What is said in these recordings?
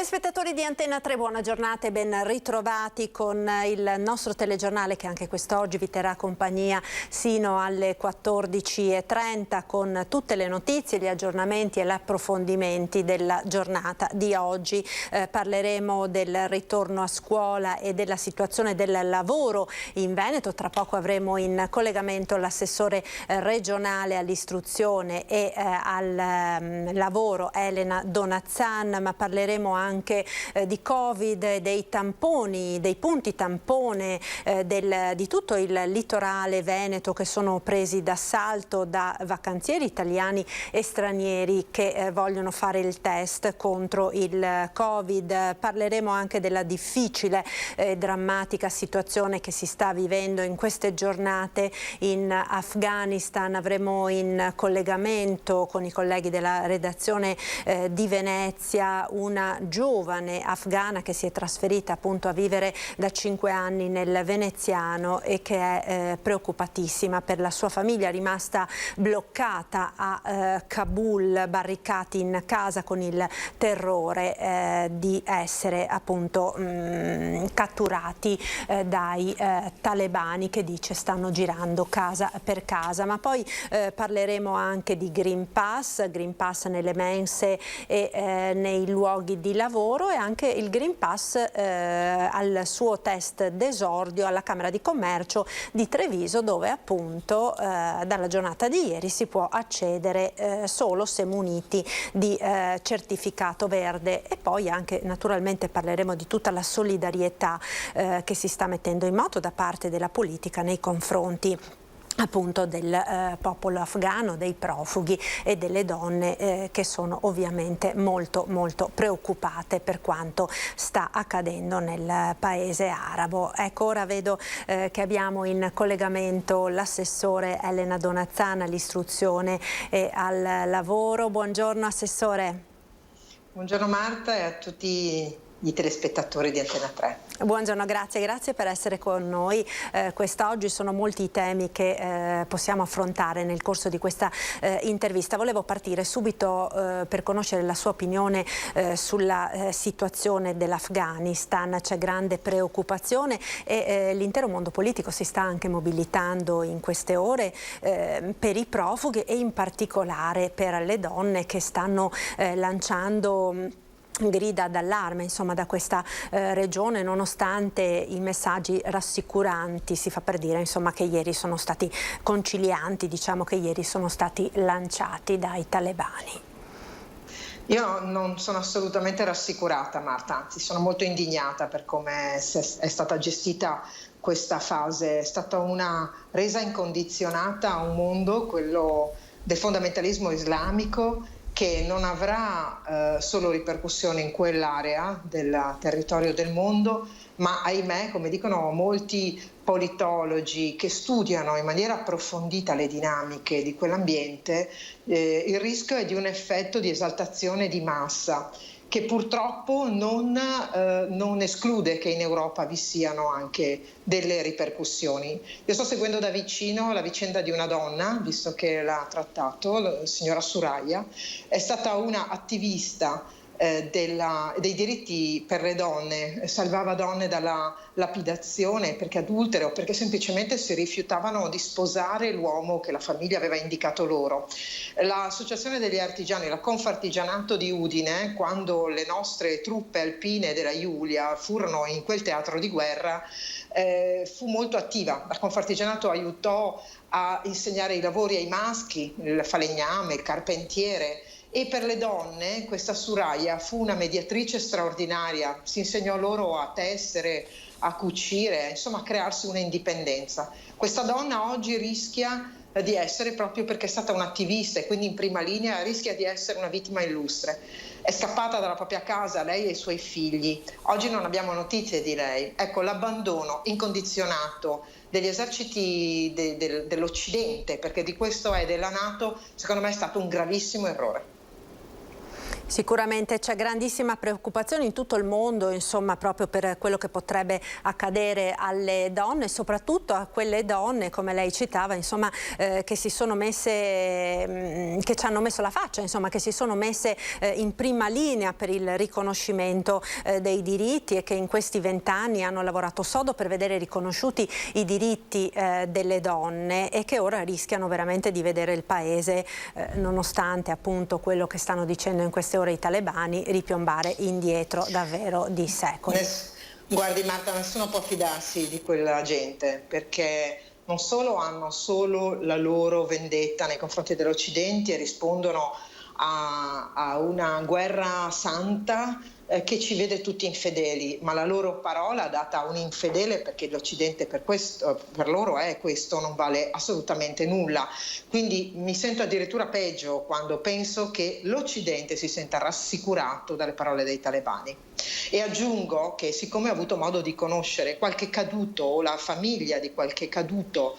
Telespettatori di Antena 3, buona giornata e ben ritrovati con il nostro telegiornale che anche quest'oggi vi terrà compagnia sino alle 14:30 con tutte le notizie, gli aggiornamenti e gli approfondimenti della giornata di oggi. Parleremo del ritorno a scuola e della situazione del lavoro in Veneto. Tra poco avremo in collegamento l'assessore regionale all'istruzione e al lavoro Elena Donazzan, ma parleremo anche di Covid e dei tamponi, dei punti tampone di tutto il litorale veneto che sono presi d'assalto da vacanzieri italiani e stranieri che vogliono fare il test contro il Covid. Parleremo anche della difficile e drammatica situazione che si sta vivendo in queste giornate in Afghanistan. Avremo in collegamento con i colleghi della redazione di Venezia una giovane afghana che si è trasferita appunto a vivere da 5 anni nel veneziano e che è preoccupatissima per la sua famiglia, rimasta bloccata a Kabul, barricati in casa con il terrore di essere appunto catturati dai talebani che dice stanno girando casa per casa. Ma poi parleremo anche di Green Pass nelle mense e nei luoghi di lavoro, e anche il Green Pass al suo test d'esordio alla Camera di Commercio di Treviso, dove appunto dalla giornata di ieri si può accedere solo se muniti di certificato verde. E poi anche naturalmente parleremo di tutta la solidarietà che si sta mettendo in moto da parte della politica nei confronti appunto del popolo afghano, dei profughi e delle donne che sono ovviamente molto preoccupate per quanto sta accadendo nel paese arabo. Ecco, ora vedo che abbiamo in collegamento l'assessore Elena Donazzan all'istruzione e al lavoro. Buongiorno assessore. Buongiorno Marta e a tutti i telespettatori di Antena 3. Buongiorno, grazie per essere con noi. Quest'oggi sono molti i temi che possiamo affrontare nel corso di questa intervista. Volevo partire subito per conoscere la sua opinione sulla situazione dell'Afghanistan. C'è grande preoccupazione e l'intero mondo politico si sta anche mobilitando in queste ore per i profughi e in particolare per le donne che stanno lanciando grida d'allarme insomma da questa regione, nonostante i messaggi rassicuranti, si fa per dire insomma che ieri sono stati concilianti, diciamo che ieri sono stati lanciati dai talebani. Io non sono assolutamente rassicurata Marta, anzi sono molto indignata per come è stata gestita questa fase. È stata una resa incondizionata a un mondo, quello del fondamentalismo islamico, che non avrà solo ripercussioni in quell'area del territorio del mondo, ma ahimè, come dicono molti politologi che studiano in maniera approfondita le dinamiche di quell'ambiente, il rischio è di un effetto di esaltazione di massa che purtroppo non esclude che in Europa vi siano anche delle ripercussioni. Io sto seguendo da vicino la vicenda di una donna, visto che l'ha trattato, la signora Suraya, è stata una attivista dei diritti per le donne, salvava donne dalla lapidazione perché adultere o perché semplicemente si rifiutavano di sposare l'uomo che la famiglia aveva indicato loro. L'associazione degli artigiani, la Confartigianato di Udine, quando le nostre truppe alpine della Julia furono in quel teatro di guerra, fu molto attiva. La Confartigianato aiutò a insegnare i lavori ai maschi, il falegname, il carpentiere. E per le donne questa Suraya fu una mediatrice straordinaria, si insegnò loro a tessere, a cucire, insomma a crearsi una indipendenza. Questa donna oggi rischia di essere, proprio perché è stata un'attivista e quindi in prima linea, rischia di essere una vittima illustre. È scappata dalla propria casa, lei e i suoi figli. Oggi non abbiamo notizie di lei. Ecco, l'abbandono incondizionato degli eserciti dell'Occidente, perché di questo è della NATO, secondo me è stato un gravissimo errore. Sicuramente c'è grandissima preoccupazione in tutto il mondo, insomma, proprio per quello che potrebbe accadere alle donne, soprattutto a quelle donne, come lei citava, insomma, che si sono messe, che ci hanno messo la faccia, insomma, che si sono messe in prima linea per il riconoscimento dei diritti e che in questi 20 anni hanno lavorato sodo per vedere riconosciuti i diritti delle donne e che ora rischiano veramente di vedere il paese, nonostante appunto quello che stanno dicendo in queste ora i talebani, ripiombare indietro davvero di secoli. Guardi Marta, nessuno può fidarsi di quella gente, perché non solo hanno solo la loro vendetta nei confronti dell'Occidente e rispondono a una guerra santa che ci vede tutti infedeli, ma la loro parola data a un infedele, perché l'Occidente per loro è questo, non vale assolutamente nulla. Quindi mi sento addirittura peggio quando penso che l'Occidente si senta rassicurato dalle parole dei talebani. E aggiungo che, siccome ho avuto modo di conoscere qualche caduto o la famiglia di qualche caduto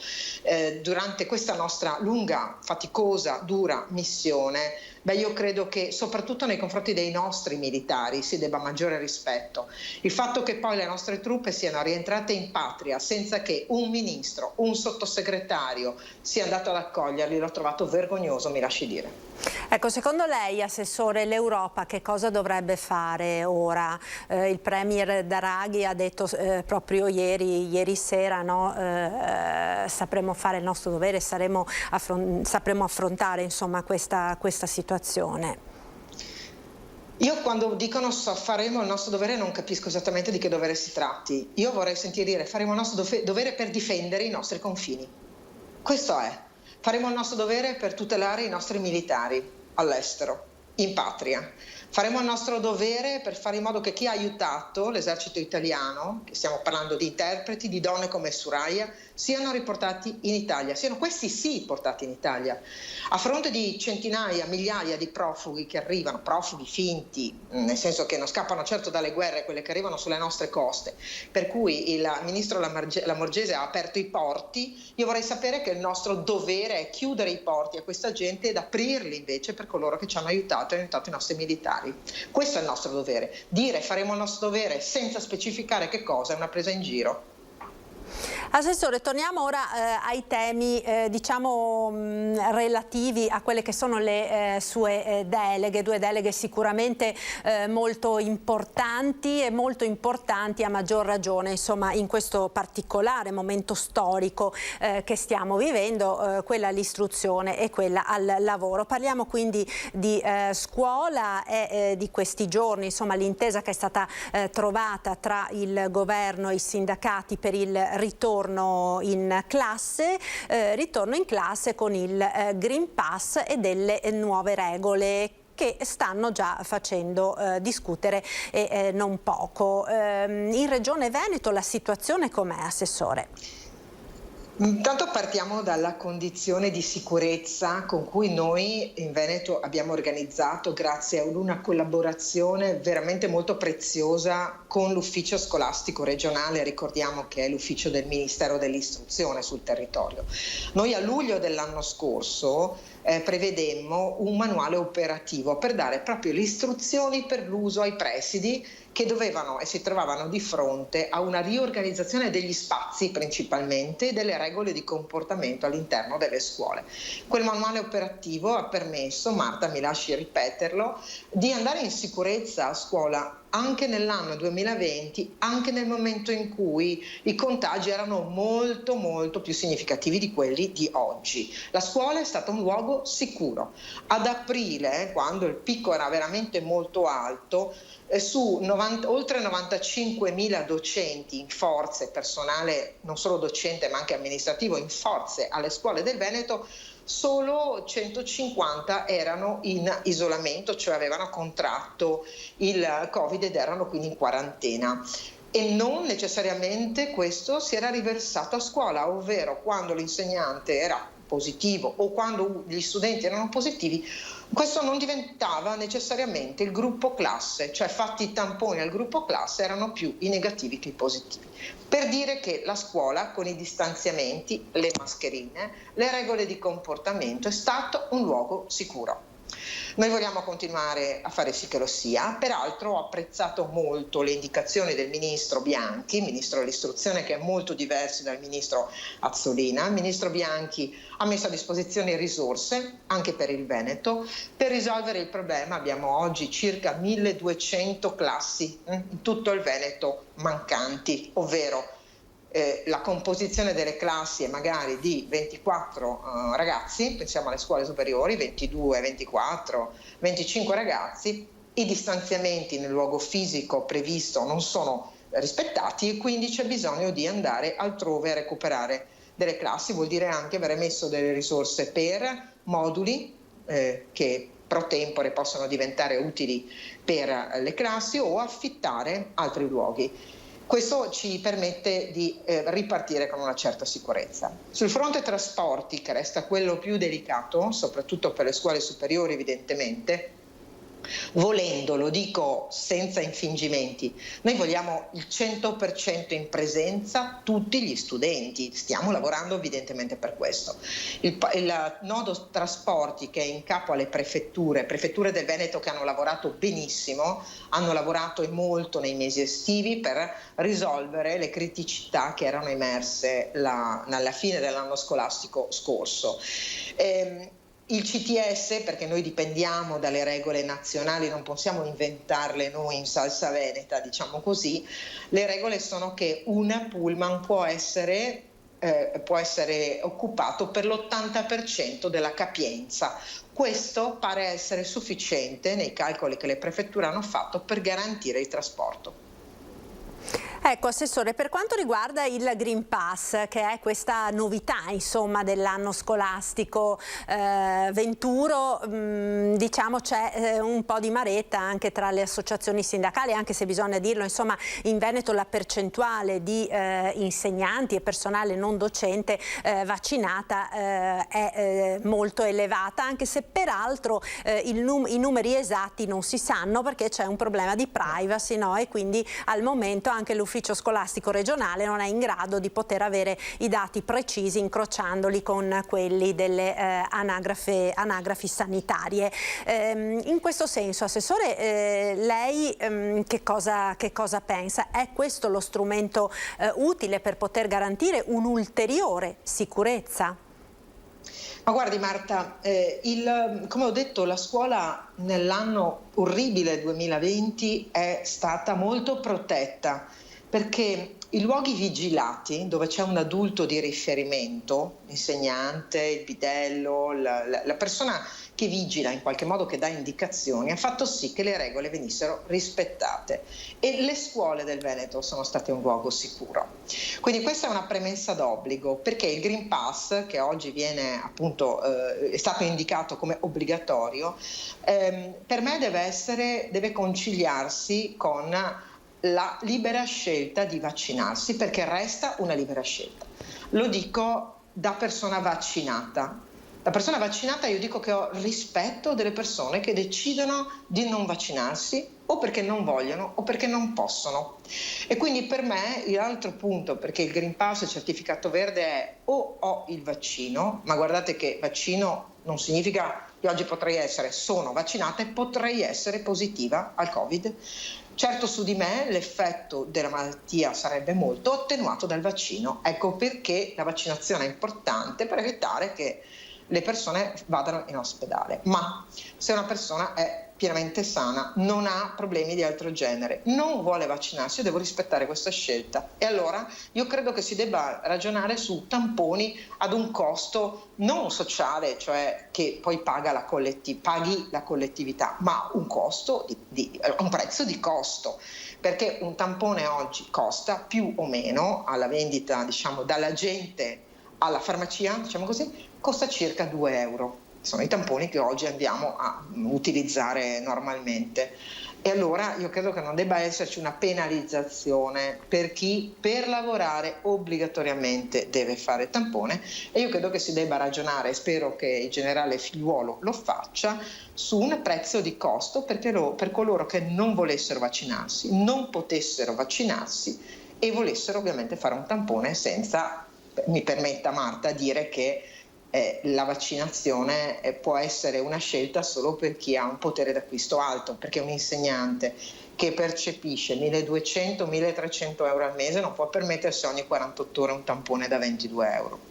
durante questa nostra lunga, faticosa, dura missione, io credo che soprattutto nei confronti dei nostri militari si debba maggiore rispetto. Il fatto che poi le nostre truppe siano rientrate in patria senza che un ministro, un sottosegretario sia andato ad accoglierli, l'ho trovato vergognoso, mi lasci dire. Ecco, secondo lei, Assessore, l'Europa che cosa dovrebbe fare ora? Il Premier Draghi ha detto proprio ieri sera, no? Sapremo fare il nostro dovere, sapremo affrontare insomma questa situazione. Io quando dicono faremo il nostro dovere non capisco esattamente di che dovere si tratti. Io vorrei sentire dire faremo il nostro dovere per difendere i nostri confini. Questo è. Faremo il nostro dovere per tutelare i nostri militari all'estero, in patria. Faremo il nostro dovere per fare in modo che chi ha aiutato l'esercito italiano, che stiamo parlando di interpreti, di donne come Soraya, siano riportati in Italia, siano questi sì portati in Italia. A fronte di centinaia, migliaia di profughi che arrivano, profughi finti, nel senso che non scappano certo dalle guerre, quelle che arrivano sulle nostre coste, per cui il ministro Lamorgese ha aperto i porti, io vorrei sapere che il nostro dovere è chiudere i porti a questa gente ed aprirli invece per coloro che ci hanno aiutato e hanno aiutato i nostri militari. Questo è il nostro dovere. Dire faremo il nostro dovere senza specificare che cosa è una presa in giro. Assessore, torniamo ora ai temi diciamo relativi a quelle che sono le sue deleghe, due deleghe sicuramente molto importanti a maggior ragione, insomma, in questo particolare momento storico che stiamo vivendo, quella all'istruzione e quella al lavoro. Parliamo quindi di scuola e di questi giorni, insomma, l'intesa che è stata trovata tra il governo e i sindacati per il ritorno in classe con il Green Pass e delle nuove regole che stanno già facendo discutere e non poco. In Regione Veneto la situazione com'è, Assessore? Intanto partiamo dalla condizione di sicurezza con cui noi in Veneto abbiamo organizzato, grazie ad una collaborazione veramente molto preziosa con l'ufficio scolastico regionale, ricordiamo che è l'ufficio del Ministero dell'Istruzione sul territorio. Noi a luglio dell'anno scorso prevedemmo un manuale operativo per dare proprio le istruzioni per l'uso ai presidi che dovevano e si trovavano di fronte a una riorganizzazione degli spazi principalmente e delle regole di comportamento all'interno delle scuole. Quel manuale operativo ha permesso, Marta mi lasci ripeterlo, di andare in sicurezza a scuola anche nell'anno 2020, anche nel momento in cui i contagi erano molto più significativi di quelli di oggi. La scuola è stata un luogo sicuro. Ad aprile, quando il picco era veramente molto alto, su oltre 95.000 docenti in forze, personale non solo docente ma anche amministrativo in forze alle scuole del Veneto, solo 150 erano in isolamento, cioè avevano contratto il Covid ed erano quindi in quarantena. E non necessariamente questo si era riversato a scuola, ovvero quando l'insegnante era positivo o quando gli studenti erano positivi, questo non diventava necessariamente il gruppo classe, cioè fatti i tamponi al gruppo classe erano più i negativi che i positivi. Per dire che la scuola, con i distanziamenti, le mascherine, le regole di comportamento, è stato un luogo sicuro. Noi vogliamo continuare a fare sì che lo sia. Peraltro ho apprezzato molto le indicazioni del ministro Bianchi, ministro dell'istruzione, che è molto diverso dal ministro Azzolina. Il ministro Bianchi ha messo a disposizione risorse anche per il Veneto per risolvere il problema. Abbiamo oggi circa 1200 classi in tutto il Veneto mancanti, ovvero la composizione delle classi è magari di 24 ragazzi, pensiamo alle scuole superiori, 22, 24, 25 ragazzi, i distanziamenti nel luogo fisico previsto non sono rispettati e quindi c'è bisogno di andare altrove a recuperare delle classi. Vuol dire anche avere messo delle risorse per moduli che pro tempore possono diventare utili per le classi o affittare altri luoghi. Questo ci permette di ripartire con una certa sicurezza. Sul fronte trasporti, che resta quello più delicato, soprattutto per le scuole superiori evidentemente, volendo, lo dico senza infingimenti, noi vogliamo il 100% in presenza tutti gli studenti, stiamo lavorando evidentemente per questo. Il nodo trasporti che è in capo alle prefetture del Veneto, che hanno lavorato benissimo, hanno lavorato e molto nei mesi estivi per risolvere le criticità che erano emerse alla fine dell'anno scolastico scorso. Il CTS, perché noi dipendiamo dalle regole nazionali, non possiamo inventarle noi in salsa veneta, diciamo così, le regole sono che un pullman può essere occupato per l'80% della capienza. Questo pare essere sufficiente nei calcoli che le prefetture hanno fatto per garantire il trasporto. Ecco, Assessore, per quanto riguarda il Green Pass, che è questa novità insomma dell'anno scolastico 21, diciamo c'è un po' di maretta anche tra le associazioni sindacali, anche se bisogna dirlo, insomma in Veneto la percentuale di insegnanti e personale non docente vaccinata è molto elevata, anche se peraltro i numeri esatti non si sanno perché c'è un problema di privacy, no? E quindi al momento anche l'ufficio scolastico regionale non è in grado di poter avere i dati precisi incrociandoli con quelli delle anagrafi sanitarie. In questo senso, Assessore, lei che cosa pensa? È questo lo strumento utile per poter garantire un'ulteriore sicurezza? Ma guardi Marta, come ho detto, la scuola nell'anno orribile 2020 è stata molto protetta, perché i luoghi vigilati, dove c'è un adulto di riferimento, l'insegnante, il bidello, la persona che vigila in qualche modo, che dà indicazioni, ha fatto sì che le regole venissero rispettate e le scuole del Veneto sono state un luogo sicuro. Quindi questa è una premessa d'obbligo, perché il Green Pass, che oggi viene appunto è stato indicato come obbligatorio, per me deve conciliarsi con la libera scelta di vaccinarsi, perché resta una libera scelta. Lo dico da persona vaccinata. Da persona vaccinata io dico che ho rispetto delle persone che decidono di non vaccinarsi o perché non vogliono o perché non possono. E quindi per me l'altro punto, perché il Green Pass, il certificato verde, è o ho il vaccino, ma guardate che vaccino non significa che oggi sono vaccinata e potrei essere positiva al Covid. Certo, su di me l'effetto della malattia sarebbe molto attenuato dal vaccino. Ecco perché la vaccinazione è importante per evitare che le persone vadano in ospedale. Ma se una persona è pienamente sana, non ha problemi di altro genere, non vuole vaccinarsi, io devo rispettare questa scelta. E allora io credo che si debba ragionare su tamponi ad un costo non sociale, cioè che poi paghi la collettività, ma un costo un prezzo di costo, perché un tampone oggi costa più o meno alla vendita, diciamo, dalla gente alla farmacia, diciamo così, costa circa 2 euro. Sono i tamponi che oggi andiamo a utilizzare normalmente. E allora io credo che non debba esserci una penalizzazione per chi per lavorare obbligatoriamente deve fare tampone, e io credo che si debba ragionare, e spero che il generale Figliuolo lo faccia, su un prezzo di costo per coloro che non volessero vaccinarsi, non potessero vaccinarsi e volessero ovviamente fare un tampone senza, mi permetta Marta, dire che la vaccinazione può essere una scelta solo per chi ha un potere d'acquisto alto, perché un insegnante che percepisce 1.200-1.300 euro al mese non può permettersi ogni 48 ore un tampone da 22 euro.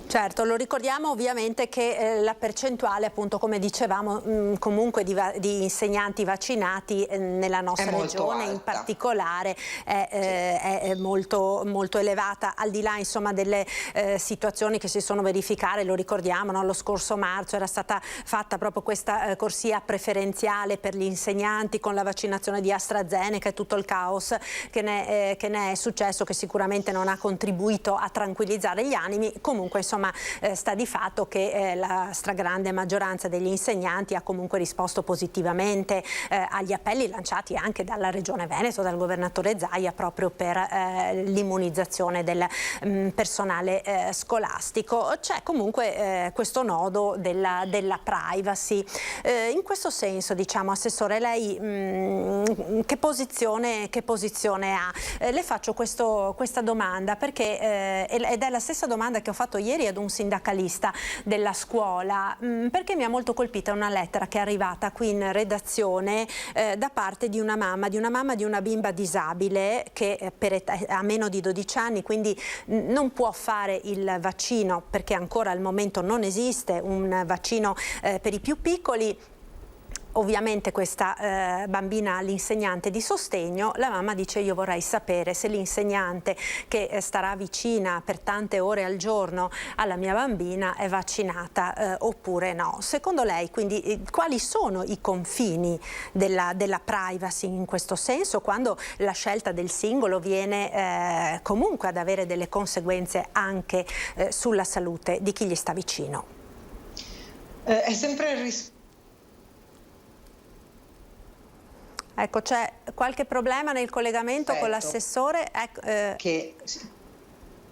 Certo, lo ricordiamo ovviamente che la percentuale, appunto come dicevamo, comunque di insegnanti vaccinati nella nostra regione in particolare è molto, molto elevata, al di là insomma delle situazioni che si sono verificate. Lo ricordiamo, no? Lo scorso marzo era stata fatta proprio questa corsia preferenziale per gli insegnanti con la vaccinazione di AstraZeneca e tutto il caos che ne è successo, che sicuramente non ha contribuito a tranquillizzare gli animi. Comunque insomma sta di fatto che la stragrande maggioranza degli insegnanti ha comunque risposto positivamente agli appelli lanciati anche dalla Regione Veneto, dal governatore Zaia, proprio per l'immunizzazione del personale scolastico. C'è comunque questo nodo della privacy. In questo senso, diciamo, Assessore, lei che posizione ha? Le faccio questa domanda perché ed è la stessa domanda che ho fatto ieri ad un sindacalista della scuola, perché mi ha molto colpita una lettera che è arrivata qui in redazione da parte di una mamma di una bimba disabile che ha meno di 12 anni, quindi non può fare il vaccino perché ancora al momento non esiste un vaccino per i più piccoli. Ovviamente questa bambina ha l'insegnante di sostegno. La mamma dice: io vorrei sapere se l'insegnante che starà vicina per tante ore al giorno alla mia bambina è vaccinata oppure no. Secondo lei quindi quali sono i confini della privacy in questo senso, quando la scelta del singolo viene comunque ad avere delle conseguenze anche sulla salute di chi gli sta vicino? È sempre il rischio. Ecco, c'è qualche problema nel collegamento con l'assessore?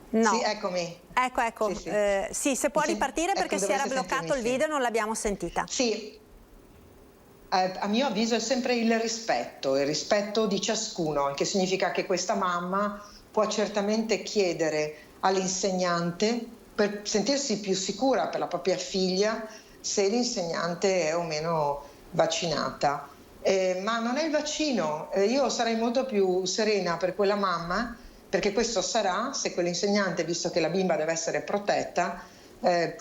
No. Sì, eccomi. Ecco. Sì. Sì, se può ripartire perché si era bloccato il video e non l'abbiamo sentita. Sì, a mio avviso è sempre il rispetto di ciascuno, che significa che questa mamma può certamente chiedere all'insegnante, per sentirsi più sicura per la propria figlia, se l'insegnante è o meno vaccinata. Ma non è il vaccino. Io sarei molto più serena per quella mamma, perché questo sarà se quell'insegnante, visto che la bimba deve essere protetta,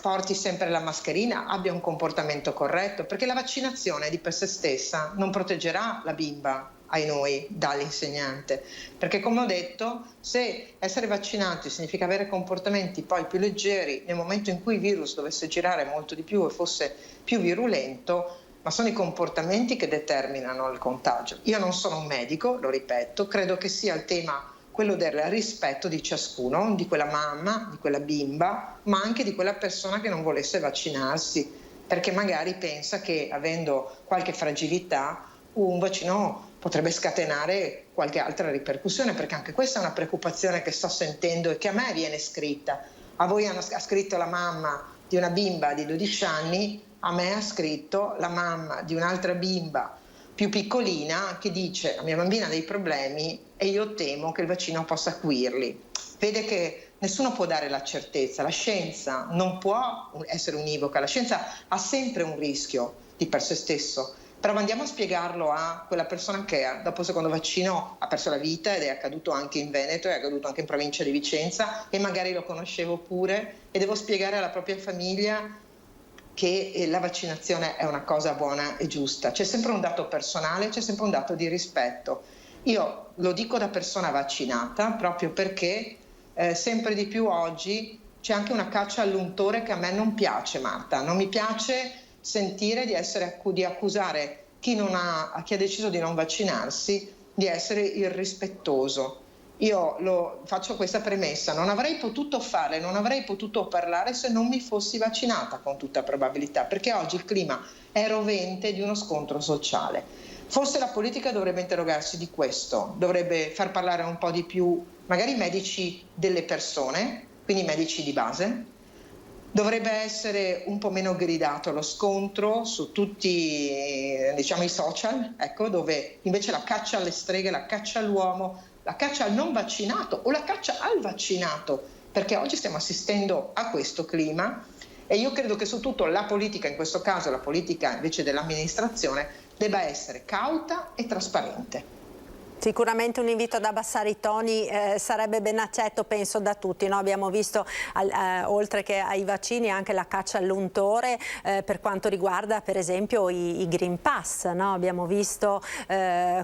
porti sempre la mascherina, abbia un comportamento corretto, perché la vaccinazione di per sé stessa non proteggerà la bimba, ai noi, dall'insegnante, perché come ho detto, se essere vaccinati significa avere comportamenti poi più leggeri nel momento in cui il virus dovesse girare molto di più e fosse più virulento, ma sono i comportamenti che determinano il contagio. Io non sono un medico, lo ripeto, credo che sia il tema quello del rispetto di ciascuno, di quella mamma, di quella bimba, ma anche di quella persona che non volesse vaccinarsi, perché magari pensa che avendo qualche fragilità un vaccino potrebbe scatenare qualche altra ripercussione, perché anche questa è una preoccupazione che sto sentendo e che a me viene scritta. A voi ha scritto la mamma di una bimba di 12 anni, a me ha scritto la mamma di un'altra bimba più piccolina che dice: la mia bambina ha dei problemi e io temo che il vaccino possa acuirli. Vede che nessuno può dare la certezza, la scienza non può essere univoca, la scienza ha sempre un rischio di per sé stesso, però andiamo a spiegarlo a quella persona che dopo il secondo vaccino ha perso la vita, ed è accaduto anche in Veneto, è accaduto anche in provincia di Vicenza e magari lo conoscevo pure, e devo spiegare alla propria famiglia che la vaccinazione è una cosa buona e giusta. C'è sempre un dato personale, c'è sempre un dato di rispetto. Io lo dico da persona vaccinata proprio perché sempre di più oggi c'è anche una caccia all'untore che a me non piace, Marta. Non mi piace sentire di accusare chi ha deciso di non vaccinarsi di essere irrispettoso. Io faccio questa premessa: non avrei potuto farle, non avrei potuto parlare se non mi fossi vaccinata, con tutta probabilità, perché oggi il clima è rovente di uno scontro sociale. Forse la politica dovrebbe interrogarsi di questo, dovrebbe far parlare un po' di più magari i medici delle persone, quindi i medici di base. Dovrebbe essere un po' meno gridato lo scontro su tutti, i social, ecco, dove invece la caccia alle streghe, la caccia all'uomo, la caccia al non vaccinato o la caccia al vaccinato perché oggi stiamo assistendo a questo clima e io credo che su tutto la politica, in questo caso la politica invece dell'amministrazione, debba essere cauta e trasparente. Sicuramente un invito ad abbassare i toni sarebbe ben accetto, penso, da tutti, no? Abbiamo visto oltre che ai vaccini anche la caccia all'untore per quanto riguarda per esempio i Green Pass, no? Abbiamo visto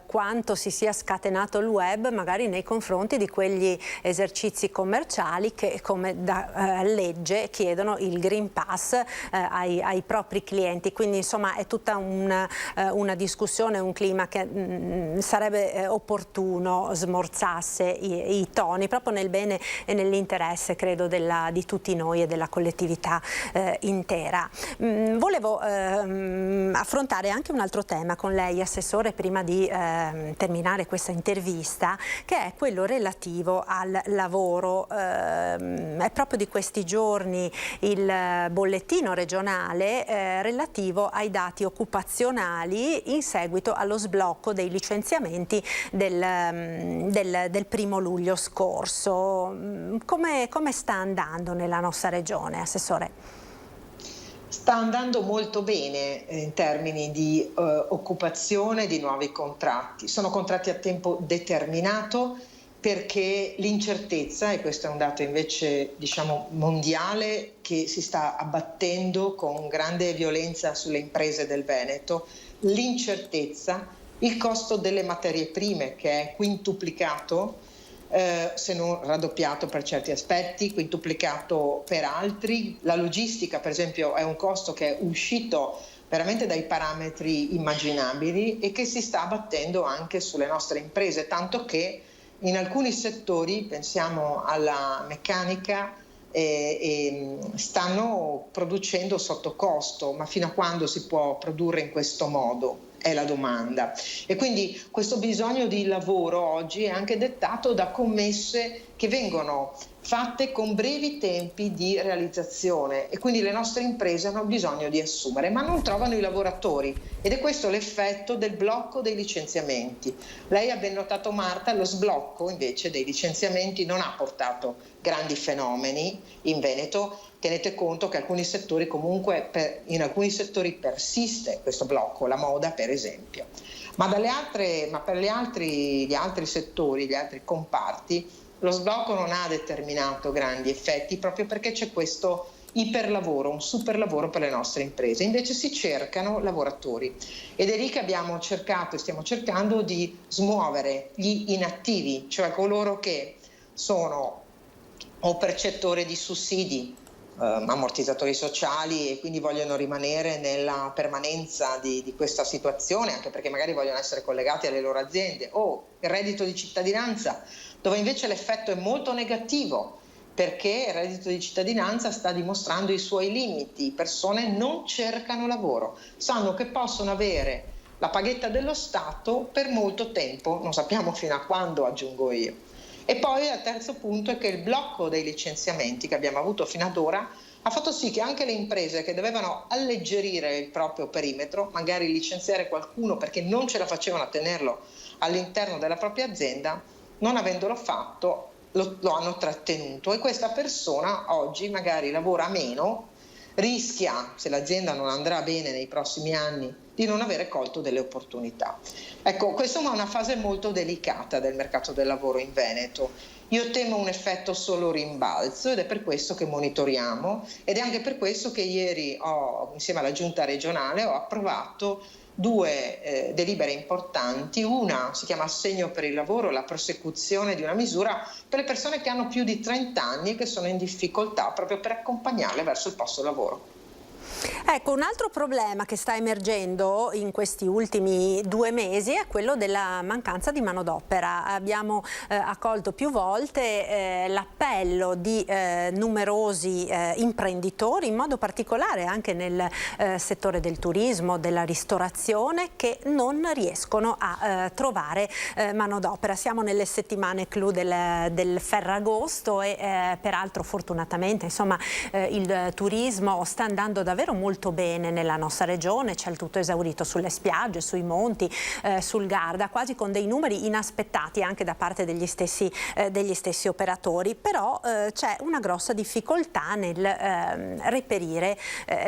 quanto si sia scatenato il web magari nei confronti di quegli esercizi commerciali che come da legge chiedono il Green Pass ai propri clienti, quindi insomma è tutta una discussione, un clima che sarebbe opportuno smorzasse i toni proprio nel bene e nell'interesse, credo, di tutti noi e della collettività intera. Volevo affrontare anche un altro tema con lei, Assessore, prima di terminare questa intervista, che è quello relativo al lavoro. È proprio di questi giorni il bollettino regionale relativo ai dati occupazionali in seguito allo sblocco dei licenziamenti del 1° luglio scorso. Come sta andando nella nostra regione, Assessore? Sta andando molto bene in termini di occupazione di nuovi contratti. Sono contratti a tempo determinato perché l'incertezza, e questo è un dato invece diciamo mondiale che si sta abbattendo con grande violenza sulle imprese del Veneto, l'incertezza, il costo delle materie prime che è quintuplicato, se non raddoppiato per certi aspetti, quintuplicato per altri. La logistica, per esempio, è un costo che è uscito veramente dai parametri immaginabili e che si sta abbattendo anche sulle nostre imprese, tanto che in alcuni settori, pensiamo alla meccanica, stanno producendo sotto costo, ma fino a quando si può produrre in questo modo? È la domanda. E quindi questo bisogno di lavoro oggi è anche dettato da commesse che vengono fatte con brevi tempi di realizzazione e quindi le nostre imprese hanno bisogno di assumere ma non trovano i lavoratori, ed è questo l'effetto del blocco dei licenziamenti. Lei ha ben notato, Marta, lo sblocco invece dei licenziamenti non ha portato grandi fenomeni in Veneto. Tenete conto che alcuni settori comunque in alcuni settori persiste questo blocco, la moda per esempio, ma per gli altri settori, gli altri comparti, lo sblocco non ha determinato grandi effetti proprio perché c'è questo iperlavoro, un superlavoro per le nostre imprese. Invece si cercano lavoratori ed è lì che abbiamo cercato e stiamo cercando di smuovere gli inattivi, cioè coloro che sono o percettori di sussidi, ammortizzatori sociali e quindi vogliono rimanere nella permanenza di questa situazione, anche perché magari vogliono essere collegati alle loro aziende, o il reddito di cittadinanza, dove invece l'effetto è molto negativo perché il reddito di cittadinanza sta dimostrando i suoi limiti. Persone non cercano lavoro, sanno che possono avere la paghetta dello Stato per molto tempo, non sappiamo fino a quando, aggiungo io. E poi il terzo punto è che il blocco dei licenziamenti che abbiamo avuto fino ad ora ha fatto sì che anche le imprese che dovevano alleggerire il proprio perimetro, magari licenziare qualcuno perché non ce la facevano a tenerlo all'interno della propria azienda, non avendolo fatto lo hanno trattenuto, e questa persona oggi magari lavora meno, rischia, se l'azienda non andrà bene nei prossimi anni, di non avere colto delle opportunità. Ecco, questa è una fase molto delicata del mercato del lavoro in Veneto. Io temo un effetto solo rimbalzo ed è per questo che monitoriamo, ed è anche per questo che ieri insieme alla Giunta regionale ho approvato 2 delibere importanti. Una si chiama Assegno per il lavoro, la prosecuzione di una misura per le persone che hanno più di 30 anni e che sono in difficoltà, proprio per accompagnarle verso il posto lavoro. Ecco, un altro problema che sta emergendo in questi ultimi 2 mesi è quello della mancanza di manodopera. Abbiamo accolto più volte l'appello di numerosi imprenditori, in modo particolare anche nel settore del turismo, della ristorazione, che non riescono a trovare manodopera. Siamo nelle settimane clou del Ferragosto e peraltro fortunatamente insomma il turismo sta andando davvero molto molto bene nella nostra regione, c'è il tutto esaurito sulle spiagge, sui monti, sul Garda, quasi con dei numeri inaspettati anche da parte degli stessi operatori, però c'è una grossa difficoltà nel reperire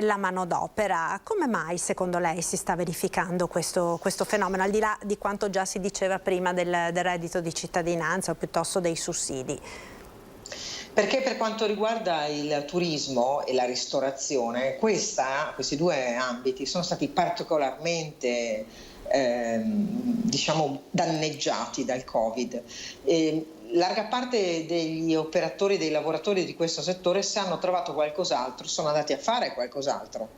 la manodopera. Come mai secondo lei si sta verificando questo fenomeno, al di là di quanto già si diceva prima del reddito di cittadinanza o piuttosto dei sussidi? Perché per quanto riguarda il turismo e la ristorazione, questi due ambiti sono stati particolarmente diciamo danneggiati dal Covid. Larga parte degli operatori, dei lavoratori di questo settore, se hanno trovato qualcos'altro, sono andati a fare qualcos'altro.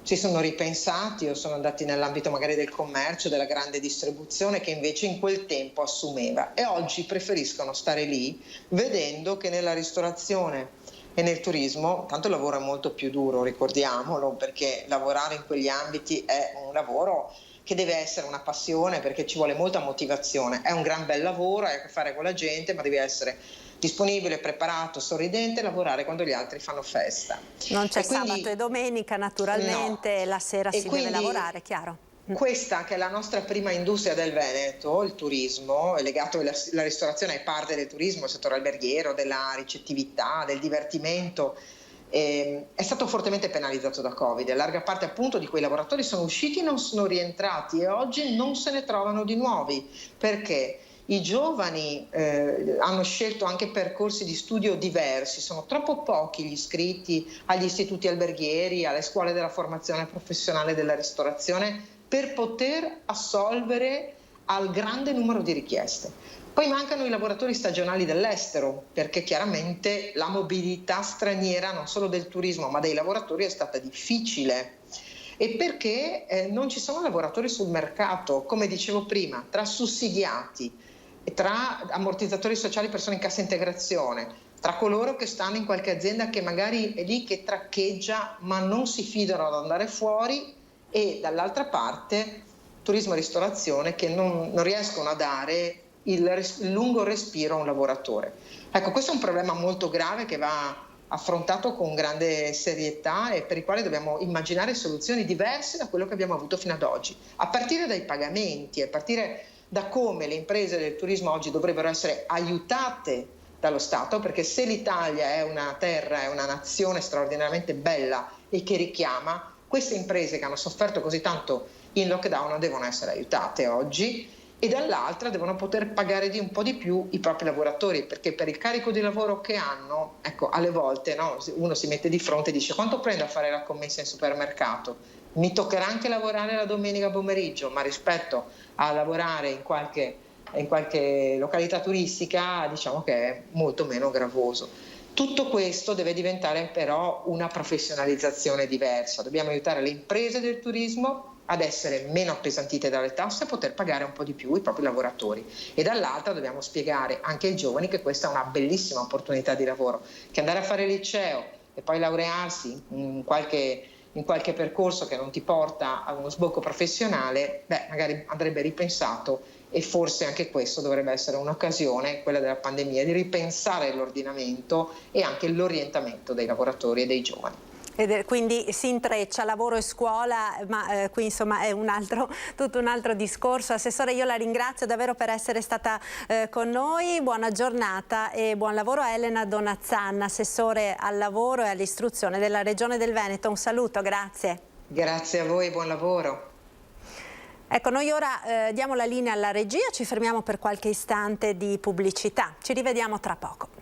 Si sono ripensati o sono andati nell'ambito magari del commercio, della grande distribuzione, che invece in quel tempo assumeva, e oggi preferiscono stare lì vedendo che nella ristorazione e nel turismo tanto il lavoro è molto più duro, ricordiamolo, perché lavorare in quegli ambiti è un lavoro che deve essere una passione, perché ci vuole molta motivazione. È un gran bel lavoro, hai a che fare con la gente, ma devi essere disponibile, preparato, sorridente, lavorare quando gli altri fanno festa. Non c'è sabato e domenica naturalmente, no. La sera si deve lavorare, chiaro. Questa che è la nostra prima industria del Veneto, il turismo, è legato alla ristorazione, è parte del turismo, il settore alberghiero, della ricettività, del divertimento, è stato fortemente penalizzato da Covid. Larga parte appunto di quei lavoratori sono usciti, non sono rientrati e oggi non se ne trovano di nuovi, perché i giovani hanno scelto anche percorsi di studio diversi, sono troppo pochi gli iscritti agli istituti alberghieri, alle scuole della formazione professionale della ristorazione per poter assolvere al grande numero di richieste. Poi mancano i lavoratori stagionali dell'estero, perché chiaramente la mobilità straniera non solo del turismo ma dei lavoratori è stata difficile. E perché non ci sono lavoratori sul mercato, come dicevo prima, tra sussidiati, tra ammortizzatori sociali, persone in cassa integrazione, tra coloro che stanno in qualche azienda che magari è lì che traccheggia ma non si fidano ad andare fuori, e dall'altra parte turismo e ristorazione che non riescono a dare il lungo respiro a un lavoratore. Ecco, questo è un problema molto grave che va affrontato con grande serietà e per il quale dobbiamo immaginare soluzioni diverse da quello che abbiamo avuto fino ad oggi, a partire dai pagamenti, a partire da come le imprese del turismo oggi dovrebbero essere aiutate dallo Stato, perché se l'Italia è una terra, è una nazione straordinariamente bella e che richiama, queste imprese che hanno sofferto così tanto in lockdown devono essere aiutate oggi, e dall'altra devono poter pagare un po' di più i propri lavoratori, perché per il carico di lavoro che hanno, ecco, alle volte uno si mette di fronte e dice: quanto prendo a fare la commessa in supermercato? Mi toccherà anche lavorare la domenica pomeriggio, ma rispetto a lavorare in qualche località turistica diciamo che è molto meno gravoso. Tutto questo deve diventare però una professionalizzazione diversa. Dobbiamo aiutare le imprese del turismo ad essere meno appesantite dalle tasse e a poter pagare un po' di più i propri lavoratori, e dall'altra dobbiamo spiegare anche ai giovani che questa è una bellissima opportunità di lavoro, che andare a fare il liceo e poi laurearsi in qualche percorso che non ti porta a uno sbocco professionale, magari andrebbe ripensato, e forse anche questo dovrebbe essere un'occasione, quella della pandemia, di ripensare l'ordinamento e anche l'orientamento dei lavoratori e dei giovani. Quindi si intreccia lavoro e scuola, ma qui insomma è tutto un altro discorso. Assessore, io la ringrazio davvero per essere stata con noi, buona giornata e buon lavoro a Elena Donazzanna, assessore al lavoro e all'istruzione della Regione del Veneto. Un saluto, grazie. Grazie a voi, buon lavoro. Ecco, noi ora diamo la linea alla regia, ci fermiamo per qualche istante di pubblicità. Ci rivediamo tra poco.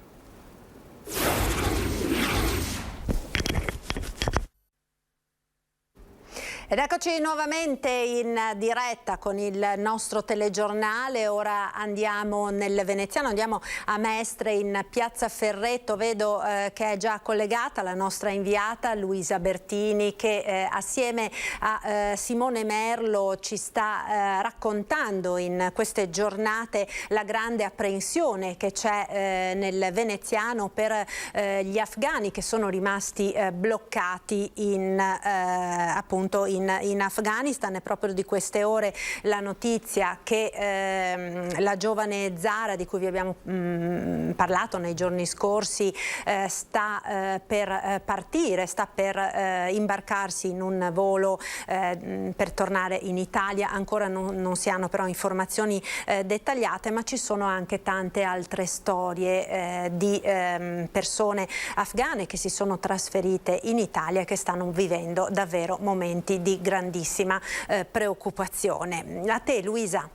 Ed eccoci nuovamente in diretta con il nostro telegiornale. Ora andiamo nel Veneziano, andiamo a Mestre in Piazza Ferretto. Vedo che è già collegata la nostra inviata Luisa Bertini, che assieme a Simone Merlo ci sta raccontando in queste giornate la grande apprensione che c'è nel Veneziano per gli afghani che sono rimasti bloccati appunto in in Afghanistan. È proprio di queste ore la notizia che la giovane Zara, di cui vi abbiamo parlato nei giorni scorsi, sta per partire, sta per imbarcarsi in un volo per tornare in Italia. Ancora non si hanno però informazioni dettagliate, ma ci sono anche tante altre storie di persone afghane che si sono trasferite in Italia e che stanno vivendo davvero momenti di grandissima preoccupazione. A te, Luisa.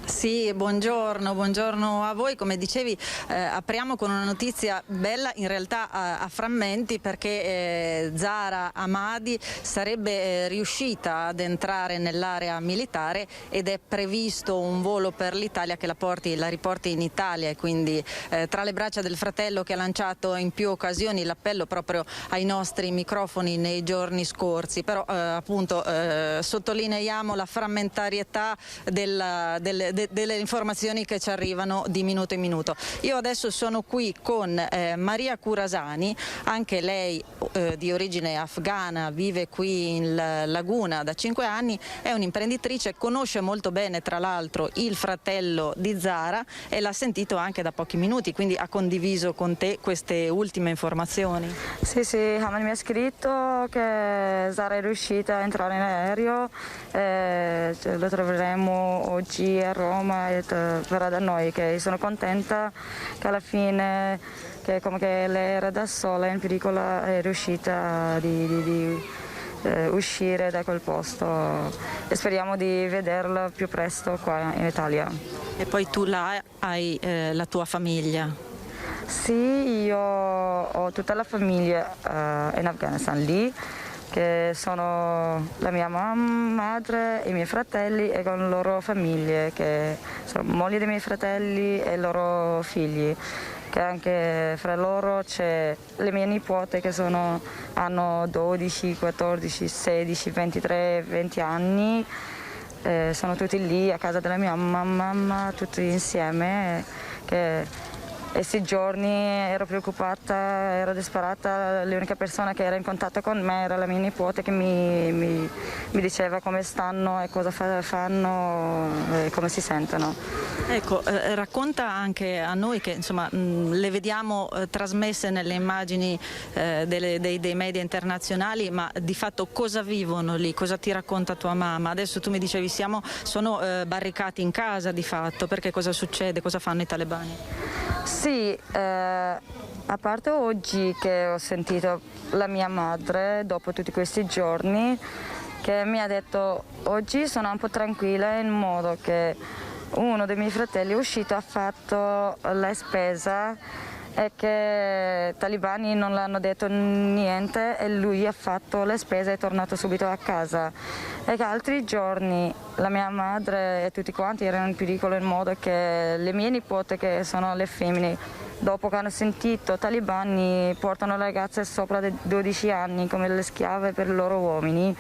Sì, buongiorno a voi. Come dicevi, apriamo con una notizia bella, in realtà a frammenti, perché Zara Hamadi sarebbe riuscita ad entrare nell'area militare ed è previsto un volo per l'Italia che la riporti in Italia, e quindi tra le braccia del fratello, che ha lanciato in più occasioni l'appello proprio ai nostri microfoni nei giorni scorsi. Però appunto sottolineiamo la frammentarietà delle informazioni che ci arrivano di minuto in minuto. Io adesso sono qui con Maria Curasani, anche lei di origine afghana, vive qui in Laguna da 5 anni, è un'imprenditrice, conosce molto bene tra l'altro il fratello di Zara e l'ha sentito anche da pochi minuti, quindi ha condiviso con te queste ultime informazioni. Sì, Hamad mi ha scritto che Zara è riuscita a entrare in aereo, lo troveremo oggi a Roma e verrà da noi, che sono contenta che alla fine, che come che lei era da sola in pericolo, è riuscita di uscire da quel posto, e speriamo di vederla più presto qua in Italia. E poi tu là hai la tua famiglia? Sì, io ho tutta la famiglia in Afghanistan lì, che sono la mia madre e i miei fratelli e con le loro famiglie, che sono mogli dei miei fratelli e i loro figli, che anche fra loro c'è le mie nipote che hanno 12, 14, 16, 23, 20 anni, sono tutti lì a casa della mia mamma, tutti insieme, che questi giorni ero preoccupata, ero disperata, l'unica persona che era in contatto con me era la mia nipote, che mi diceva come stanno e cosa fanno e come si sentono. Ecco, racconta anche a noi, che insomma le vediamo trasmesse nelle immagini dei media internazionali, ma di fatto cosa vivono lì, cosa ti racconta tua mamma? Adesso tu mi dicevi sono barricati in casa di fatto, perché cosa succede, cosa fanno i talebani? Sì, a parte oggi che ho sentito la mia madre dopo tutti questi giorni, che mi ha detto oggi sono un po' tranquilla, in modo che uno dei miei fratelli è uscito, ha fatto la spesa e che i talebani non le hanno detto niente e lui ha fatto le spese e è tornato subito a casa. E che altri giorni la mia madre e tutti quanti erano in pericolo, in modo che le mie nipote, che sono le femmine, dopo che hanno sentito talebani, portano le ragazze sopra dei 12 anni come le schiave per i loro uomini,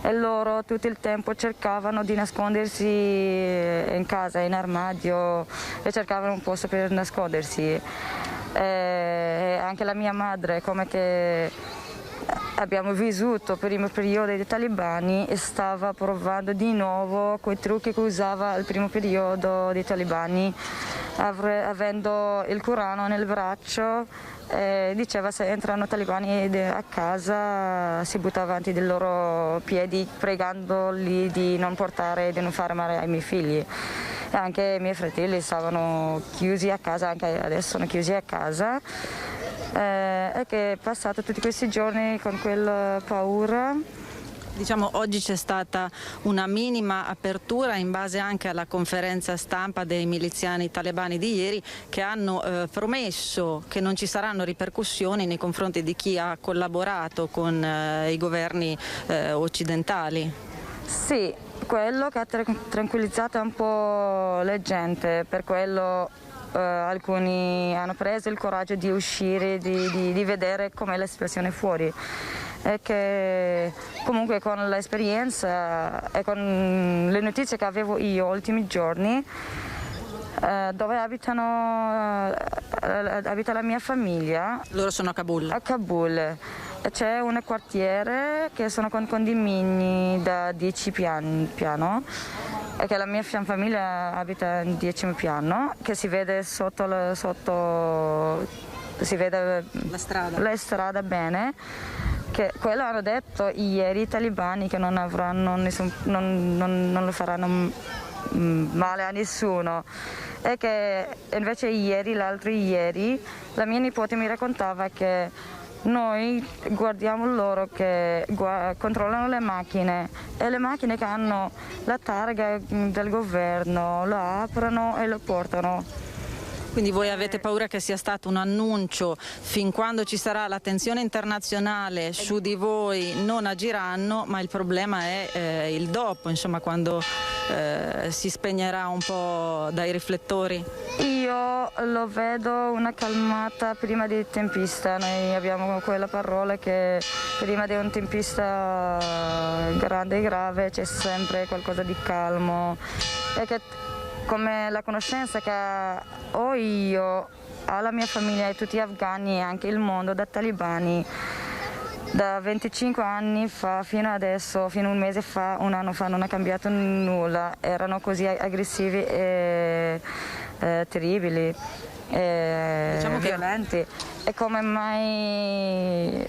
e loro tutto il tempo cercavano di nascondersi in casa, in armadio, e cercavano un posto per nascondersi. E anche la mia madre, come che abbiamo vissuto il primo periodo dei talebani, e stava provando di nuovo quei trucchi che usava il primo periodo dei talebani, avendo il Corano nel braccio, diceva se entrano talebani a casa si butta avanti dei loro piedi, pregandoli di non fare male ai miei figli. E anche i miei fratelli stavano chiusi a casa, anche adesso sono chiusi a casa, e che è passato tutti questi giorni con quella paura. Diciamo, oggi c'è stata una minima apertura in base anche alla conferenza stampa dei miliziani talebani di ieri, che hanno promesso che non ci saranno ripercussioni nei confronti di chi ha collaborato con i governi occidentali. Sì, quello che ha tranquillizzato un po' la gente, per quello alcuni hanno preso il coraggio di uscire, di vedere com'è la situazione fuori. E che comunque con l'esperienza e con le notizie che avevo io ultimi giorni, dove abita la mia famiglia. Loro sono a Kabul. A Kabul. c'è un quartiere che sono con condomini da 10 piano, e che la mia famiglia abita in 10 piano, che si vede sotto si vede la strada bene, che quello hanno detto ieri i talebani che non lo faranno male a nessuno, e che invece l'altro ieri la mia nipote mi raccontava che noi guardiamo loro che controllano le macchine, e le macchine che hanno la targa del governo lo aprono e lo portano. Quindi voi avete paura che sia stato un annuncio: fin quando ci sarà l'attenzione internazionale su di voi non agiranno, ma il problema è il dopo, insomma, quando si spegnerà un po' dai riflettori? Io lo vedo una calmata prima di tempesta. Noi abbiamo quella parola che prima di un tempesta grande e grave c'è sempre qualcosa di calmo, e che come la conoscenza che ho io, alla mia famiglia e tutti gli afghani e anche il mondo da talebani, da 25 anni fa fino adesso, fino a un mese fa, un anno fa, non è cambiato nulla. Erano così aggressivi e terribili, diciamo violenti. E come mai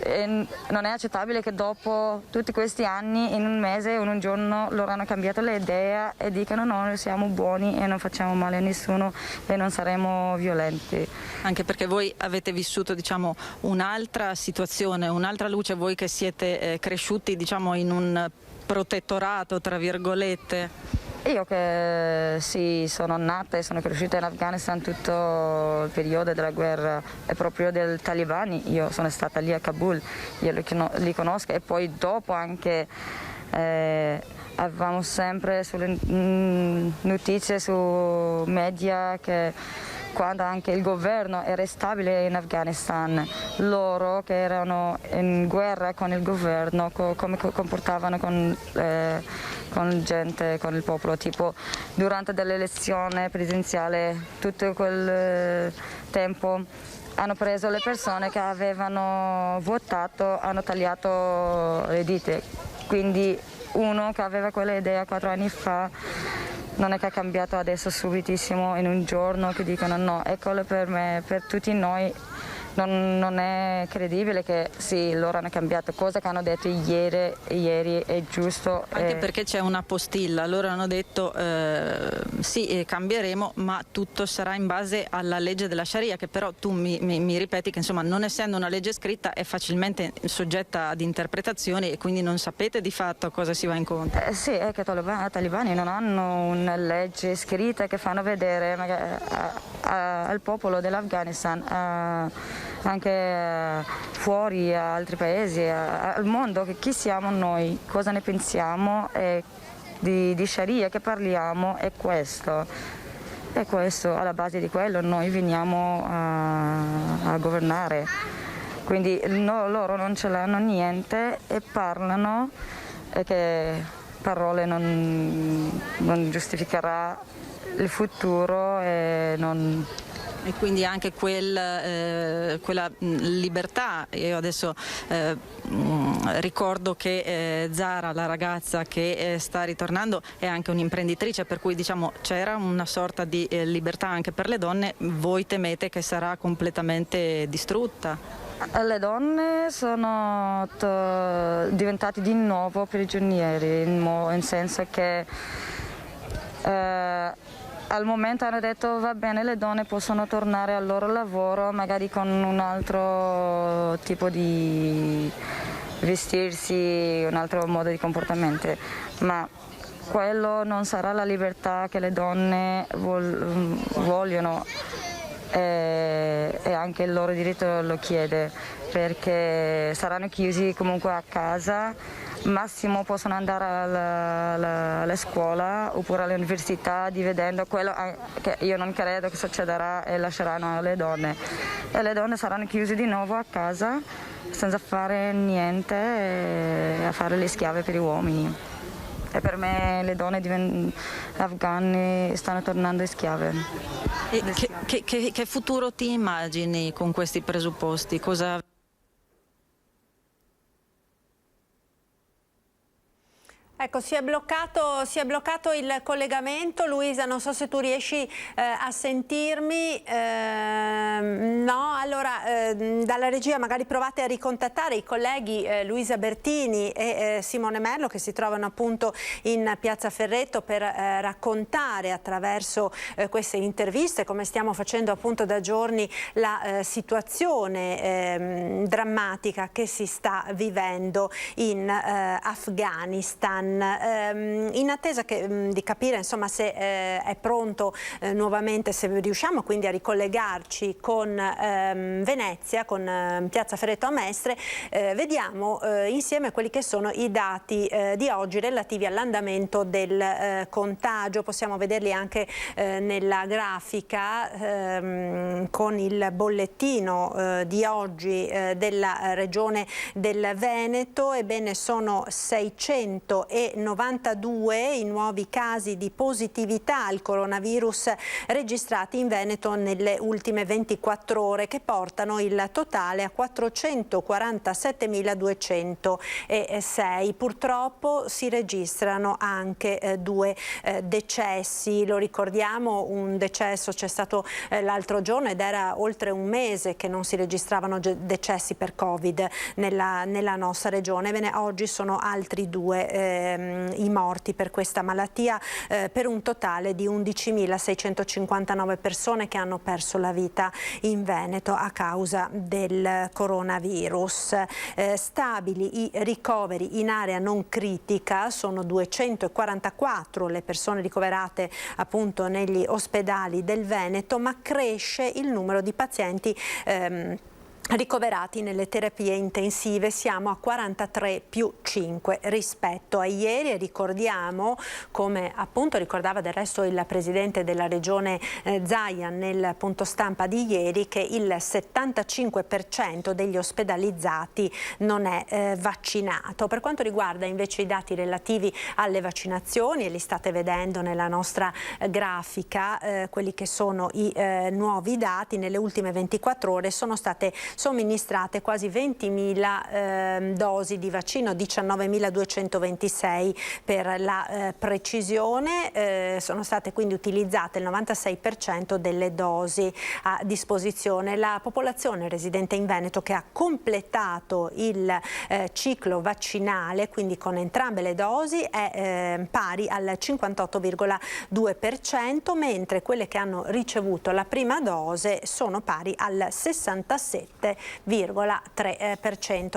non è accettabile che dopo tutti questi anni, in un mese o in un giorno, loro hanno cambiato l'idea e dicono no, noi siamo buoni e non facciamo male a nessuno e non saremo violenti. Anche perché voi avete vissuto, diciamo, un'altra situazione, un'altra luce, voi che siete cresciuti, diciamo, in un protettorato, tra virgolette. Io che sì, sono nata e sono cresciuta in Afghanistan tutto il periodo della guerra e proprio dei talebani. Io sono stata lì a Kabul, io li conosco, e poi dopo anche avevamo sempre sulle notizie su media che quando anche il governo era stabile in Afghanistan, loro che erano in guerra con il governo, come comportavano con gente, con il popolo, tipo durante l'elezione presidenziale, tutto quel tempo hanno preso le persone che avevano votato, hanno tagliato le dita, quindi uno che aveva quella idea 4 anni fa non è che ha cambiato adesso subitissimo in un giorno, che dicono no. E quello per me, per tutti noi, non è credibile che sì, loro hanno cambiato, cosa che hanno detto ieri è giusto. Anche perché c'è una postilla, loro hanno detto sì, cambieremo, ma tutto sarà in base alla legge della Sharia, che però tu mi ripeti che, insomma, non essendo una legge scritta è facilmente soggetta ad interpretazioni, e quindi non sapete di fatto a cosa si va incontro. Sì, è che i talebani non hanno una legge scritta che fanno vedere al popolo dell'Afghanistan, anche fuori, a altri paesi, al mondo, che chi siamo noi, cosa ne pensiamo, e di Sharia che parliamo è questo. E questo, alla base di quello noi veniamo a governare. Quindi loro non ce l'hanno niente e parlano, e che parole non giustificherà il futuro e non... E quindi anche quella libertà. Io adesso ricordo che Zara, la ragazza che sta ritornando, è anche un'imprenditrice, per cui, diciamo, c'era una sorta di libertà anche per le donne. Voi temete che sarà completamente distrutta? Le donne sono diventate di nuovo prigionieri, in senso che al momento hanno detto va bene, le donne possono tornare al loro lavoro, magari con un altro tipo di vestirsi, un altro modo di comportamento, ma quello non sarà la libertà che le donne vogliono, e anche il loro diritto lo chiede, perché saranno chiusi comunque a casa. Massimo possono andare alla scuola oppure all'università, dividendo quello che io non credo che succederà, e lasceranno alle donne. E le donne saranno chiuse di nuovo a casa senza fare niente, e a fare le schiave per gli uomini. E per me le donne afghane stanno tornando schiave. E che futuro ti immagini con questi presupposti? Cosa Ecco, si è bloccato il collegamento. Luisa, non so se tu riesci a sentirmi. No, allora dalla regia magari provate a ricontattare i colleghi Luisa Bertini e Simone Merlo, che si trovano appunto in Piazza Ferretto per raccontare attraverso queste interviste, come stiamo facendo appunto da giorni, la situazione drammatica che si sta vivendo in Afghanistan. In attesa di capire insomma se è pronto nuovamente, se riusciamo quindi a ricollegarci con Venezia, con Piazza Ferretto a Mestre, vediamo insieme quelli che sono i dati di oggi relativi all'andamento del contagio. Possiamo vederli anche nella grafica con il bollettino di oggi della regione del Veneto. Ebbene, sono 692 i nuovi casi di positività al coronavirus registrati in Veneto nelle ultime 24 ore, che portano il totale a 447.206. Purtroppo si registrano anche 2 decessi. Lo ricordiamo, un decesso c'è stato l'altro giorno ed era oltre un mese che non si registravano decessi per Covid nella nostra regione. Ebbene, oggi sono altri 2 i morti per questa malattia, per un totale di 11.659 persone che hanno perso la vita in Veneto a causa del coronavirus. Stabili i ricoveri in area non critica, sono 244 le persone ricoverate appunto negli ospedali del Veneto, ma cresce il numero di pazienti ricoverati nelle terapie intensive. Siamo a 43 più 5 rispetto a ieri, e ricordiamo, come appunto ricordava del resto il presidente della regione Zaia nel punto stampa di ieri, che il 75% degli ospedalizzati non è vaccinato. Per quanto riguarda invece i dati relativi alle vaccinazioni, e li state vedendo nella nostra grafica, quelli che sono i nuovi dati, nelle ultime 24 ore sono state somministrate quasi 20.000 dosi di vaccino, 19.226 per la precisione. Sono state quindi utilizzate il 96% delle dosi a disposizione. La popolazione residente in Veneto che ha completato il ciclo vaccinale, quindi con entrambe le dosi, è pari al 58,2%, mentre quelle che hanno ricevuto la prima dose sono pari al 67,3%.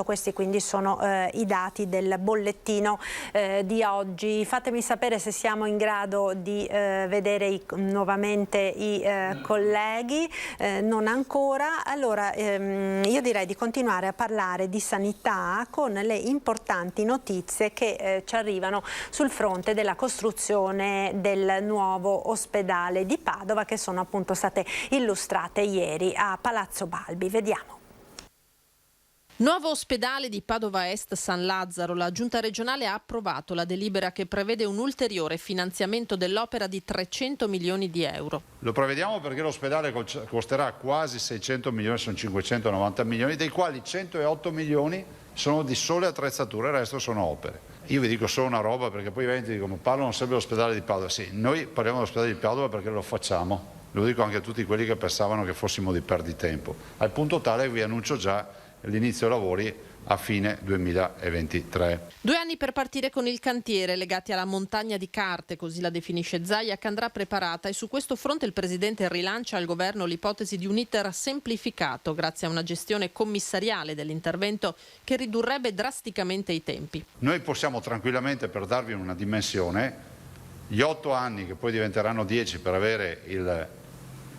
Questi quindi sono i dati del bollettino di oggi. Fatemi sapere se siamo in grado di vedere nuovamente i colleghi. Non ancora. Allora io direi di continuare a parlare di sanità con le importanti notizie che ci arrivano sul fronte della costruzione del nuovo ospedale di Padova, che sono appunto state illustrate ieri a Palazzo Balbi. Vediamo. Nuovo ospedale di Padova Est San Lazzaro. La Giunta regionale ha approvato la delibera che prevede un ulteriore finanziamento dell'opera di 300 milioni di euro. Lo prevediamo perché l'ospedale costerà quasi 600 milioni, sono 590 milioni, dei quali 108 milioni sono di sole attrezzature, il resto sono opere. Io vi dico solo una roba, perché poi i veneti dicono parlano sempre dell'ospedale di Padova. Sì, noi parliamo dell'ospedale di Padova perché lo facciamo, lo dico anche a tutti quelli che pensavano che fossimo di perditempo, al punto tale che vi annuncio già l'inizio dei lavori a fine 2023. 2 anni per partire con il cantiere, legati alla montagna di carte, così la definisce Zaia, che andrà preparata, e su questo fronte il Presidente rilancia al Governo l'ipotesi di un iter semplificato grazie a una gestione commissariale dell'intervento che ridurrebbe drasticamente i tempi. Noi possiamo tranquillamente, per darvi una dimensione, gli 8 anni che poi diventeranno 10 per avere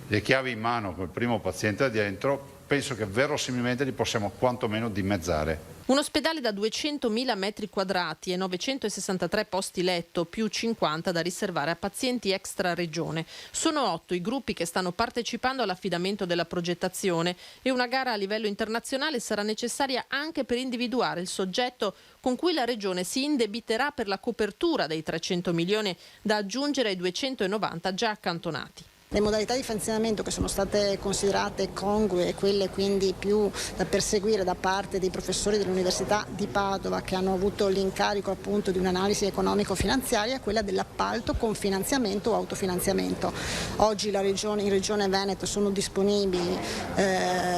le chiavi in mano con il primo paziente dentro, penso che verosimilmente li possiamo quantomeno dimezzare. Un ospedale da 200.000 metri quadrati e 963 posti letto, più 50 da riservare a pazienti extra regione. Sono 8 i gruppi che stanno partecipando all'affidamento della progettazione, e una gara a livello internazionale sarà necessaria anche per individuare il soggetto con cui la regione si indebiterà per la copertura dei 300 milioni da aggiungere ai 290 già accantonati. Le modalità di finanziamento che sono state considerate congrue e quelle quindi più da perseguire da parte dei professori dell'Università di Padova, che hanno avuto l'incarico appunto di un'analisi economico-finanziaria, è quella dell'appalto con finanziamento o autofinanziamento. Oggi in Regione Veneto sono disponibili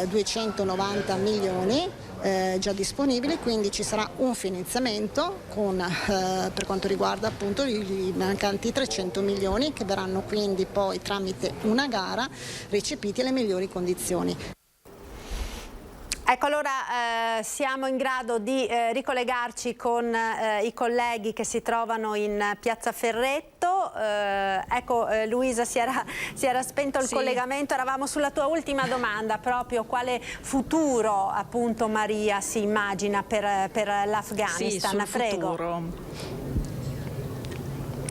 290 milioni già disponibili, quindi ci sarà un finanziamento per quanto riguarda appunto i mancanti 300 milioni che verranno quindi poi tramite una gara recepiti alle migliori condizioni. Ecco, allora siamo in grado di ricollegarci con i colleghi che si trovano in Piazza Ferretto. Ecco, Luisa, si era spento il collegamento, eravamo sulla tua ultima domanda, proprio quale futuro appunto Maria si immagina per l'Afghanistan. Sì, Prego. Futuro.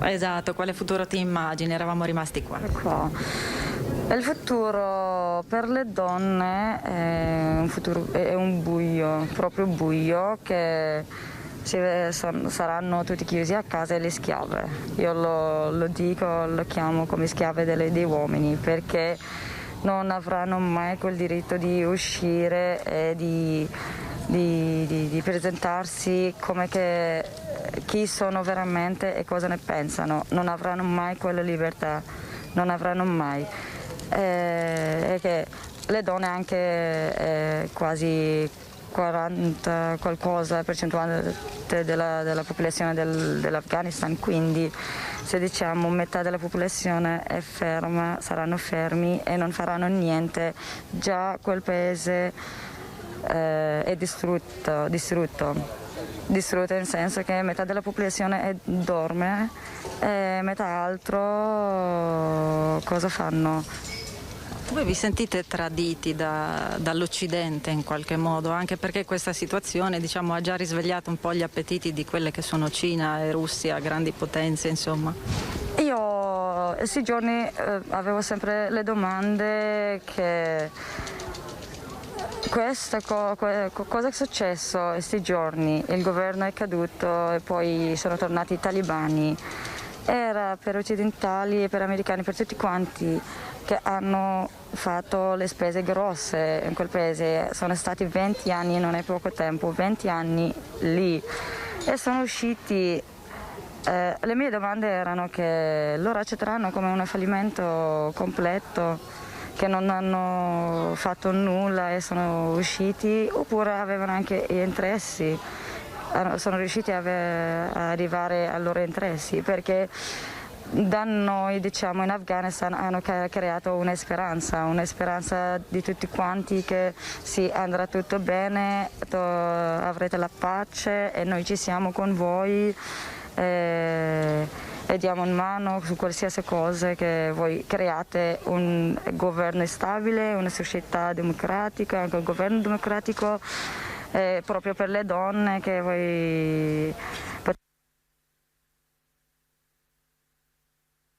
Esatto, quale futuro ti immagini? Eravamo rimasti qua. Il futuro per le donne è un buio, proprio buio, che saranno tutti chiusi a casa e le schiave. Io lo dico, lo chiamo come schiave dei uomini, perché non avranno mai quel diritto di uscire e di presentarsi come che chi sono veramente e cosa ne pensano. Non avranno mai quella libertà, non avranno mai. E che le donne anche quasi 40 qualcosa percentuale della popolazione dell'Afghanistan, quindi se diciamo metà della popolazione è ferma, saranno fermi e non faranno niente, già quel paese è distrutto nel senso che metà della popolazione dorme e metà altro cosa fanno? Voi vi sentite traditi dall'Occidente in qualche modo, anche perché questa situazione, diciamo, ha già risvegliato un po' gli appetiti di quelle che sono Cina e Russia, grandi potenze, insomma. Io questi giorni avevo sempre le domande che cosa è successo questi giorni? Il governo è caduto e poi sono tornati i talibani. Era per occidentali e per americani, per tutti quanti che hanno fatto le spese grosse in quel paese. Sono stati 20 anni, non è poco tempo, 20 anni lì e sono usciti. Le mie domande erano che loro accetteranno come un fallimento completo, che non hanno fatto nulla e sono usciti, oppure avevano anche interessi, sono riusciti a arrivare ai loro interessi, perché da noi, diciamo, in Afghanistan hanno creato una speranza di tutti quanti che sì, andrà tutto bene, avrete la pace e noi ci siamo con voi. E diamo in mano su qualsiasi cosa che voi create un governo stabile, una società democratica, anche un governo democratico proprio per le donne che voi.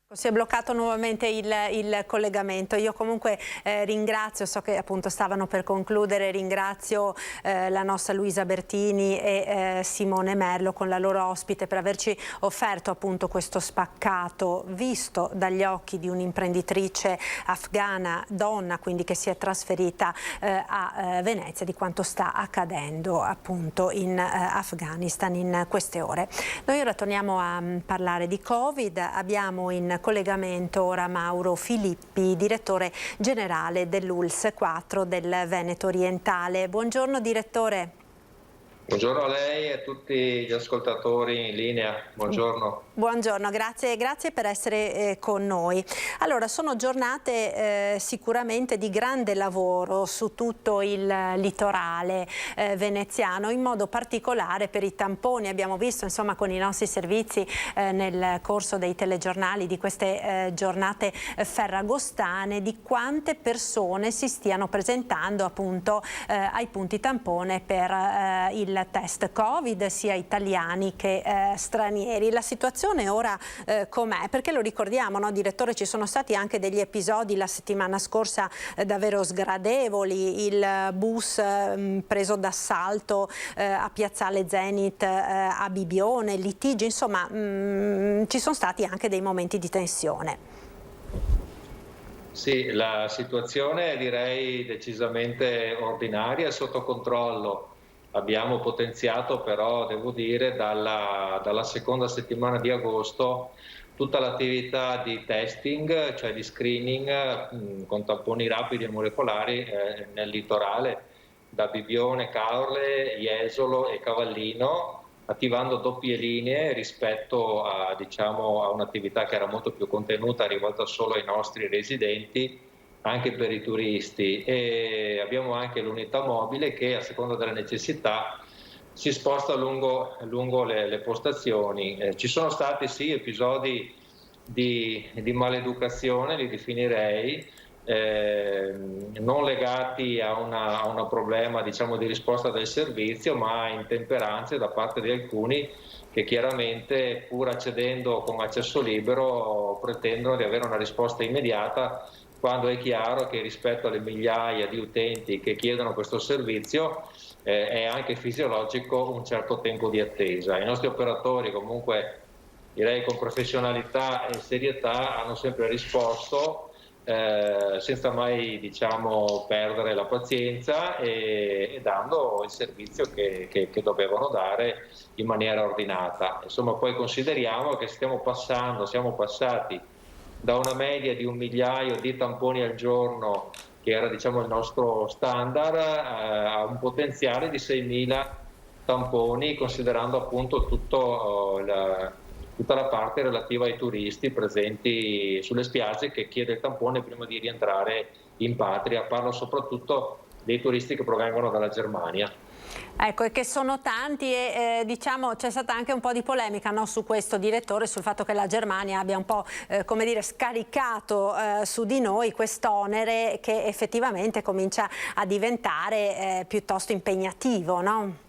Si è bloccato nuovamente il collegamento. Io comunque ringrazio, so che appunto stavano per concludere, ringrazio la nostra Luisa Bertini e Simone Merlo con la loro ospite per averci offerto appunto questo spaccato visto dagli occhi di un'imprenditrice afghana, donna quindi, che si è trasferita a Venezia, di quanto sta accadendo appunto in Afghanistan in queste ore. Noi ora torniamo a parlare di Covid. Abbiamo in collegamento ora Mauro Filippi, direttore generale dell'ULSS 4 del Veneto Orientale. Buongiorno direttore. Buongiorno a lei e a tutti gli ascoltatori in linea, buongiorno. Buongiorno, grazie per essere con noi. Allora, sono giornate sicuramente di grande lavoro su tutto il litorale veneziano, in modo particolare per i tamponi. Abbiamo visto insomma con i nostri servizi nel corso dei telegiornali di queste giornate ferragostane di quante persone si stiano presentando appunto ai punti tampone per il test Covid, sia italiani che stranieri. La situazione ora com'è? Perché lo ricordiamo, no, direttore, ci sono stati anche degli episodi la settimana scorsa davvero sgradevoli, il bus preso d'assalto a Piazzale Zenit a Bibione, litigi, insomma ci sono stati anche dei momenti di tensione. Sì, la situazione direi decisamente ordinaria e sotto controllo. Abbiamo potenziato però, devo dire, dalla seconda settimana di agosto tutta l'attività di testing, cioè di screening con tamponi rapidi e molecolari nel litorale, da Bibbione, Caorle, Jesolo e Cavallino, attivando doppie linee rispetto a, diciamo, a un'attività che era molto più contenuta, rivolta solo ai nostri residenti, anche per i turisti. E abbiamo anche l'unità mobile che, a seconda delle necessità, si sposta lungo le postazioni. Ci sono stati sì episodi di maleducazione, li definirei, non legati a un problema, diciamo, di risposta del servizio, ma a intemperanze da parte di alcuni che chiaramente, pur accedendo con accesso libero, pretendono di avere una risposta immediata, quando è chiaro che rispetto alle migliaia di utenti che chiedono questo servizio è anche fisiologico un certo tempo di attesa. I nostri operatori, comunque, direi con professionalità e serietà, hanno sempre risposto senza mai, diciamo, perdere la pazienza e dando il servizio che dovevano dare in maniera ordinata. Insomma, poi consideriamo che siamo passati da una media di 1 migliaio di tamponi al giorno, che era, diciamo, il nostro standard, a un potenziale di 6.000 tamponi, considerando appunto tutta la parte relativa ai turisti presenti sulle spiagge che chiede il tampone prima di rientrare in patria. Parlo soprattutto dei turisti che provengono dalla Germania. Ecco, e che sono tanti e diciamo c'è stata anche un po' di polemica, no, su questo, direttore, sul fatto che la Germania abbia un po' come dire, scaricato su di noi quest'onere che effettivamente comincia a diventare piuttosto impegnativo, no?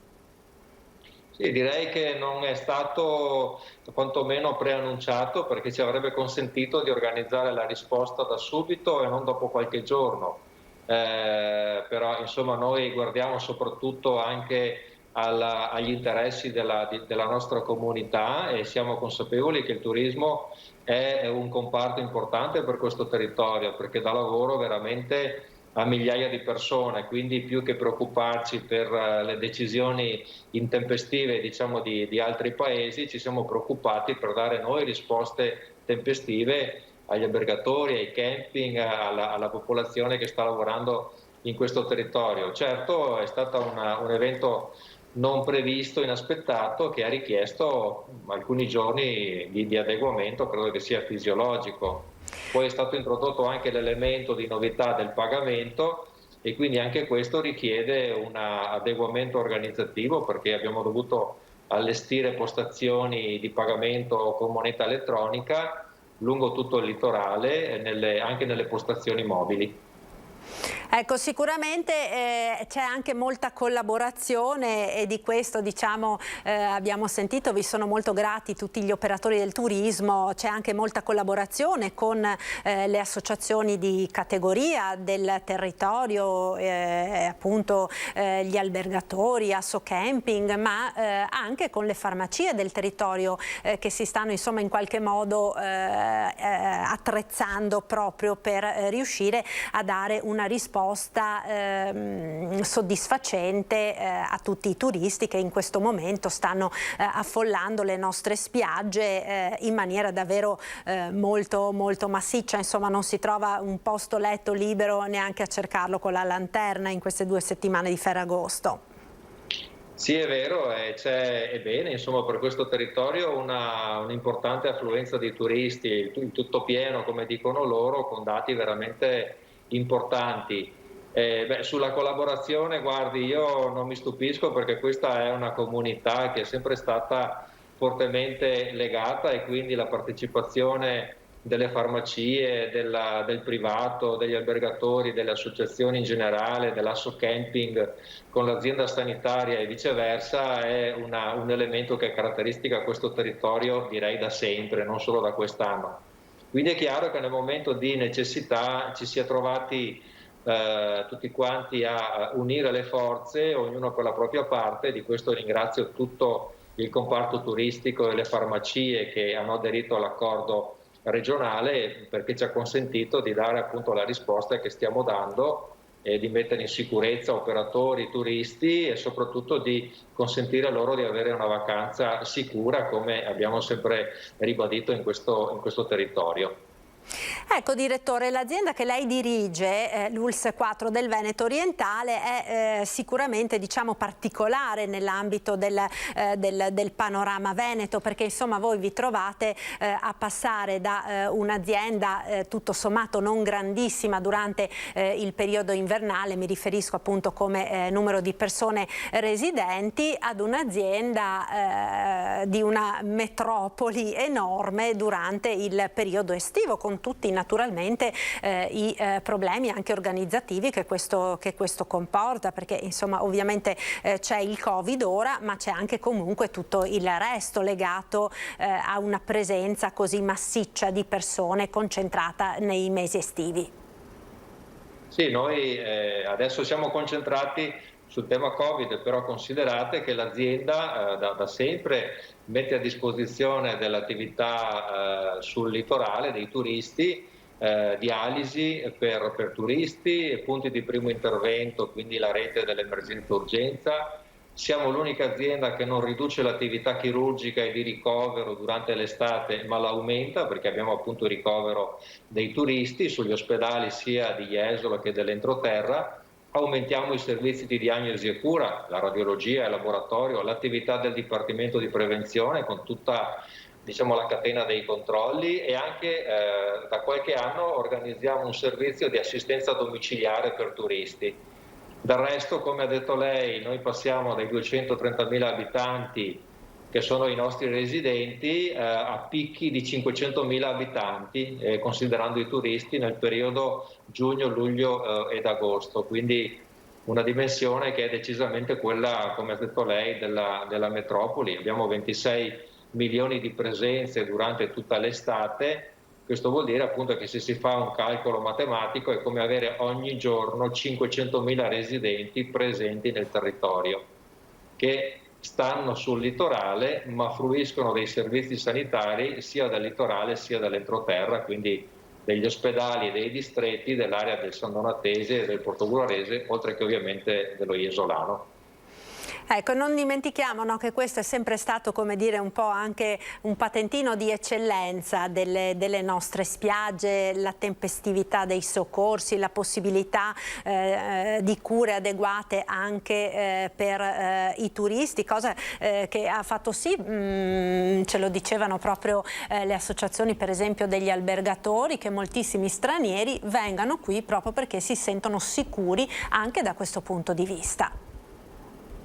Sì, direi che non è stato quantomeno preannunciato, perché ci avrebbe consentito di organizzare la risposta da subito e non dopo qualche giorno. Però insomma noi guardiamo soprattutto anche agli interessi della nostra comunità e siamo consapevoli che il turismo è un comparto importante per questo territorio, perché dà lavoro veramente a migliaia di persone, quindi più che preoccuparci per le decisioni intempestive, diciamo, di altri paesi, ci siamo preoccupati per dare noi risposte tempestive agli albergatori, ai camping, alla popolazione che sta lavorando in questo territorio. Certo, è stato un evento non previsto, inaspettato, che ha richiesto alcuni giorni di adeguamento, credo che sia fisiologico. Poi è stato introdotto anche l'elemento di novità del pagamento e quindi anche questo richiede un adeguamento organizzativo, perché abbiamo dovuto allestire postazioni di pagamento con moneta elettronica lungo tutto il litorale, anche nelle postazioni mobili. Ecco, sicuramente c'è anche molta collaborazione e di questo, diciamo, abbiamo sentito, vi sono molto grati tutti gli operatori del turismo, c'è anche molta collaborazione con le associazioni di categoria del territorio, appunto gli albergatori, Assocamping, ma anche con le farmacie del territorio che si stanno, insomma, in qualche modo attrezzando proprio per riuscire a dare una risposta soddisfacente a tutti i turisti che in questo momento stanno affollando le nostre spiagge in maniera davvero molto massiccia. Insomma, non si trova un posto letto libero neanche a cercarlo con la lanterna in queste 2 settimane di Ferragosto. Sì, è vero, è bene, insomma, per questo territorio un'importante affluenza di turisti, il tutto pieno, come dicono loro, con dati veramente importanti. Sulla collaborazione, guardi, io non mi stupisco, perché questa è una comunità che è sempre stata fortemente legata, e quindi la partecipazione delle farmacie, del privato, degli albergatori, delle associazioni in generale, dell'Assocamping con l'azienda sanitaria e viceversa è un elemento che caratteristica questo territorio, direi da sempre, non solo da quest'anno. Quindi è chiaro che nel momento di necessità ci si è trovati tutti quanti a unire le forze, ognuno per la propria parte. Di questo ringrazio tutto il comparto turistico e le farmacie che hanno aderito all'accordo regionale, perché ci ha consentito di dare appunto la risposta che stiamo dando e di mettere in sicurezza operatori, turisti e soprattutto di consentire loro di avere una vacanza sicura, come abbiamo sempre ribadito in questo territorio. Ecco direttore, l'azienda che lei dirige, l'ULSS 4 del Veneto Orientale, è sicuramente diciamo particolare nell'ambito del panorama veneto, perché insomma voi vi trovate a passare da un'azienda tutto sommato non grandissima durante il periodo invernale, mi riferisco appunto come numero di persone residenti, ad un'azienda di una metropoli enorme durante il periodo estivo, con tutti naturalmente i problemi anche organizzativi che questo comporta, perché insomma ovviamente c'è il Covid ora, ma c'è anche comunque tutto il resto legato a una presenza così massiccia di persone concentrata nei mesi estivi. Sì, noi adesso siamo concentrati sul tema Covid, però considerate che l'azienda da sempre mette a disposizione dell'attività sul litorale dei turisti, dialisi per turisti, punti di primo intervento, quindi la rete dell'emergenza urgenza. Siamo l'unica azienda che non riduce l'attività chirurgica e di ricovero durante l'estate, ma l'aumenta, perché abbiamo appunto il ricovero dei turisti sugli ospedali sia di Jesolo che dell'entroterra. Aumentiamo i servizi di diagnosi e cura, la radiologia, il laboratorio, l'attività del Dipartimento di Prevenzione con tutta la catena dei controlli, e anche da qualche anno organizziamo un servizio di assistenza domiciliare per turisti. Del resto, come ha detto lei, noi passiamo dai 230.000 abitanti che sono i nostri residenti a picchi di 500.000 abitanti, considerando i turisti nel periodo giugno, luglio ed agosto, quindi una dimensione che è decisamente quella, come ha detto lei, della metropoli. Abbiamo 26 milioni di presenze durante tutta l'estate. Questo vuol dire appunto che se si fa un calcolo matematico è come avere ogni giorno 500.000 residenti presenti nel territorio, che stanno sul litorale ma fruiscono dei servizi sanitari sia dal litorale sia dall'entroterra, quindi degli ospedali e dei distretti dell'area del San Donatese e del Portogruarese, oltre che ovviamente dello Jesolano. Ecco, non dimentichiamo che questo è sempre stato, come dire, un po' anche un patentino di eccellenza delle nostre spiagge, la tempestività dei soccorsi, la possibilità di cure adeguate anche per i turisti, cosa che ha fatto sì, ce lo dicevano proprio le associazioni per esempio degli albergatori, che moltissimi stranieri vengano qui proprio perché si sentono sicuri anche da questo punto di vista.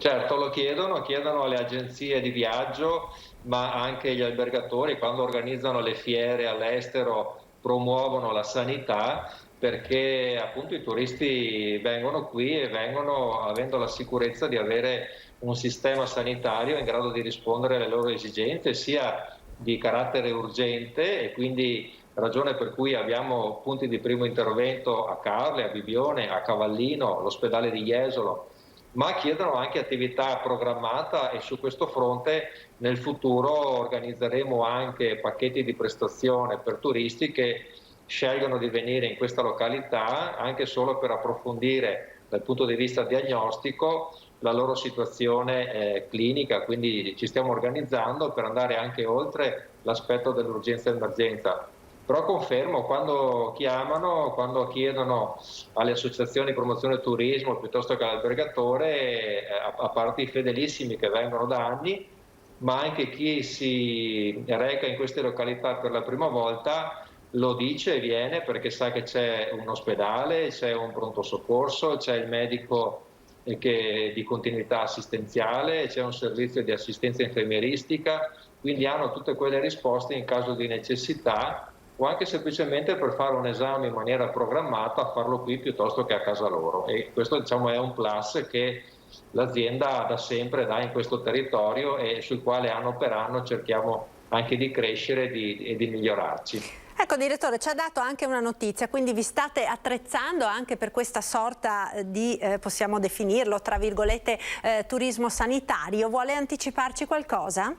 Certo, lo chiedono alle agenzie di viaggio, ma anche gli albergatori quando organizzano le fiere all'estero promuovono la sanità, perché appunto i turisti vengono qui e vengono avendo la sicurezza di avere un sistema sanitario in grado di rispondere alle loro esigenze, sia di carattere urgente, e quindi ragione per cui abbiamo punti di primo intervento a Carle, a Bibione, a Cavallino, all'ospedale di Jesolo, ma chiedono anche attività programmata, e su questo fronte nel futuro organizzeremo anche pacchetti di prestazione per turisti che scelgono di venire in questa località anche solo per approfondire dal punto di vista diagnostico la loro situazione clinica, quindi ci stiamo organizzando per andare anche oltre l'aspetto dell'urgenza e emergenza. Però confermo, quando chiamano, quando chiedono alle associazioni di promozione del turismo piuttosto che all'albergatore, a parte i fedelissimi che vengono da anni, ma anche chi si reca in queste località per la prima volta lo dice e viene perché sa che c'è un ospedale, c'è un pronto soccorso, c'è il medico di continuità assistenziale, c'è un servizio di assistenza infermieristica, quindi hanno tutte quelle risposte in caso di necessità, o anche semplicemente per fare un esame in maniera programmata, farlo qui piuttosto che a casa loro. E questo è un plus che l'azienda da sempre dà in questo territorio e sul quale anno per anno cerchiamo anche di crescere e di migliorarci. Ecco direttore, ci ha dato anche una notizia, quindi vi state attrezzando anche per questa sorta di, possiamo definirlo, tra virgolette, turismo sanitario. Vuole anticiparci qualcosa?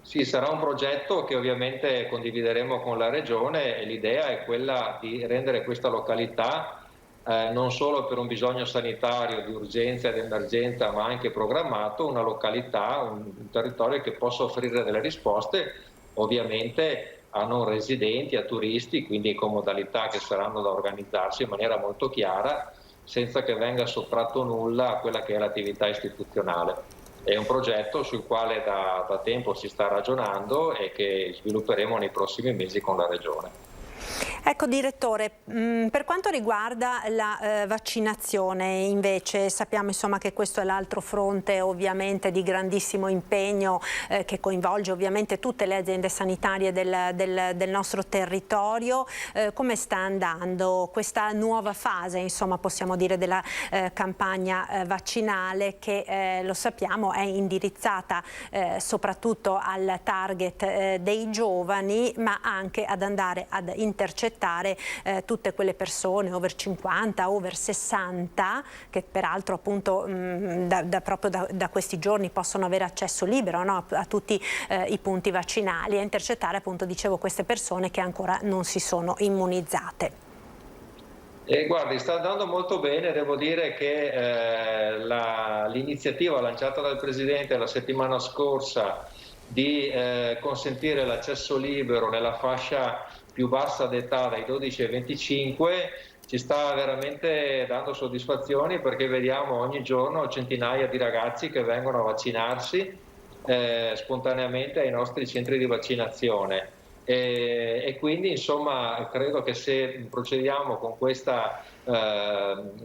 Sì, sarà un progetto che ovviamente condivideremo con la Regione e l'idea è quella di rendere questa località non solo per un bisogno sanitario di urgenza ed emergenza, ma anche programmato, una località, un territorio che possa offrire delle risposte ovviamente a non residenti, a turisti, quindi con modalità che saranno da organizzarsi in maniera molto chiara, senza che venga sottratto nulla a quella che è l'attività istituzionale. È un progetto sul quale da tempo si sta ragionando e che svilupperemo nei prossimi mesi con la Regione. Ecco direttore, per quanto riguarda la vaccinazione invece sappiamo insomma che questo è l'altro fronte ovviamente di grandissimo impegno che coinvolge ovviamente tutte le aziende sanitarie del nostro territorio. Come sta andando questa nuova fase insomma possiamo dire della campagna vaccinale che lo sappiamo è indirizzata soprattutto al target dei giovani ma anche ad andare ad intercettare tutte quelle persone over 50, over 60 che peraltro appunto proprio da questi giorni possono avere accesso libero, no, a tutti i punti vaccinali e intercettare appunto dicevo queste persone che ancora non si sono immunizzate. Guardi, sta andando molto bene, devo dire che l'iniziativa lanciata dal Presidente la settimana scorsa di consentire l'accesso libero nella fascia più bassa d'età dai 12 ai 25 ci sta veramente dando soddisfazioni perché vediamo ogni giorno centinaia di ragazzi che vengono a vaccinarsi spontaneamente ai nostri centri di vaccinazione e quindi insomma credo che se procediamo con questa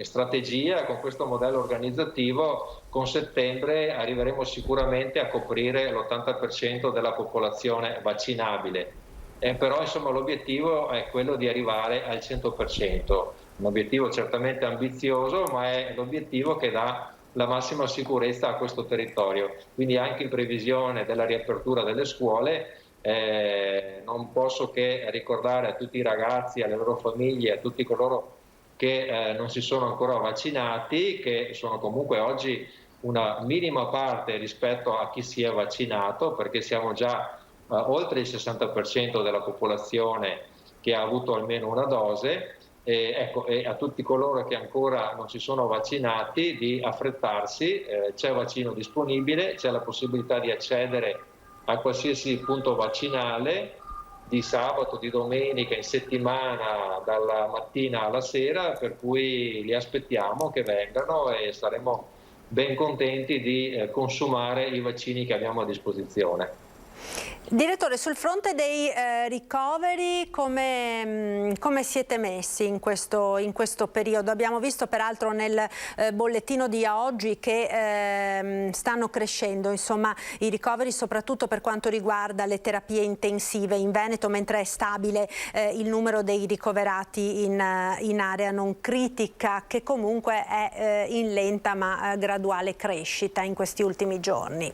strategia, con questo modello organizzativo, con settembre arriveremo sicuramente a coprire l'80% della popolazione vaccinabile. Però insomma l'obiettivo è quello di arrivare al 100%, un obiettivo certamente ambizioso ma è l'obiettivo che dà la massima sicurezza a questo territorio, quindi anche in previsione della riapertura delle scuole non posso che ricordare a tutti i ragazzi, alle loro famiglie, a tutti coloro che non si sono ancora vaccinati, che sono comunque oggi una minima parte rispetto a chi si è vaccinato perché siamo già oltre il 60% della popolazione che ha avuto almeno una dose e a tutti coloro che ancora non si sono vaccinati di affrettarsi, c'è vaccino disponibile, c'è la possibilità di accedere a qualsiasi punto vaccinale di sabato, di domenica, in settimana, dalla mattina alla sera, per cui li aspettiamo che vengano e saremo ben contenti di consumare i vaccini che abbiamo a disposizione. Direttore, sul fronte dei ricoveri come siete messi in questo periodo? Abbiamo visto peraltro nel bollettino di oggi che stanno crescendo insomma, i ricoveri soprattutto per quanto riguarda le terapie intensive in Veneto, mentre è stabile il numero dei ricoverati in area non critica che comunque è in lenta ma graduale crescita in questi ultimi giorni.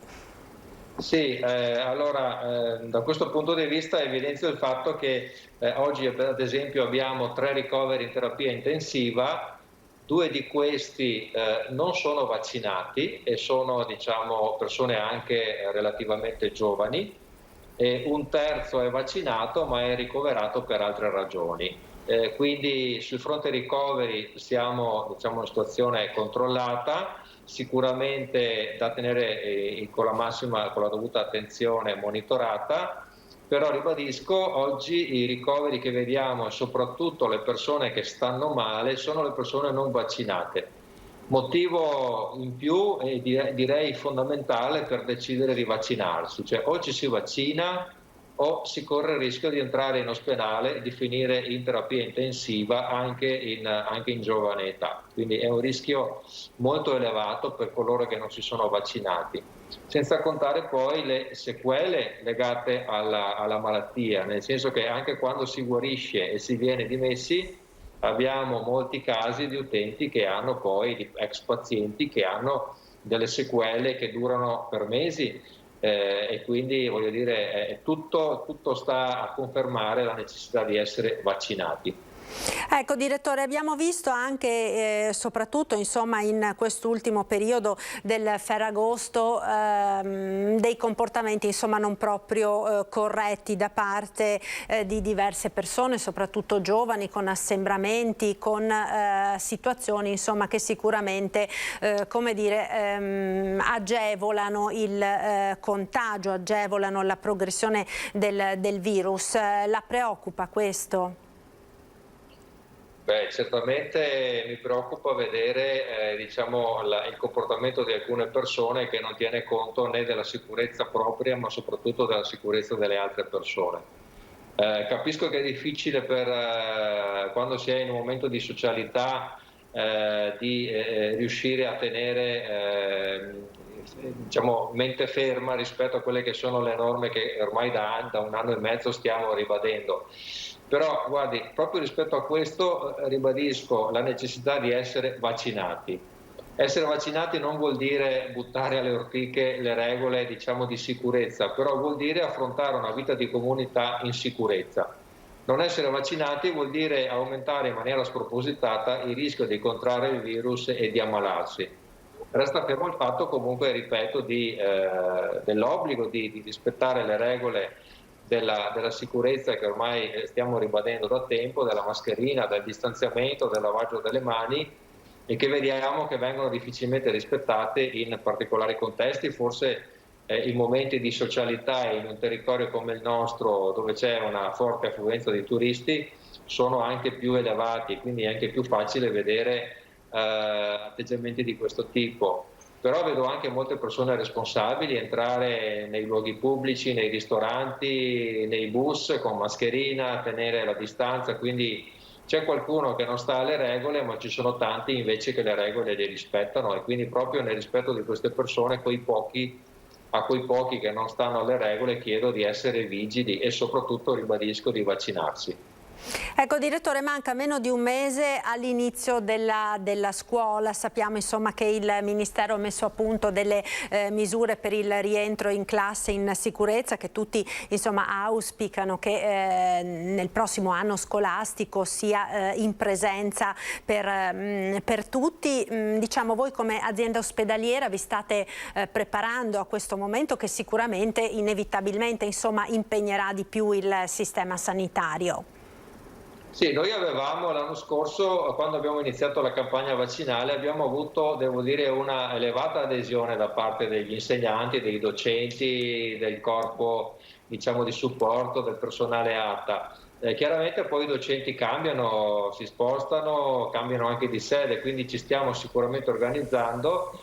Sì, allora da questo punto di vista evidenzio il fatto che oggi ad esempio abbiamo 3 ricoveri in terapia intensiva, 2 di questi non sono vaccinati e sono diciamo persone anche relativamente giovani e un terzo è vaccinato ma è ricoverato per altre ragioni. Quindi sul fronte ricoveri siamo diciamo in una situazione controllata, sicuramente da tenere con la dovuta attenzione monitorata, però ribadisco oggi i ricoveri che vediamo e soprattutto le persone che stanno male sono le persone non vaccinate. Motivo in più e direi fondamentale per decidere di vaccinarsi, cioè o ci si vaccina o si corre il rischio di entrare in ospedale e di finire in terapia intensiva anche in giovane età. Quindi è un rischio molto elevato per coloro che non si sono vaccinati. Senza contare poi le sequele legate alla malattia, nel senso che anche quando si guarisce e si viene dimessi abbiamo molti casi di utenti che hanno poi, di ex pazienti che hanno delle sequele che durano per mesi. E quindi voglio dire tutto sta a confermare la necessità di essere vaccinati. Ecco direttore, abbiamo visto anche soprattutto insomma in quest'ultimo periodo del Ferragosto dei comportamenti insomma non proprio corretti da parte di diverse persone, soprattutto giovani, con assembramenti, con situazioni insomma che sicuramente come dire agevolano il contagio, agevolano la progressione del virus. La preoccupa questo? Beh, certamente mi preoccupa vedere diciamo, il comportamento di alcune persone che non tiene conto né della sicurezza propria ma soprattutto della sicurezza delle altre persone. Capisco che è difficile quando si è in un momento di socialità di riuscire a tenere diciamo, mente ferma rispetto a quelle che sono le norme che ormai da 1 anno e mezzo stiamo ribadendo. Però guardi, proprio rispetto a questo ribadisco la necessità di essere vaccinati. Essere vaccinati non vuol dire buttare alle ortiche le regole diciamo, di sicurezza, però vuol dire affrontare una vita di comunità in sicurezza. Non essere vaccinati vuol dire aumentare in maniera spropositata il rischio di contrarre il virus e di ammalarsi. Resta fermo il fatto comunque, ripeto, dell'obbligo di rispettare le regole della sicurezza che ormai stiamo ribadendo da tempo, della mascherina, del distanziamento, del lavaggio delle mani e che vediamo che vengono difficilmente rispettate in particolari contesti, forse in momenti di socialità in un territorio come il nostro dove c'è una forte affluenza di turisti sono anche più elevati, quindi è anche più facile vedere atteggiamenti di questo tipo. Però vedo anche molte persone responsabili entrare nei luoghi pubblici, nei ristoranti, nei bus con mascherina, tenere la distanza, quindi c'è qualcuno che non sta alle regole ma ci sono tanti invece che le regole le rispettano e quindi proprio nel rispetto di queste persone, a quei pochi che non stanno alle regole chiedo di essere vigili e soprattutto ribadisco di vaccinarsi. Ecco direttore, manca meno di un mese all'inizio della scuola, sappiamo insomma che il Ministero ha messo a punto delle misure per il rientro in classe in sicurezza che tutti insomma auspicano che nel prossimo anno scolastico sia in presenza per tutti. Diciamo voi come azienda ospedaliera vi state preparando a questo momento che sicuramente inevitabilmente insomma impegnerà di più il sistema sanitario. Sì, noi avevamo l'anno scorso, quando abbiamo iniziato la campagna vaccinale, abbiamo avuto, devo dire, una elevata adesione da parte degli insegnanti, dei docenti, del corpo diciamo, di supporto, del personale ATA. Chiaramente poi i docenti cambiano, si spostano, cambiano anche di sede, quindi ci stiamo sicuramente organizzando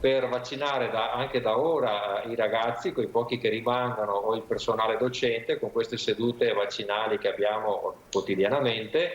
per vaccinare anche da ora i ragazzi, quei pochi che rimangono, o il personale docente con queste sedute vaccinali che abbiamo quotidianamente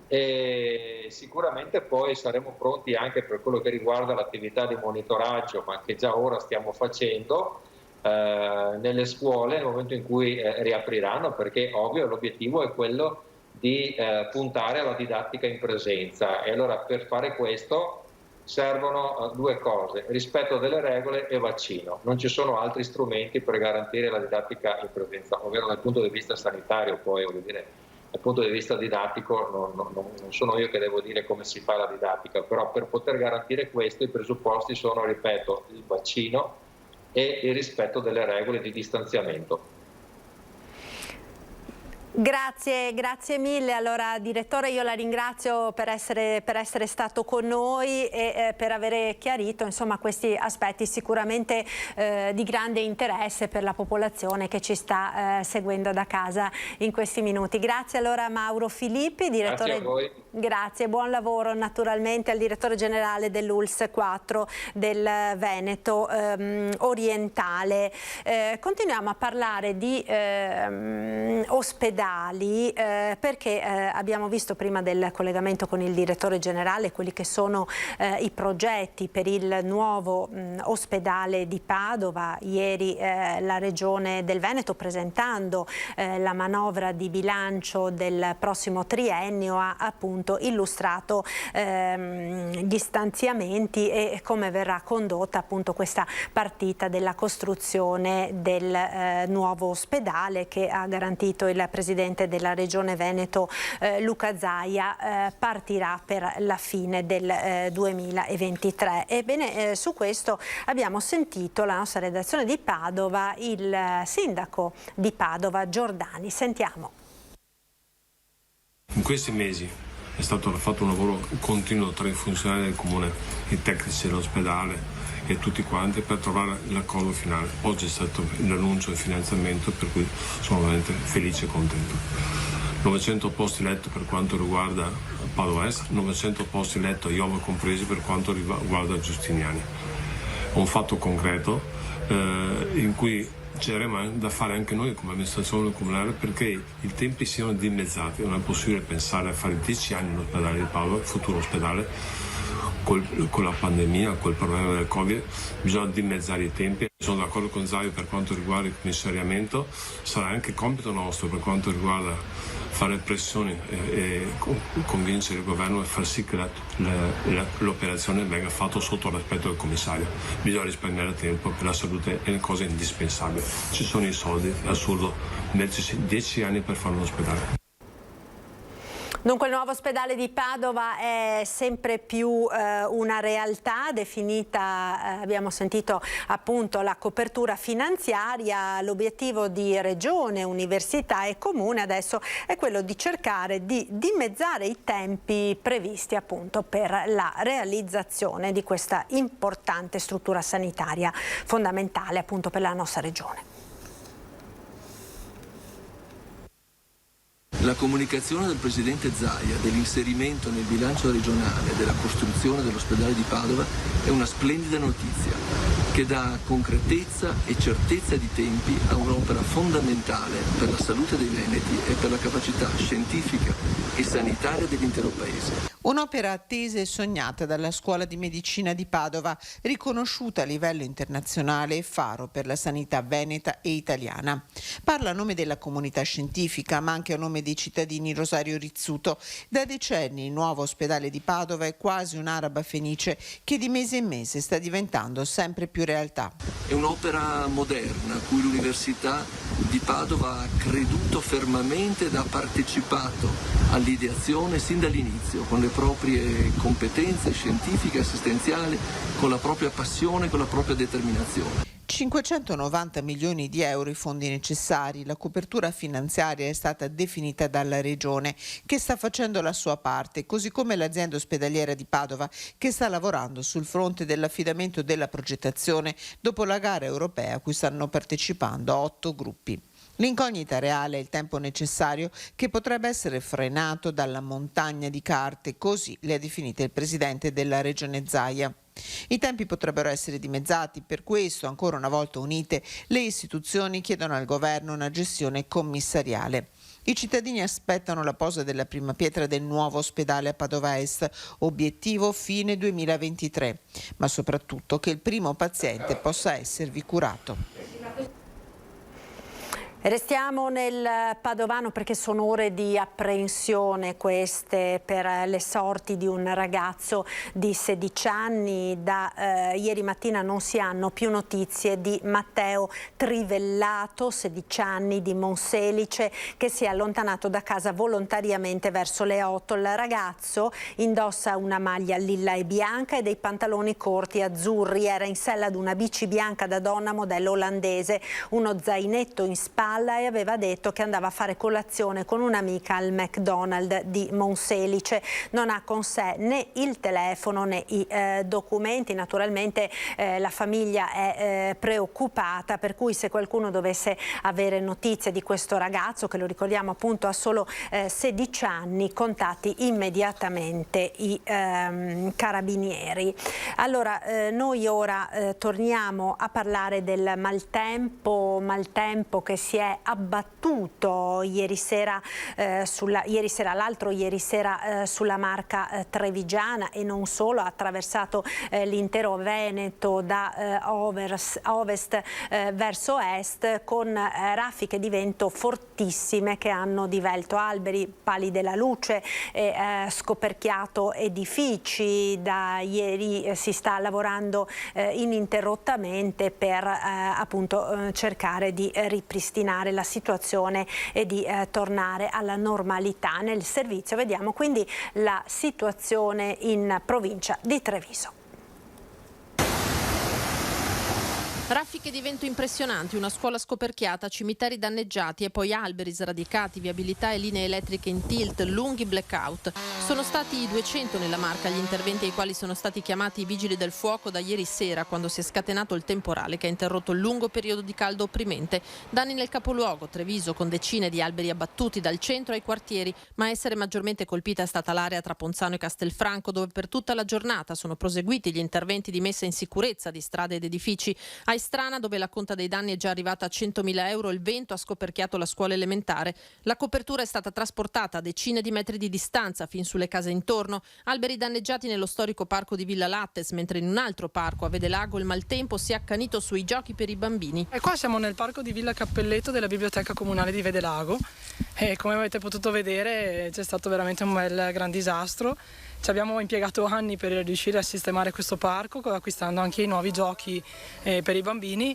e sicuramente poi saremo pronti anche per quello che riguarda l'attività di monitoraggio, ma che già ora stiamo facendo nelle scuole nel momento in cui riapriranno, perché ovvio l'obiettivo è quello di puntare alla didattica in presenza e allora per fare questo servono 2 cose, rispetto delle regole e vaccino. Non ci sono altri strumenti per garantire la didattica in presenza, ovvero dal punto di vista sanitario, poi voglio dire, dal punto di vista didattico non sono io che devo dire come si fa la didattica, però per poter garantire questo i presupposti sono, ripeto, il vaccino e il rispetto delle regole di distanziamento. Grazie mille. Allora direttore, io la ringrazio per essere stato con noi e per aver chiarito insomma questi aspetti sicuramente di grande interesse per la popolazione che ci sta seguendo da casa in questi minuti. Grazie allora Mauro Filippi, direttore. Grazie a voi. Grazie, buon lavoro naturalmente al direttore generale dell'ULSS 4 del Veneto orientale. Continuiamo a parlare di ospedali perché abbiamo visto prima del collegamento con il direttore generale quelli che sono i progetti per il nuovo ospedale di Padova. Ieri la Regione del Veneto, presentando la manovra di bilancio del prossimo triennio, ha appunto illustrato gli stanziamenti e come verrà condotta appunto questa partita della costruzione del nuovo ospedale che ha garantito il Presidente presidente della Regione Veneto Luca Zaia partirà per la fine del 2023. Ebbene, su questo abbiamo sentito la nostra redazione di Padova, il sindaco di Padova Giordani. Sentiamo. In questi mesi è stato fatto un lavoro continuo tra i funzionari del comune, i tecnici dell'ospedale e tutti quanti per trovare l'accordo finale. Oggi è stato l'annuncio del finanziamento, per cui sono veramente felice e contento. 900 posti letto per quanto riguarda Padova Est, 900 posti letto a Iova compresi per quanto riguarda Giustiniani. È un fatto concreto in cui c'era da fare anche noi come amministrazione comunale, perché i tempi siano dimezzati. Non è possibile pensare a fare 10 anni l'ospedale di Padova, il futuro ospedale, con la pandemia, col problema del Covid. Bisogna dimezzare i tempi. Sono d'accordo con Zaia per quanto riguarda il commissariamento. Sarà anche compito nostro per quanto riguarda fare pressioni e convincere il governo e far sì che l'operazione venga fatta sotto l'aspetto del commissario. Bisogna risparmiare tempo per la salute e le cose indispensabili. Ci sono i soldi, è assurdo metterci 10 anni per fare un ospedale. Dunque il nuovo ospedale di Padova è sempre più una realtà definita, abbiamo sentito appunto la copertura finanziaria. L'obiettivo di Regione, Università e Comune adesso è quello di cercare di dimezzare i tempi previsti appunto per la realizzazione di questa importante struttura sanitaria fondamentale appunto per la nostra Regione. La comunicazione del Presidente Zaia dell'inserimento nel bilancio regionale della costruzione dell'ospedale di Padova è una splendida notizia che dà concretezza e certezza di tempi a un'opera fondamentale per la salute dei veneti e per la capacità scientifica e sanitaria dell'intero Paese. Un'opera attesa e sognata dalla Scuola di Medicina di Padova, riconosciuta a livello internazionale e faro per la sanità veneta e italiana. Parla a nome della comunità scientifica, ma anche a nome dei cittadini Rosario Rizzuto. Da decenni il nuovo ospedale di Padova è quasi un'araba fenice che di mese in mese sta diventando sempre più realtà. È un'opera moderna a cui l'Università di Padova ha creduto fermamente ed ha partecipato all'ideazione sin dall'inizio, con le proprie competenze scientifiche e assistenziali, con la propria passione, con la propria determinazione. 590 milioni di euro i fondi necessari. La copertura finanziaria è stata definita dalla Regione, che sta facendo la sua parte, così come l'azienda ospedaliera di Padova, che sta lavorando sul fronte dell'affidamento della progettazione dopo la gara europea a cui stanno partecipando 8 gruppi. L'incognita reale è il tempo necessario, che potrebbe essere frenato dalla montagna di carte, così le ha definite il presidente della Regione Zaia. I tempi potrebbero essere dimezzati, per questo, ancora una volta unite, le istituzioni chiedono al governo una gestione commissariale. I cittadini aspettano la posa della prima pietra del nuovo ospedale a Padova Est, obiettivo fine 2023, ma soprattutto che il primo paziente possa esservi curato. Restiamo nel padovano perché sono ore di apprensione queste per le sorti di un ragazzo di 16 anni. Da ieri mattina non si hanno più notizie di Matteo Trivellato, 16 anni, di Monselice, che si è allontanato da casa volontariamente verso le 8. Il ragazzo indossa una maglia lilla e bianca e dei pantaloni corti azzurri. Era in sella ad una bici bianca da donna modello olandese, uno zainetto in spalla, e aveva detto che andava a fare colazione con un'amica al McDonald's di Monselice. Non ha con sé né il telefono né i documenti. Naturalmente la famiglia è preoccupata, per cui se qualcuno dovesse avere notizie di questo ragazzo, che lo ricordiamo appunto ha solo 16 anni, contatti immediatamente i carabinieri. Allora noi ora torniamo a parlare del maltempo che si è abbattuto ieri sera sulla Marca trevigiana e non solo. Ha attraversato l'intero Veneto da ovest verso est, con raffiche di vento fortissime che hanno divelto alberi, pali della luce e scoperchiato edifici. Da ieri si sta lavorando ininterrottamente per appunto cercare di ripristinare ripristinare la situazione e di tornare alla normalità nel servizio. Vediamo quindi la situazione in provincia di Treviso. Raffiche di vento impressionanti, una scuola scoperchiata, cimiteri danneggiati e poi alberi sradicati, viabilità e linee elettriche in tilt, lunghi blackout. Sono stati 200 nella Marca gli interventi ai quali sono stati chiamati i vigili del fuoco da ieri sera, quando si è scatenato il temporale che ha interrotto il lungo periodo di caldo opprimente. Danni nel capoluogo, Treviso, con decine di alberi abbattuti dal centro ai quartieri, ma a essere maggiormente colpita è stata l'area tra Ponzano e Castelfranco, dove per tutta la giornata sono proseguiti gli interventi di messa in sicurezza di strade ed edifici. A Strana, dove la conta dei danni è già arrivata a 100.000 euro, il vento ha scoperchiato la scuola elementare. La copertura è stata trasportata a decine di metri di distanza fin sulle case intorno. Alberi danneggiati nello storico parco di Villa Lattes, mentre in un altro parco a Vedelago il maltempo si è accanito sui giochi per i bambini. E qua siamo nel parco di Villa Cappelletto della Biblioteca Comunale di Vedelago e come avete potuto vedere c'è stato veramente un bel gran disastro. Ci abbiamo impiegato anni per riuscire a sistemare questo parco, acquistando anche i nuovi giochi per i bambini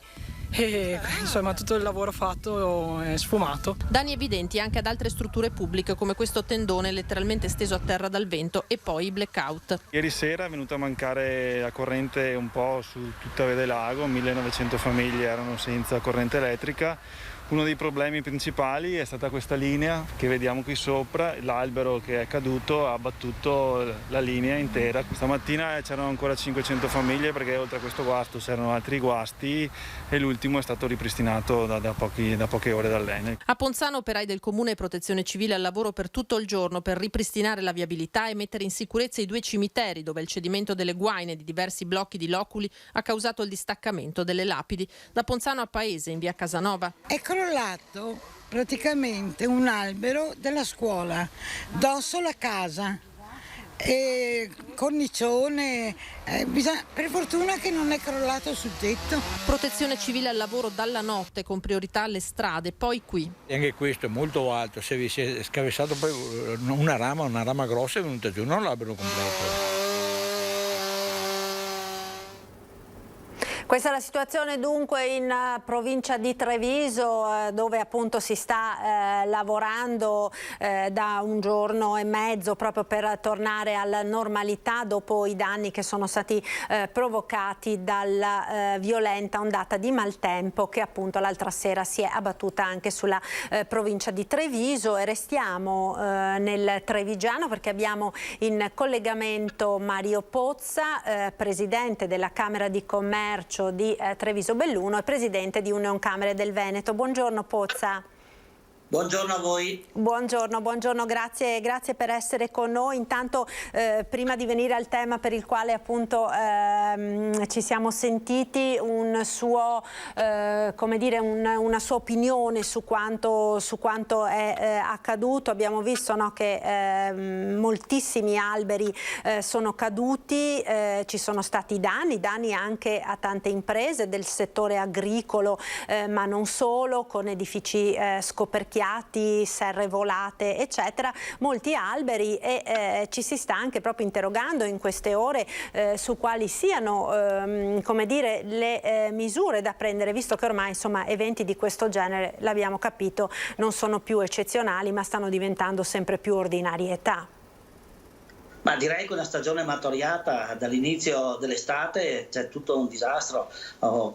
e insomma tutto il lavoro fatto è sfumato. Danni evidenti anche ad altre strutture pubbliche come questo tendone letteralmente steso a terra dal vento e poi i blackout. Ieri sera è venuta a mancare la corrente un po' su tutta Vedelago, 1900 famiglie erano senza corrente elettrica. Uno dei problemi principali è stata questa linea che vediamo qui sopra, l'albero che è caduto ha abbattuto la linea intera. Stamattina c'erano ancora 500 famiglie perché oltre a questo guasto c'erano altri guasti e l'ultimo è stato ripristinato da poche ore dall'Enel. A Ponzano operai del Comune e Protezione Civile al lavoro per tutto il giorno per ripristinare la viabilità e mettere in sicurezza i 2 cimiteri dove il cedimento delle guaine di diversi blocchi di loculi ha causato il distaccamento delle lapidi. Da Ponzano a Paese, in via Casanova. È crollato praticamente un albero della scuola dosso la casa e cornicione, per fortuna che non è crollato sul tetto. Protezione civile al lavoro dalla notte con priorità alle strade, poi qui. Anche questo è molto alto, se vi si è scavesato poi una rama grossa è venuta giù, non l'albero completo. Questa è la situazione dunque in provincia di Treviso dove appunto si sta lavorando da un giorno e mezzo proprio per tornare alla normalità dopo i danni che sono stati provocati dalla violenta ondata di maltempo che appunto l'altra sera si è abbattuta anche sulla provincia di Treviso. E restiamo nel trevigiano perché abbiamo in collegamento Mario Pozza, presidente della Camera di Commercio di Treviso Belluno e presidente di Union Camere del Veneto. Buongiorno Pozza. Buongiorno a voi. Buongiorno, grazie per essere con noi. Intanto prima di venire al tema per il quale appunto ci siamo sentiti, un suo, come dire, una sua opinione su quanto è accaduto. Abbiamo visto, no, che moltissimi alberi sono caduti, ci sono stati danni anche a tante imprese del settore agricolo, ma non solo, con edifici scoperchiati, serre volate eccetera, molti alberi e ci si sta anche proprio interrogando in queste ore su quali siano come dire, le misure da prendere, visto che ormai insomma eventi di questo genere, l'abbiamo capito, non sono più eccezionali ma stanno diventando sempre più ordinarietà. Ma direi che una stagione martoriata dall'inizio dell'estate, c'è tutto un disastro,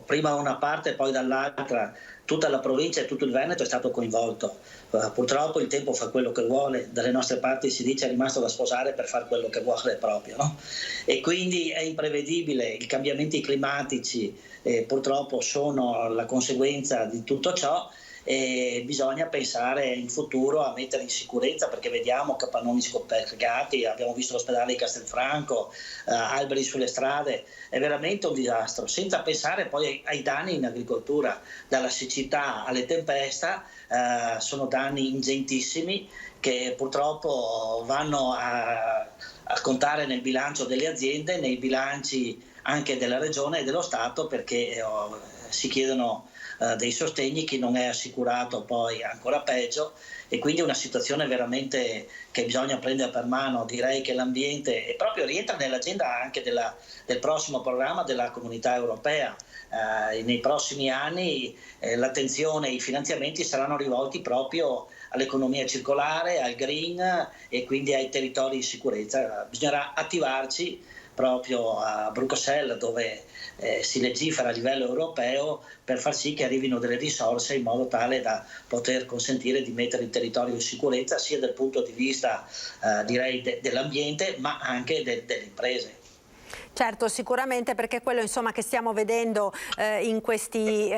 prima da una parte e poi dall'altra. Tutta la provincia e tutto il Veneto è stato coinvolto. Purtroppo il tempo fa quello che vuole, dalle nostre parti si dice è rimasto da sposare per fare quello che vuole proprio, no? E quindi è imprevedibile, i cambiamenti climatici purtroppo sono la conseguenza di tutto ciò. E bisogna pensare in futuro a mettere in sicurezza perché vediamo capannoni scoperchiati, abbiamo visto l'ospedale di Castelfranco, alberi sulle strade, è veramente un disastro, senza pensare poi ai danni in agricoltura, dalla siccità alle tempesta, sono danni ingentissimi che purtroppo vanno a contare nel bilancio delle aziende, nei bilanci anche della regione e dello Stato perché si chiedono dei sostegni, chi non è assicurato poi ancora peggio, e quindi una situazione veramente che bisogna prendere per mano. Direi che l'ambiente e proprio rientra nell'agenda anche del prossimo programma della Comunità Europea. Nei prossimi anni l'attenzione e i finanziamenti saranno rivolti proprio all'economia circolare, al green e quindi ai territori di sicurezza. Bisognerà attivarci proprio a Bruxelles, dove si legifera a livello europeo, per far sì che arrivino delle risorse in modo tale da poter consentire di mettere il territorio in sicurezza sia dal punto di vista direi dell'ambiente, ma anche delle imprese. Certo, sicuramente, perché quello insomma che stiamo vedendo in questi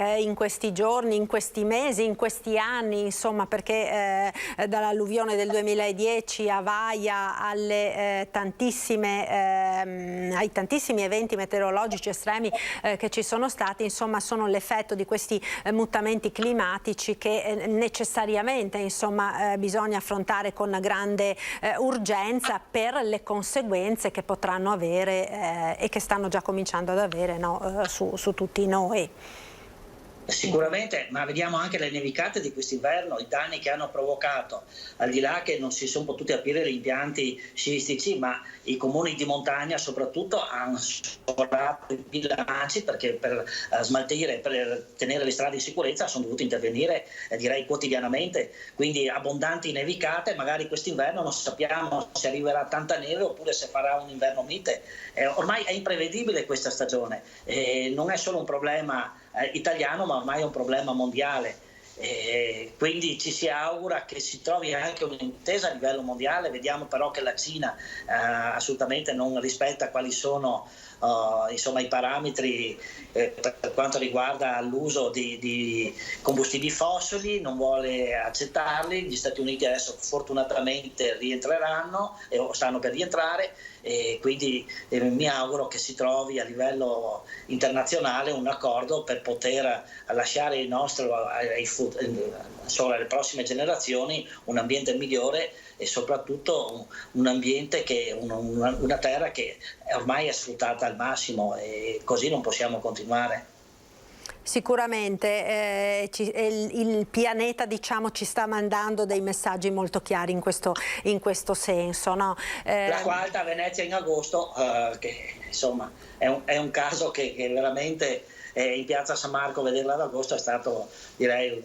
giorni, in questi mesi, in questi anni, insomma, perché dall'alluvione del 2010 a Vaia ai tantissimi eventi meteorologici estremi che ci sono stati, insomma, sono l'effetto di questi mutamenti climatici che necessariamente insomma bisogna affrontare con grande urgenza per le conseguenze che potranno avere e che stanno già cominciando ad avere, no, su tutti noi. Sicuramente, ma vediamo anche le nevicate di quest'inverno, i danni che hanno provocato, al di là che non si sono potuti aprire gli impianti sciistici, ma i comuni di montagna soprattutto hanno sforato i bilanci, perché per smaltire, per tenere le strade in sicurezza sono dovuti intervenire direi quotidianamente, quindi abbondanti nevicate. Magari quest'inverno non sappiamo se arriverà tanta neve oppure se farà un inverno mite. Ormai è imprevedibile questa stagione, non è solo un problema italiano, ma ormai è un problema mondiale. Quindi ci si augura che si trovi anche un'intesa a livello mondiale. Vediamo però che la Cina assolutamente non rispetta quali sono insomma, i parametri per quanto riguarda l'uso di combustibili fossili, non vuole accettarli. Gli Stati Uniti adesso fortunatamente rientreranno o stanno per rientrare, e quindi mi auguro che si trovi a livello internazionale un accordo per poter lasciare il nostro alle prossime generazioni un ambiente migliore, e soprattutto un ambiente una terra che ormai è sfruttata al massimo, e così non possiamo continuare. Sicuramente il pianeta, diciamo, ci sta mandando dei messaggi molto chiari in questo senso, no? L'acqua alta a Venezia in agosto, che insomma è un caso che veramente in piazza San Marco vederla ad agosto è stato, direi,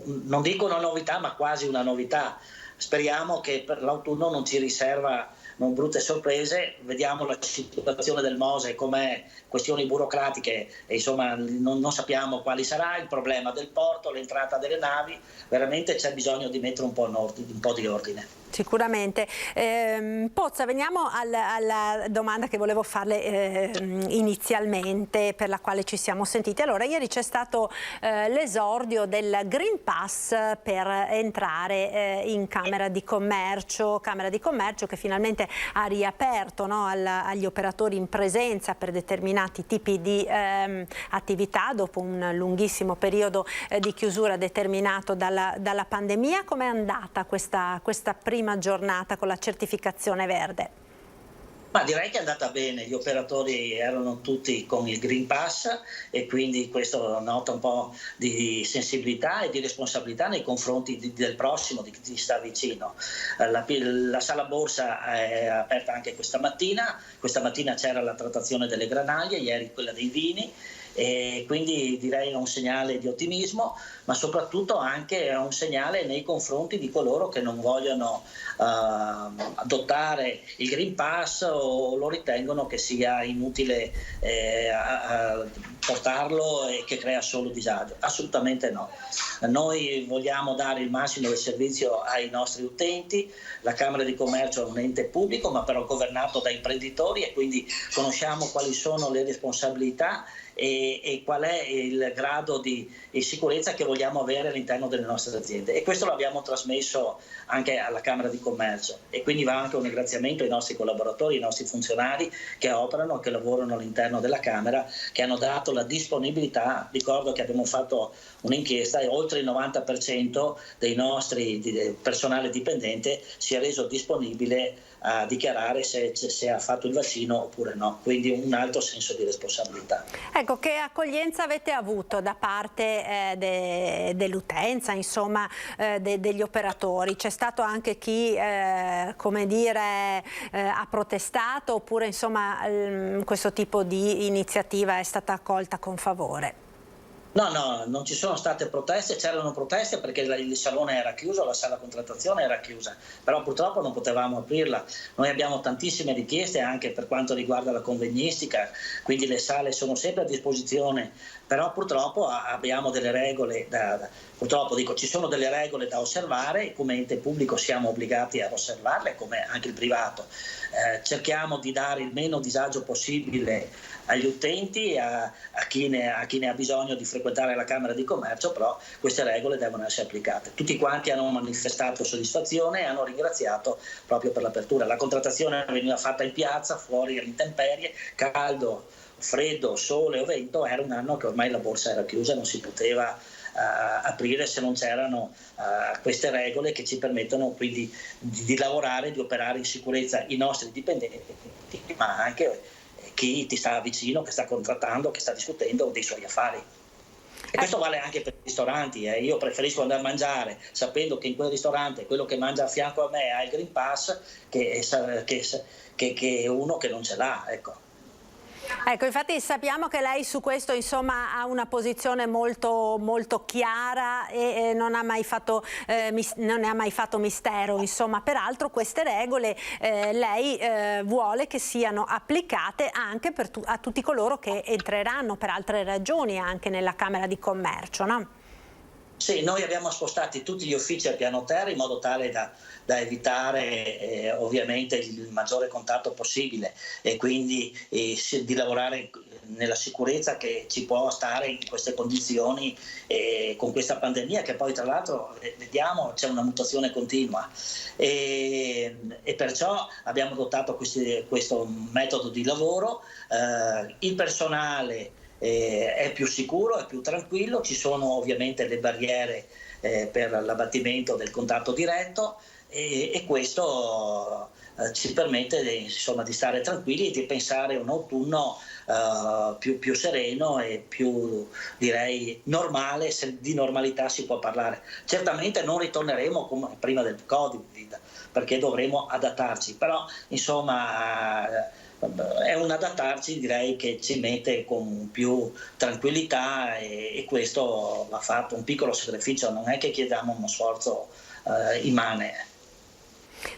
non dico una novità, ma quasi una novità. Speriamo che per l'autunno non ci riserva brutte sorprese. Vediamo la situazione del Mose com'è, questioni burocratiche, e insomma non sappiamo quali sarà il problema del porto, l'entrata delle navi. Veramente c'è bisogno di mettere un po' di ordine. Sicuramente. Pozza, veniamo alla domanda che volevo farle inizialmente, per la quale ci siamo sentiti. Allora, ieri c'è stato l'esordio del Green Pass per entrare in Camera di Commercio che finalmente ha riaperto, no, agli operatori in presenza per determinati tipi di attività dopo un lunghissimo periodo di chiusura determinato dalla pandemia. Com'è andata questa prima giornata con la certificazione verde? Ma direi che è andata bene, gli operatori erano tutti con il Green Pass, e quindi questo nota un po' di sensibilità e di responsabilità nei confronti del prossimo, di chi sta vicino. La sala borsa è aperta anche questa mattina c'era la trattazione delle granaglie, ieri quella dei vini, e quindi direi un segnale di ottimismo, ma soprattutto anche un segnale nei confronti di coloro che non vogliono adottare il Green Pass o lo ritengono che sia inutile portarlo e che crea solo disagio. Assolutamente no. Noi vogliamo dare il massimo del servizio ai nostri utenti. La Camera di Commercio è un ente pubblico, ma però governato da imprenditori, e quindi conosciamo quali sono le responsabilità e qual è il grado di sicurezza che vogliamo avere all'interno delle nostre aziende, e questo l'abbiamo trasmesso anche alla Camera di Commercio, e quindi va anche un ringraziamento ai nostri collaboratori, ai nostri funzionari che operano e che lavorano all'interno della Camera, che hanno dato la disponibilità. Ricordo che abbiamo fatto un'inchiesta e oltre il 90% dei nostri personale dipendente si è reso disponibile a dichiarare se ha fatto il vaccino oppure no, quindi un alto senso di responsabilità. Ecco, che accoglienza avete avuto da parte dell'utenza, insomma, degli operatori? C'è stato anche chi, come dire, ha protestato, oppure insomma questo tipo di iniziativa è stata accolta con favore? No, non ci sono state proteste, c'erano proteste perché il salone era chiuso, la sala contrattazione era chiusa, però purtroppo non potevamo aprirla. Noi abbiamo tantissime richieste anche per quanto riguarda la convegnistica, quindi le sale sono sempre a disposizione, però purtroppo abbiamo delle regole, ci sono delle regole da osservare, come ente pubblico siamo obbligati a osservarle, come anche il privato. Cerchiamo di dare il meno disagio possibile agli utenti e a chi ne ha bisogno di frequentare la Camera di Commercio, però queste regole devono essere applicate. Tutti quanti hanno manifestato soddisfazione e hanno ringraziato proprio per l'apertura. La contrattazione veniva fatta in piazza, fuori all'intemperie, caldo, freddo, sole o vento, era un anno che ormai la borsa era chiusa, non si poteva aprire se non c'erano queste regole che ci permettono quindi di lavorare, di operare in sicurezza i nostri dipendenti, ma anche chi ti sta vicino, che sta contrattando, che sta discutendo dei suoi affari. E questo vale anche per i ristoranti. Io preferisco andare a mangiare sapendo che in quel ristorante quello che mangia a fianco a me ha il Green Pass che uno che non ce l'ha, ecco. Ecco, infatti sappiamo che lei su questo insomma ha una posizione molto, molto chiara e non ne ha mai fatto mistero, insomma. Peraltro queste regole lei vuole che siano applicate anche a tutti coloro che entreranno per altre ragioni anche nella Camera di Commercio, no? Sì, noi abbiamo spostati tutti gli uffici al piano terra in modo tale da evitare ovviamente il maggiore contatto possibile e quindi di lavorare nella sicurezza che ci può stare in queste condizioni con questa pandemia che poi tra l'altro vediamo c'è una mutazione continua e perciò abbiamo adottato questo metodo di lavoro. Il personale è più sicuro, è più tranquillo, ci sono ovviamente le barriere per l'abbattimento del contatto diretto e questo ci permette insomma, di stare tranquilli e di pensare a un autunno più sereno e più direi normale, se di normalità si può parlare. Certamente non ritorneremo come prima del Covid perché dovremo adattarci, però insomma è un adattarci direi che ci mette con più tranquillità e questo va fatto, un piccolo sacrificio, non è che chiediamo uno sforzo immane.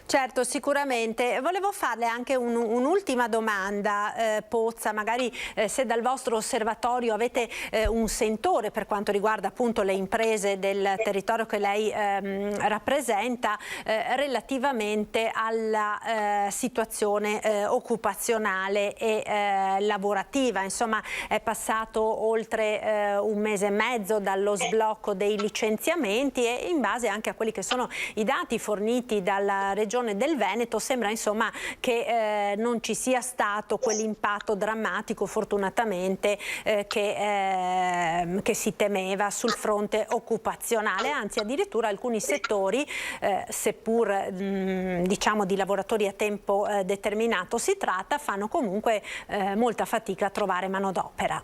Certo, sicuramente. Volevo farle anche un'ultima domanda, Pozza, magari se dal vostro osservatorio avete un sentore per quanto riguarda appunto le imprese del territorio che lei rappresenta relativamente alla situazione occupazionale e lavorativa. Insomma, è passato oltre un mese e mezzo dallo sblocco dei licenziamenti e in base anche a quelli che sono i dati forniti dalla Regione del Veneto sembra insomma che non ci sia stato quell'impatto drammatico fortunatamente che si temeva sul fronte occupazionale, anzi addirittura alcuni settori seppur diciamo di lavoratori a tempo determinato si tratta, fanno comunque molta fatica a trovare manodopera.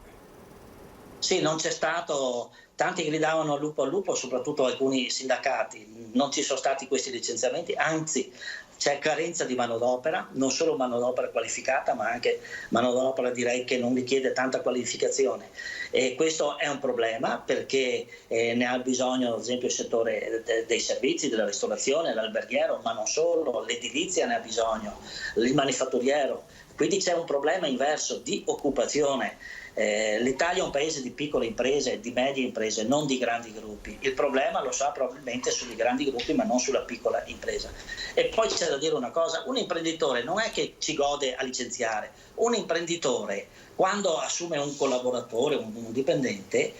Sì, non c'è stato, tanti gridavano al lupo, soprattutto alcuni sindacati, non ci sono stati questi licenziamenti, anzi c'è carenza di manodopera, non solo manodopera qualificata ma anche manodopera direi che non richiede tanta qualificazione e questo è un problema perché ne ha bisogno ad esempio il settore dei servizi, della ristorazione, l'alberghiero, ma non solo, l'edilizia ne ha bisogno, il manifatturiero, quindi c'è un problema inverso di occupazione. L'Italia è un paese di piccole imprese, di medie imprese, non di grandi gruppi. Il problema lo sa probabilmente sui grandi gruppi ma non sulla piccola impresa. E poi c'è da dire una cosa, un imprenditore non è che ci gode a licenziare, un imprenditore quando assume un collaboratore, un dipendente,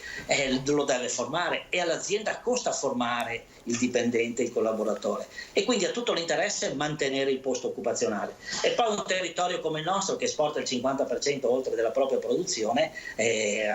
lo deve formare e all'azienda costa formare il dipendente, il collaboratore e quindi ha tutto l'interesse mantenere il posto occupazionale. E poi un territorio come il nostro che esporta il 50% oltre della propria produzione,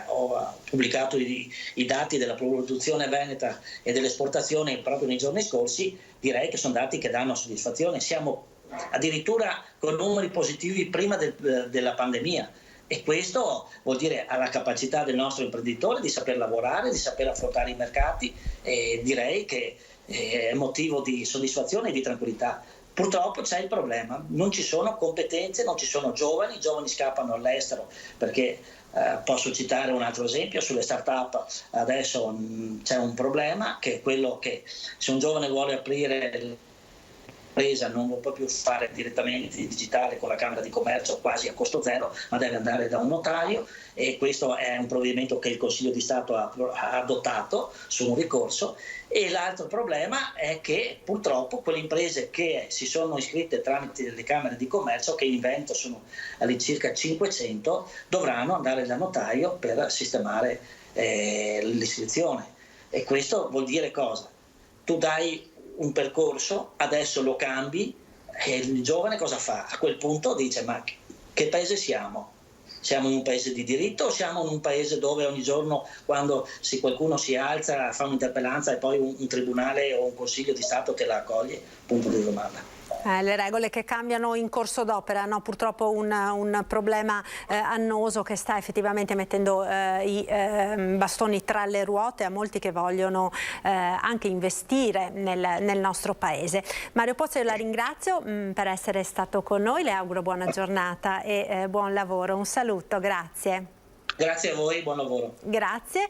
ho pubblicato i dati della produzione veneta e dell'esportazione proprio nei giorni scorsi, direi che sono dati che danno soddisfazione. Siamo addirittura con numeri positivi prima della pandemia. E questo vuol dire alla capacità del nostro imprenditore di saper lavorare, di saper affrontare i mercati, e direi che è motivo di soddisfazione e di tranquillità. Purtroppo c'è il problema, non ci sono competenze, non ci sono giovani, i giovani scappano all'estero perché posso citare un altro esempio, sulle start-up adesso c'è un problema che è quello che se un giovane vuole aprire non lo può più fare direttamente in digitale con la Camera di Commercio quasi a costo zero, ma deve andare da un notaio, e questo è un provvedimento che il Consiglio di Stato ha adottato su un ricorso. E l'altro problema è che purtroppo quelle imprese che si sono iscritte tramite le Camere di Commercio, che in Veneto sono all'incirca 500, dovranno andare da notaio per sistemare l'iscrizione. E questo vuol dire cosa? Tu dai un percorso, adesso lo cambi, e il giovane cosa fa? A quel punto dice: ma che paese siamo? Siamo in un paese di diritto o siamo in un paese dove ogni giorno, quando qualcuno si alza, fa un'interpellanza e poi un tribunale o un Consiglio di Stato te la accoglie? Punto di domanda. Le regole che cambiano in corso d'opera, no? Purtroppo un problema annoso che sta effettivamente mettendo i bastoni tra le ruote a molti che vogliono anche investire nel nostro paese. Mario Pozzo, io la ringrazio per essere stato con noi, le auguro buona giornata e buon lavoro. Un saluto, grazie. Grazie a voi, buon lavoro. Grazie.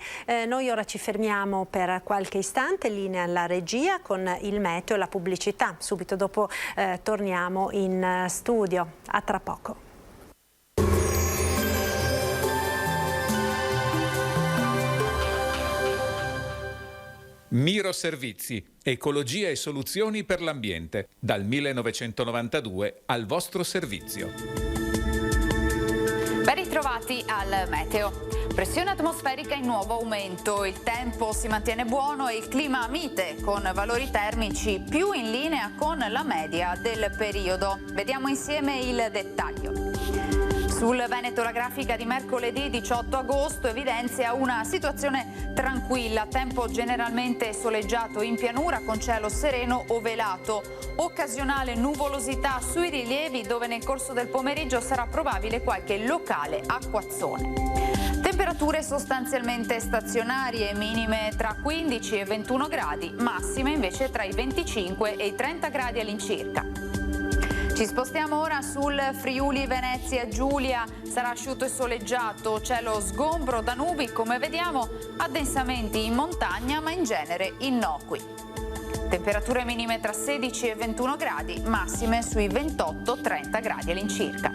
Noi ora ci fermiamo per qualche istante, linea alla regia con il meteo e la pubblicità. Subito dopo torniamo in studio. A tra poco. Miro Servizi, ecologia e soluzioni per l'ambiente, dal 1992 al vostro servizio. Ben ritrovati al meteo. Pressione atmosferica in nuovo aumento, il tempo si mantiene buono e il clima mite, con valori termici più in linea con la media del periodo. Vediamo insieme il dettaglio. Sul Veneto la grafica di mercoledì 18 agosto evidenzia una situazione tranquilla, tempo generalmente soleggiato in pianura con cielo sereno o velato, occasionale nuvolosità sui rilievi dove nel corso del pomeriggio sarà probabile qualche locale acquazzone. Temperature sostanzialmente stazionarie, minime tra 15 e 21 gradi, massime invece tra i 25 e i 30 gradi all'incirca. Ci spostiamo ora sul Friuli Venezia Giulia, sarà asciutto e soleggiato, cielo sgombro da nubi, come vediamo addensamenti in montagna ma in genere innocui. Temperature minime tra 16 e 21 gradi, massime sui 28-30 gradi all'incirca.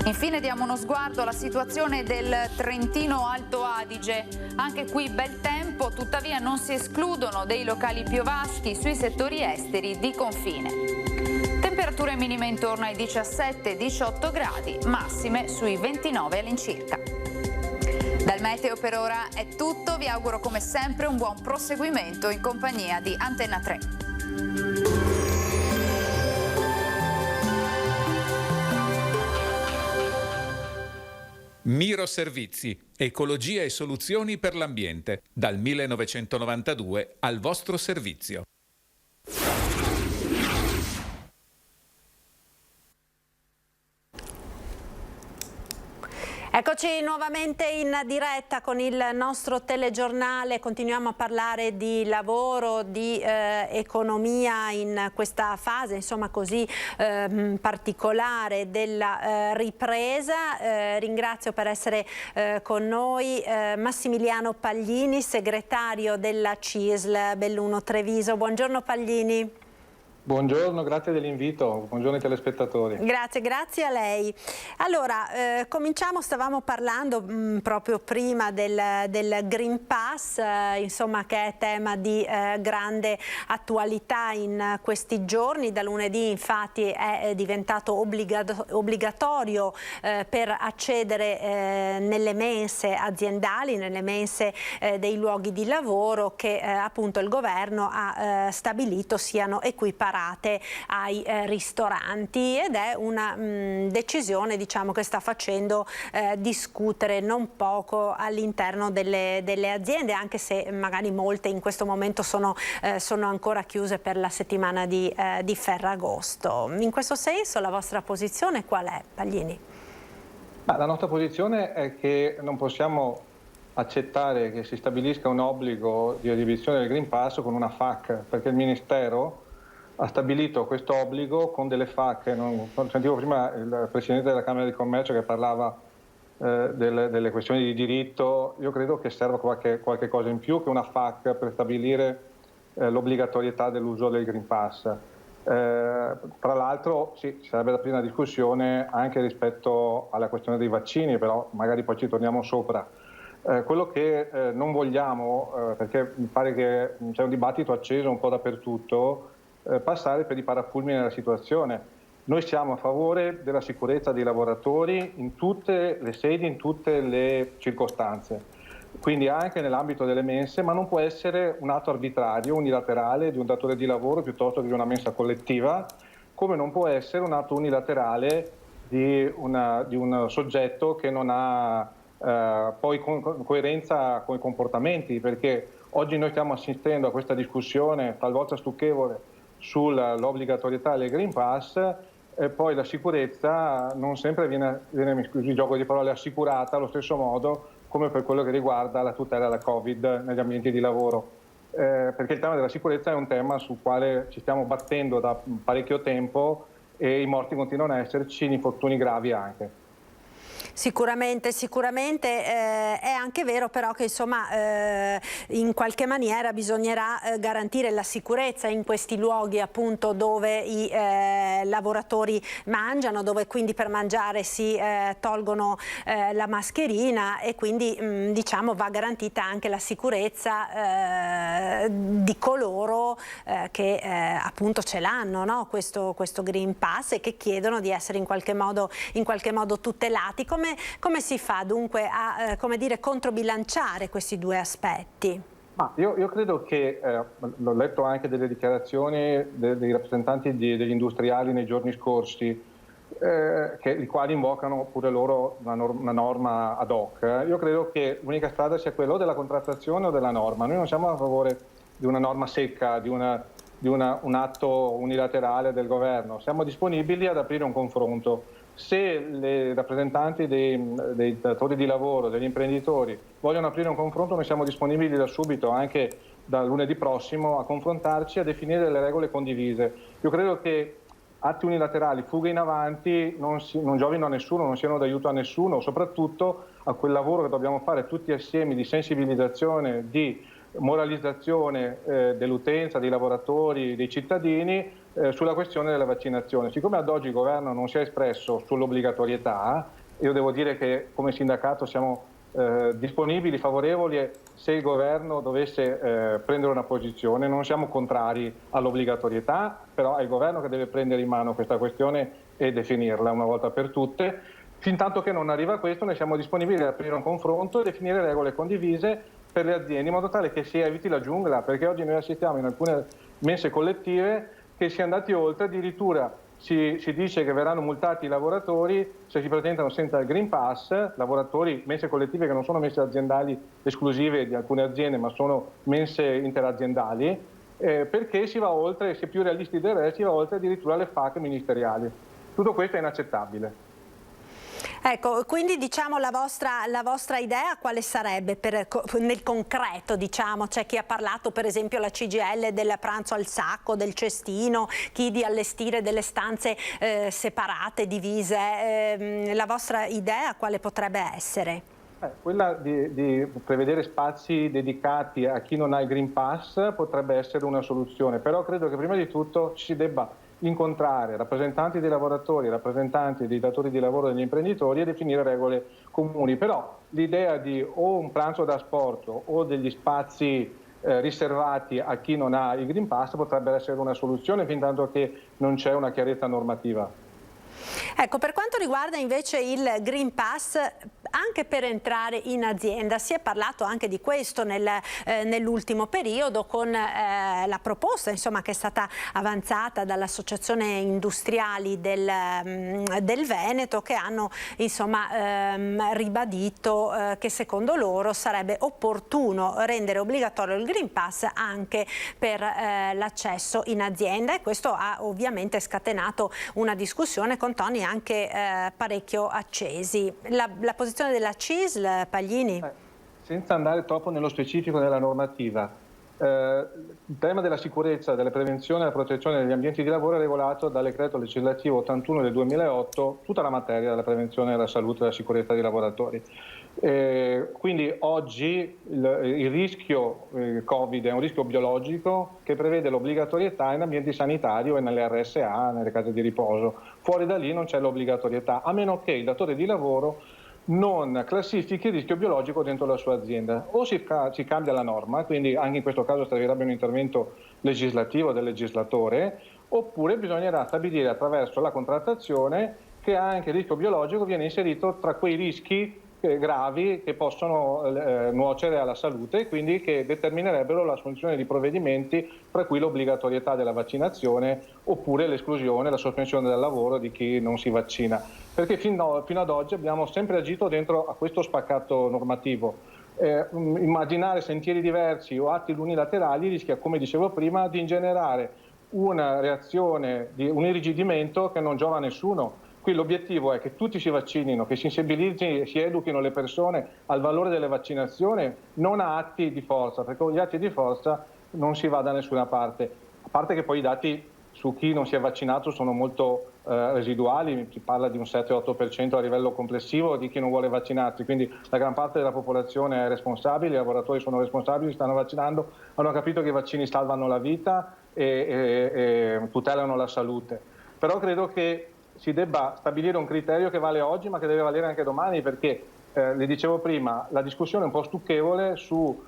Infine diamo uno sguardo alla situazione del Trentino Alto Adige. Anche qui bel tempo, tuttavia non si escludono dei locali piovaschi sui settori esteri di confine. Temperature minime intorno ai 17-18 gradi, massime sui 29 all'incirca. Dal meteo per ora è tutto, vi auguro come sempre un buon proseguimento in compagnia di Antenna 3. Miro Servizi, ecologia e soluzioni per l'ambiente, dal 1992 al vostro servizio. Eccoci nuovamente in diretta con il nostro telegiornale, continuiamo a parlare di lavoro, di economia in questa fase insomma così particolare della ripresa. Ringrazio per essere con noi Massimiliano Paglini, segretario della CISL Belluno Treviso. Buongiorno Paglini. Buongiorno, grazie dell'invito, buongiorno ai telespettatori. Grazie a lei. Allora, cominciamo, stavamo parlando proprio prima del Green Pass, insomma che è tema di grande attualità in questi giorni. Da lunedì infatti è diventato obbligatorio per accedere nelle mense aziendali, nelle mense dei luoghi di lavoro che appunto il governo ha stabilito siano equiparate separate ai ristoranti, ed è una decisione, diciamo, che sta facendo discutere non poco all'interno delle aziende, anche se magari molte in questo momento sono ancora chiuse per la settimana di Ferragosto. In questo senso la vostra posizione qual è, Paglini? La nostra posizione è che non possiamo accettare che si stabilisca un obbligo di esibizione del Green Pass con una FAQ, perché il Ministero ha stabilito questo obbligo con delle FAQ. Sentivo prima il Presidente della Camera di Commercio che parlava delle questioni di diritto. Io credo che serva qualche cosa in più che una FAQ per stabilire l'obbligatorietà dell'uso del Green Pass. Tra l'altro sì, ci sarebbe da aprire una discussione anche rispetto alla questione dei vaccini, però magari poi ci torniamo sopra. Quello che non vogliamo, perché mi pare che c'è un dibattito acceso un po' dappertutto, passare per i parafulmini della situazione. Noi siamo a favore della sicurezza dei lavoratori in tutte le sedi, in tutte le circostanze, quindi anche nell'ambito delle mense, ma non può essere un atto arbitrario, unilaterale di un datore di lavoro piuttosto che di una mensa collettiva, come non può essere un atto unilaterale di un soggetto che non ha poi coerenza con i comportamenti, perché oggi noi stiamo assistendo a questa discussione talvolta stucchevole sull'obbligatorietà del Green Pass e poi la sicurezza non sempre viene il gioco di parole, assicurata allo stesso modo come per quello che riguarda la tutela da Covid negli ambienti di lavoro, perché il tema della sicurezza è un tema sul quale ci stiamo battendo da parecchio tempo e i morti continuano a esserci, gli infortuni gravi anche. Sicuramente, è anche vero però che insomma in qualche maniera bisognerà garantire la sicurezza in questi luoghi appunto dove i lavoratori mangiano, dove quindi per mangiare si tolgono la mascherina, e quindi diciamo va garantita anche la sicurezza di coloro che appunto ce l'hanno, no? questo Green Pass, e che chiedono di essere in qualche modo tutelati. Come si fa dunque a controbilanciare questi due aspetti? Io credo che, l'ho letto anche delle dichiarazioni dei rappresentanti degli industriali nei giorni scorsi, i quali invocano pure loro una norma ad hoc. Io credo che l'unica strada sia quella della contrattazione o della norma. Noi non siamo a favore di una norma secca, di un atto unilaterale del governo. Siamo disponibili ad aprire un confronto. Se i rappresentanti dei datori di lavoro, degli imprenditori vogliono aprire un confronto, noi siamo disponibili da subito, anche da lunedì prossimo, a confrontarci, a definire le regole condivise. Io credo che atti unilaterali, fughe in avanti, non giovino a nessuno, non siano d'aiuto a nessuno, soprattutto a quel lavoro che dobbiamo fare tutti assieme di sensibilizzazione, di moralizzazione dell'utenza, dei lavoratori, dei cittadini sulla questione della vaccinazione. Siccome ad oggi il governo non si è espresso sull'obbligatorietà, io devo dire che come sindacato siamo disponibili, favorevoli, se il governo dovesse prendere una posizione. Non siamo contrari all'obbligatorietà, però è il governo che deve prendere in mano questa questione e definirla una volta per tutte. Fintanto che non arriva a questo, noi siamo disponibili ad aprire un confronto e definire regole condivise per le aziende, in modo tale che si eviti la giungla, perché oggi noi assistiamo in alcune mense collettive che si è andati oltre, addirittura si dice che verranno multati i lavoratori se si presentano senza il Green Pass, lavoratori, mense collettive che non sono mense aziendali esclusive di alcune aziende, ma sono mense interaziendali, perché si va oltre, si è più realisti del re, si va oltre addirittura le FAQ ministeriali. Tutto questo è inaccettabile. Ecco, quindi diciamo la vostra idea quale sarebbe nel concreto? Diciamo, c'è chi ha parlato per esempio la CGIL del pranzo al sacco, del cestino, chi di allestire delle stanze separate, divise. La vostra idea quale potrebbe essere? Quella di prevedere spazi dedicati a chi non ha il Green Pass potrebbe essere una soluzione, però credo che prima di tutto ci si debba incontrare rappresentanti dei lavoratori, rappresentanti dei datori di lavoro, degli imprenditori, e definire regole comuni. Però l'idea di o un pranzo da sport o degli spazi riservati a chi non ha il Green Pass potrebbe essere una soluzione, fin tanto che non c'è una chiarezza normativa. Ecco, per quanto riguarda invece il Green Pass anche per entrare in azienda. Si è parlato anche di questo nell'ultimo periodo, con la proposta insomma che è stata avanzata dall'Associazione Industriali del Veneto, che hanno insomma ribadito che secondo loro sarebbe opportuno rendere obbligatorio il Green Pass anche per l'accesso in azienda, e questo ha ovviamente scatenato una discussione con toni anche parecchio accesi. La posizione della CISL, Paglini? Senza andare troppo nello specifico della normativa, il tema della sicurezza, della prevenzione e della protezione degli ambienti di lavoro è regolato dal decreto legislativo 81 del 2008, tutta la materia della prevenzione della salute e della sicurezza dei lavoratori. Quindi oggi il rischio Covid è un rischio biologico che prevede l'obbligatorietà in ambienti sanitari e nelle RSA, nelle case di riposo. Fuori da lì non c'è l'obbligatorietà, a meno che il datore di lavoro non classifichi il rischio biologico dentro la sua azienda. O si cambia la norma, quindi anche in questo caso servirebbe un intervento legislativo del legislatore, oppure bisognerà stabilire attraverso la contrattazione che anche il rischio biologico viene inserito tra quei rischi gravi che possono nuocere alla salute, quindi che determinerebbero l'assunzione di provvedimenti, tra cui l'obbligatorietà della vaccinazione oppure l'esclusione, la sospensione dal lavoro di chi non si vaccina. Perché fino ad oggi abbiamo sempre agito dentro a questo spaccato normativo. Immaginare sentieri diversi o atti unilaterali rischia, come dicevo prima, di ingenerare una reazione, un irrigidimento che non giova a nessuno. Qui l'obiettivo è che tutti si vaccinino, che si sensibilizzino e si educhino le persone al valore delle vaccinazioni, non a atti di forza, perché con gli atti di forza non si va da nessuna parte. A parte che poi i dati su chi non si è vaccinato sono molto residuali, si parla di un 7-8% a livello complessivo di chi non vuole vaccinarsi, quindi la gran parte della popolazione è responsabile, i lavoratori sono responsabili, stanno vaccinando, hanno capito che i vaccini salvano la vita e tutelano la salute. Però credo che si debba stabilire un criterio che vale oggi ma che deve valere anche domani, perché le dicevo prima, la discussione è un po' stucchevole su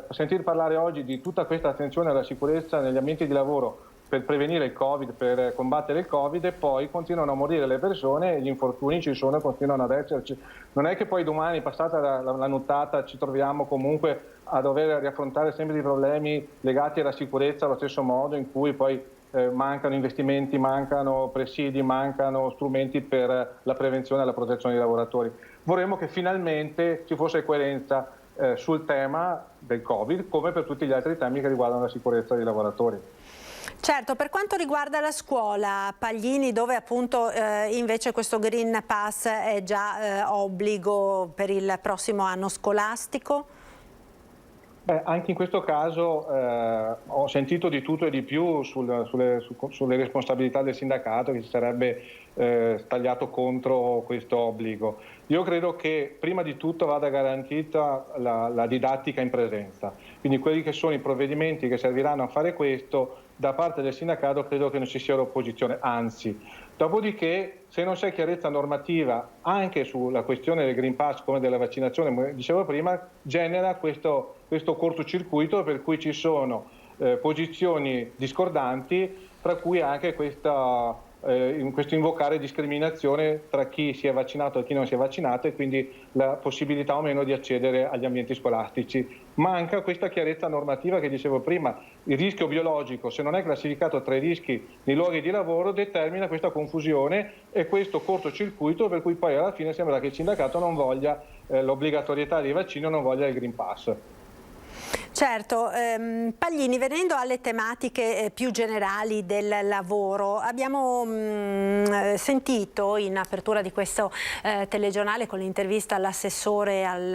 sentir parlare oggi di tutta questa attenzione alla sicurezza negli ambienti di lavoro per prevenire il Covid, per combattere il Covid, e poi continuano a morire le persone, gli infortuni ci sono e continuano ad esserci. Non è che poi domani, passata la nottata, ci troviamo comunque a dover riaffrontare sempre i problemi legati alla sicurezza allo stesso modo in cui poi mancano investimenti, mancano presidi, mancano strumenti per la prevenzione e la protezione dei lavoratori. Vorremmo che finalmente ci fosse coerenza sul tema del Covid, come per tutti gli altri temi che riguardano la sicurezza dei lavoratori. Certo, per quanto riguarda la scuola, Paglini, dove appunto invece questo Green Pass è già obbligo per il prossimo anno scolastico? Anche in questo caso ho sentito di tutto e di più sulle responsabilità del sindacato che si sarebbe tagliato contro questo obbligo. Io credo che prima di tutto vada garantita la didattica in presenza, quindi quelli che sono i provvedimenti che serviranno a fare questo, da parte del sindacato credo che non ci sia opposizione, anzi. Dopodiché, se non c'è chiarezza normativa anche sulla questione del Green Pass come della vaccinazione, come dicevo prima, genera questo cortocircuito per cui ci sono posizioni discordanti, tra cui anche questo invocare discriminazione tra chi si è vaccinato e chi non si è vaccinato, e quindi la possibilità o meno di accedere agli ambienti scolastici. Manca questa chiarezza normativa che dicevo prima. Il rischio biologico, se non è classificato tra i rischi nei luoghi di lavoro, determina questa confusione e questo cortocircuito, per cui poi alla fine sembra che il sindacato non voglia l'obbligatorietà dei vaccini o non voglia il Green Pass. Certo, Paglini, venendo alle tematiche più generali del lavoro, abbiamo sentito in apertura di questo telegiornale con l'intervista all'assessore al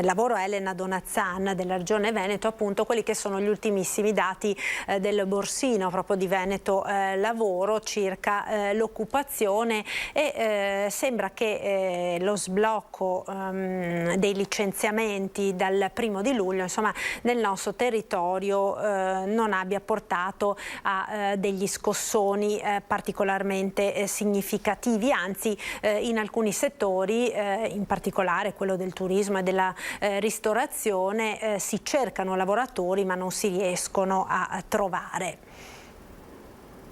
lavoro Elena Donazzan della Regione Veneto, appunto quelli che sono gli ultimissimi dati del Borsino proprio di Veneto Lavoro circa l'occupazione, e sembra che lo sblocco dei licenziamenti dal 1° di luglio, insomma, nel nostro territorio non abbia portato a degli scossoni particolarmente significativi, anzi in alcuni settori, in particolare quello del turismo e della ristorazione, si cercano lavoratori ma non si riescono a trovare.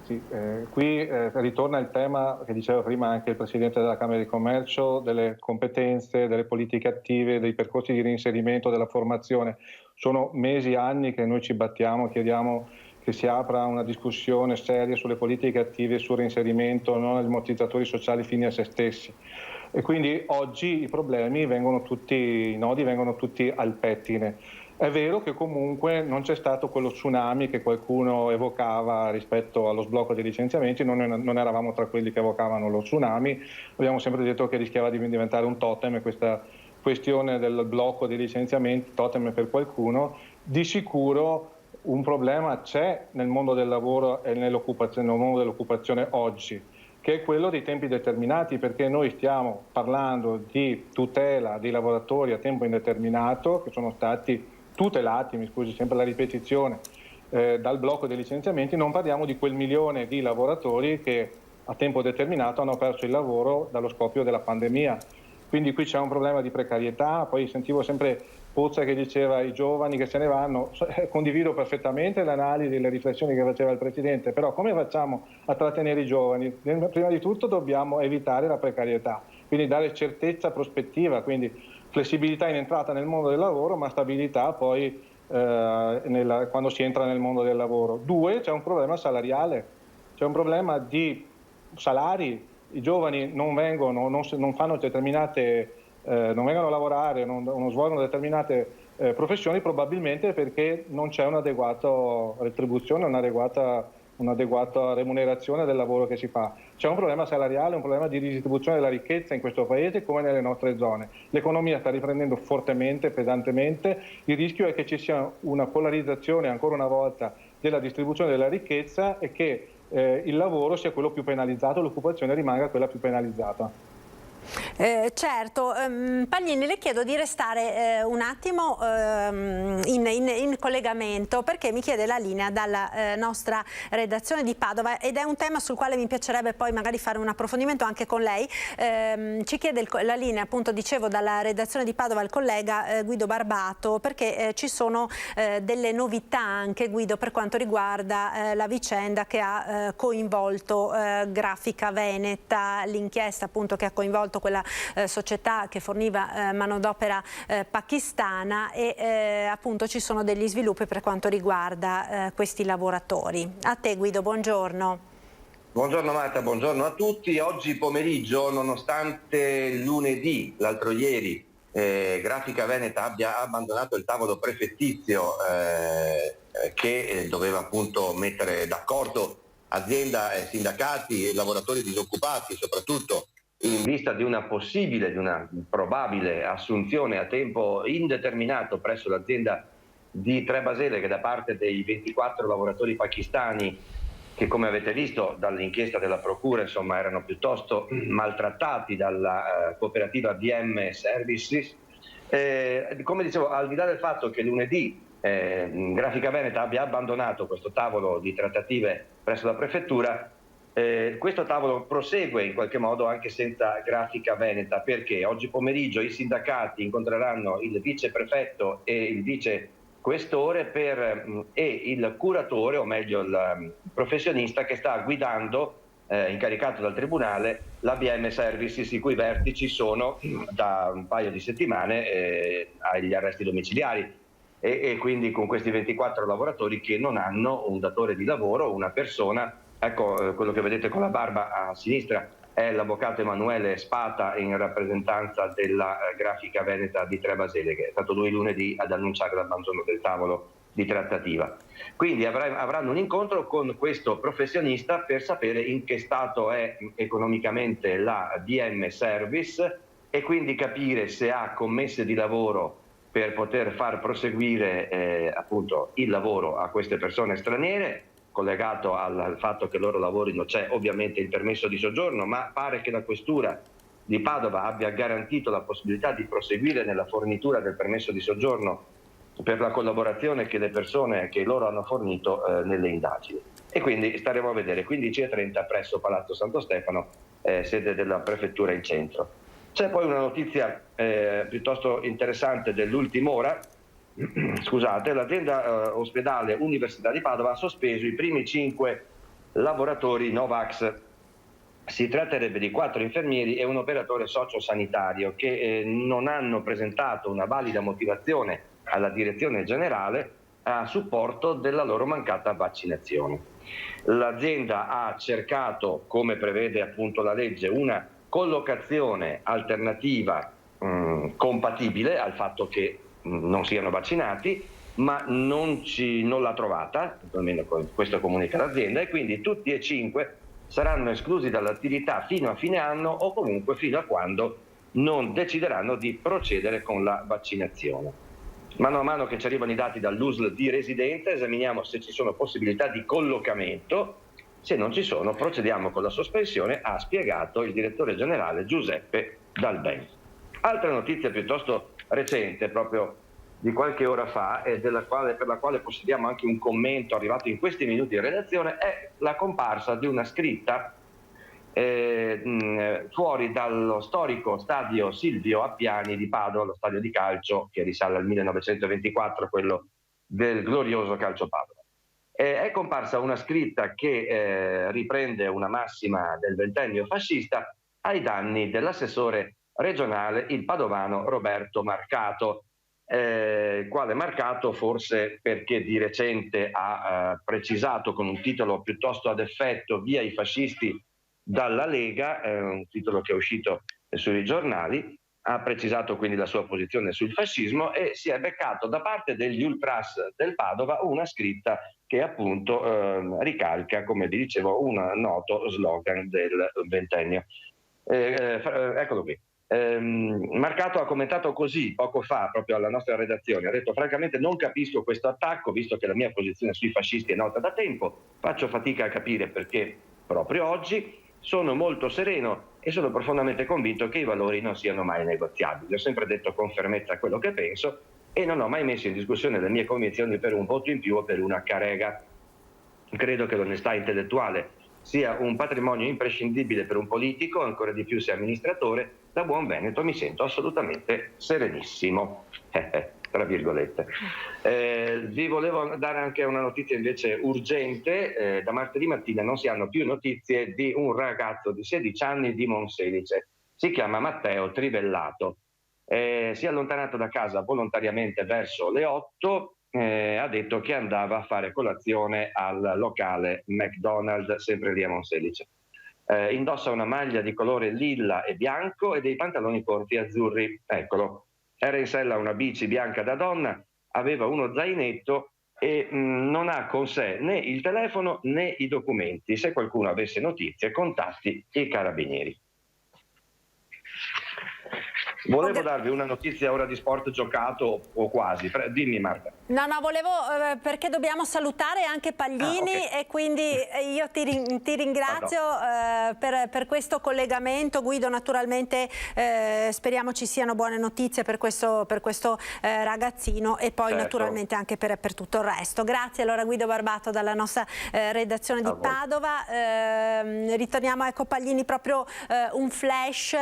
Sì, qui ritorna il tema che diceva prima anche il Presidente della Camera di Commercio, delle competenze, delle politiche attive, dei percorsi di reinserimento, della formazione. Sono mesi, anni che noi ci battiamo, chiediamo che si apra una discussione seria sulle politiche attive, sul reinserimento, non agli ammortizzatori sociali fini a se stessi. E quindi oggi i nodi vengono tutti al pettine. È vero che comunque non c'è stato quello tsunami che qualcuno evocava rispetto allo sblocco dei licenziamenti, non eravamo tra quelli che evocavano lo tsunami, abbiamo sempre detto che rischiava di diventare un totem questa questione del blocco dei licenziamenti, totem per qualcuno. Di sicuro un problema c'è nel mondo del lavoro e nel mondo dell'occupazione oggi, che è quello dei tempi determinati, perché noi stiamo parlando di tutela dei lavoratori a tempo indeterminato che sono stati tutelati, mi scusi sempre la ripetizione, dal blocco dei licenziamenti. Non parliamo di quel milione di lavoratori che a tempo determinato hanno perso il lavoro dallo scoppio della pandemia. Quindi qui c'è un problema di precarietà. Poi sentivo sempre Pozza che diceva i giovani che se ne vanno, condivido perfettamente l'analisi e le riflessioni che faceva il Presidente, però come facciamo a trattenere i giovani? Prima di tutto dobbiamo evitare la precarietà, quindi dare certezza prospettiva, quindi flessibilità in entrata nel mondo del lavoro, ma stabilità poi quando si entra nel mondo del lavoro. 2, c'è un problema salariale, c'è un problema di salari, i giovani non fanno determinate, non vengono a lavorare, non svolgono determinate professioni, probabilmente perché non c'è un'adeguata retribuzione, un'adeguata remunerazione del lavoro che si fa. C'è un problema salariale, un problema di ridistribuzione della ricchezza in questo Paese come nelle nostre zone. L'economia sta riprendendo fortemente, pesantemente, il rischio è che ci sia una polarizzazione ancora una volta della distribuzione della ricchezza e che il lavoro sia quello più penalizzato, l'occupazione rimanga quella più penalizzata. Certo, Paglini, le chiedo di restare un attimo in collegamento perché mi chiede la linea dalla nostra redazione di Padova ed è un tema sul quale mi piacerebbe poi magari fare un approfondimento anche con lei. Ci chiede la linea, appunto dicevo, dalla redazione di Padova il collega Guido Barbato, perché ci sono delle novità anche, Guido, per quanto riguarda la vicenda che ha coinvolto Grafica Veneta, l'inchiesta appunto che ha coinvolto quella società che forniva manodopera pakistana e appunto ci sono degli sviluppi per quanto riguarda questi lavoratori. A te Guido, buongiorno. Buongiorno Marta, buongiorno a tutti. Oggi pomeriggio, nonostante lunedì, l'altro ieri, Grafica Veneta abbia abbandonato il tavolo prefettizio che doveva appunto mettere d'accordo azienda, sindacati e lavoratori disoccupati, soprattutto in vista di una probabile assunzione a tempo indeterminato presso l'azienda di Trebaseleghe da parte dei 24 lavoratori pakistani che, come avete visto dall'inchiesta della Procura, insomma, erano piuttosto maltrattati dalla cooperativa BM Services. Come dicevo, al di là del fatto che lunedì Grafica Veneta abbia abbandonato questo tavolo di trattative presso la prefettura, questo tavolo prosegue in qualche modo anche senza Grafica Veneta, perché oggi pomeriggio i sindacati incontreranno il viceprefetto e il vicequestore e il curatore, o meglio il professionista che sta guidando, incaricato dal Tribunale, la BM Services, i cui vertici sono da un paio di settimane agli arresti domiciliari e quindi con questi 24 lavoratori che non hanno un datore di lavoro, una persona. Ecco, quello che vedete con la barba a sinistra è l'avvocato Emanuele Spata in rappresentanza della Grafica Veneta di Trebaseleghe. È stato lui lunedì ad annunciare l'abbandono del tavolo di trattativa. Quindi avranno un incontro con questo professionista per sapere in che stato è economicamente la BM Service e quindi capire se ha commesse di lavoro per poter far proseguire appunto il lavoro a queste persone straniere, collegato al fatto che loro lavorino. C'è ovviamente il permesso di soggiorno, ma pare che la questura di Padova abbia garantito la possibilità di proseguire nella fornitura del permesso di soggiorno per la collaborazione che le persone che loro hanno fornito nelle indagini. E quindi staremo a vedere 15:30 presso Palazzo Santo Stefano, sede della prefettura in centro. C'è poi una notizia piuttosto interessante dell'ultima ora. Scusate, l'azienda ospedale Università di Padova ha sospeso i primi 5 lavoratori Novax. Si tratterebbe di 4 infermieri e un operatore sociosanitario che non hanno presentato una valida motivazione alla direzione generale a supporto della loro mancata vaccinazione. L'azienda ha cercato, come prevede appunto la legge, una collocazione alternativa compatibile al fatto che non siano vaccinati, ma non l'ha trovata, almeno questo comunica l'azienda, e quindi tutti e 5 saranno esclusi dall'attività fino a fine anno o comunque fino a quando non decideranno di procedere con la vaccinazione. Mano a mano che ci arrivano i dati dall'USL di residente, esaminiamo se ci sono possibilità di collocamento. Se non ci sono, procediamo con la sospensione, ha spiegato il direttore generale Giuseppe Dalben. Altra notizia piuttosto recente, proprio di qualche ora fa, e per la quale possediamo anche un commento arrivato in questi minuti in redazione, è la comparsa di una scritta fuori dallo storico stadio Silvio Appiani di Padova, lo stadio di calcio che risale al 1924, quello del glorioso calcio Padova. È comparsa una scritta che riprende una massima del ventennio fascista ai danni dell'assessore regionale, il padovano Roberto Marcato. Quale Marcato? Forse perché di recente ha precisato con un titolo piuttosto ad effetto "Via i fascisti dalla Lega", un titolo che è uscito sui giornali, ha precisato quindi la sua posizione sul fascismo e si è beccato da parte degli ultras del Padova una scritta che appunto ricalca, come vi dicevo, un noto slogan del ventennio. Eccolo qui. Marcato ha commentato così poco fa proprio alla nostra redazione, ha detto: francamente non capisco questo attacco, visto che la mia posizione sui fascisti è nota da tempo, faccio fatica a capire perché proprio oggi. Sono molto sereno e sono profondamente convinto che i valori non siano mai negoziabili. Ho sempre detto con fermezza quello che penso e non ho mai messo in discussione le mie convinzioni per un voto in più o per una carega. Credo che l'onestà intellettuale sia un patrimonio imprescindibile per un politico, ancora di più se amministratore. Da buon veneto mi sento assolutamente serenissimo. Tra virgolette. Vi volevo dare anche una notizia invece urgente. Da martedì mattina non si hanno più notizie di un ragazzo di 16 anni di Monselice. Si chiama Matteo Trivellato. Si è allontanato da casa volontariamente verso le 8. Ha detto che andava a fare colazione al locale McDonald's, sempre lì a Monselice. Indossa una maglia di colore lilla e bianco e dei pantaloni corti azzurri. Eccolo. Era in sella una bici bianca da donna, aveva uno zainetto e non ha con sé né il telefono né i documenti. Se qualcuno avesse notizie, contatti i carabinieri. Volevo darvi una notizia ora di sport giocato o quasi. Dimmi Marta. No, volevo perché dobbiamo salutare anche Paglini e quindi io ti ringrazio per questo collegamento. Guido, naturalmente speriamo ci siano buone notizie per questo ragazzino e poi naturalmente anche per tutto il resto. Grazie allora Guido Barbato dalla nostra redazione di Padova. Ritorniamo, ecco Paglini, proprio un flash,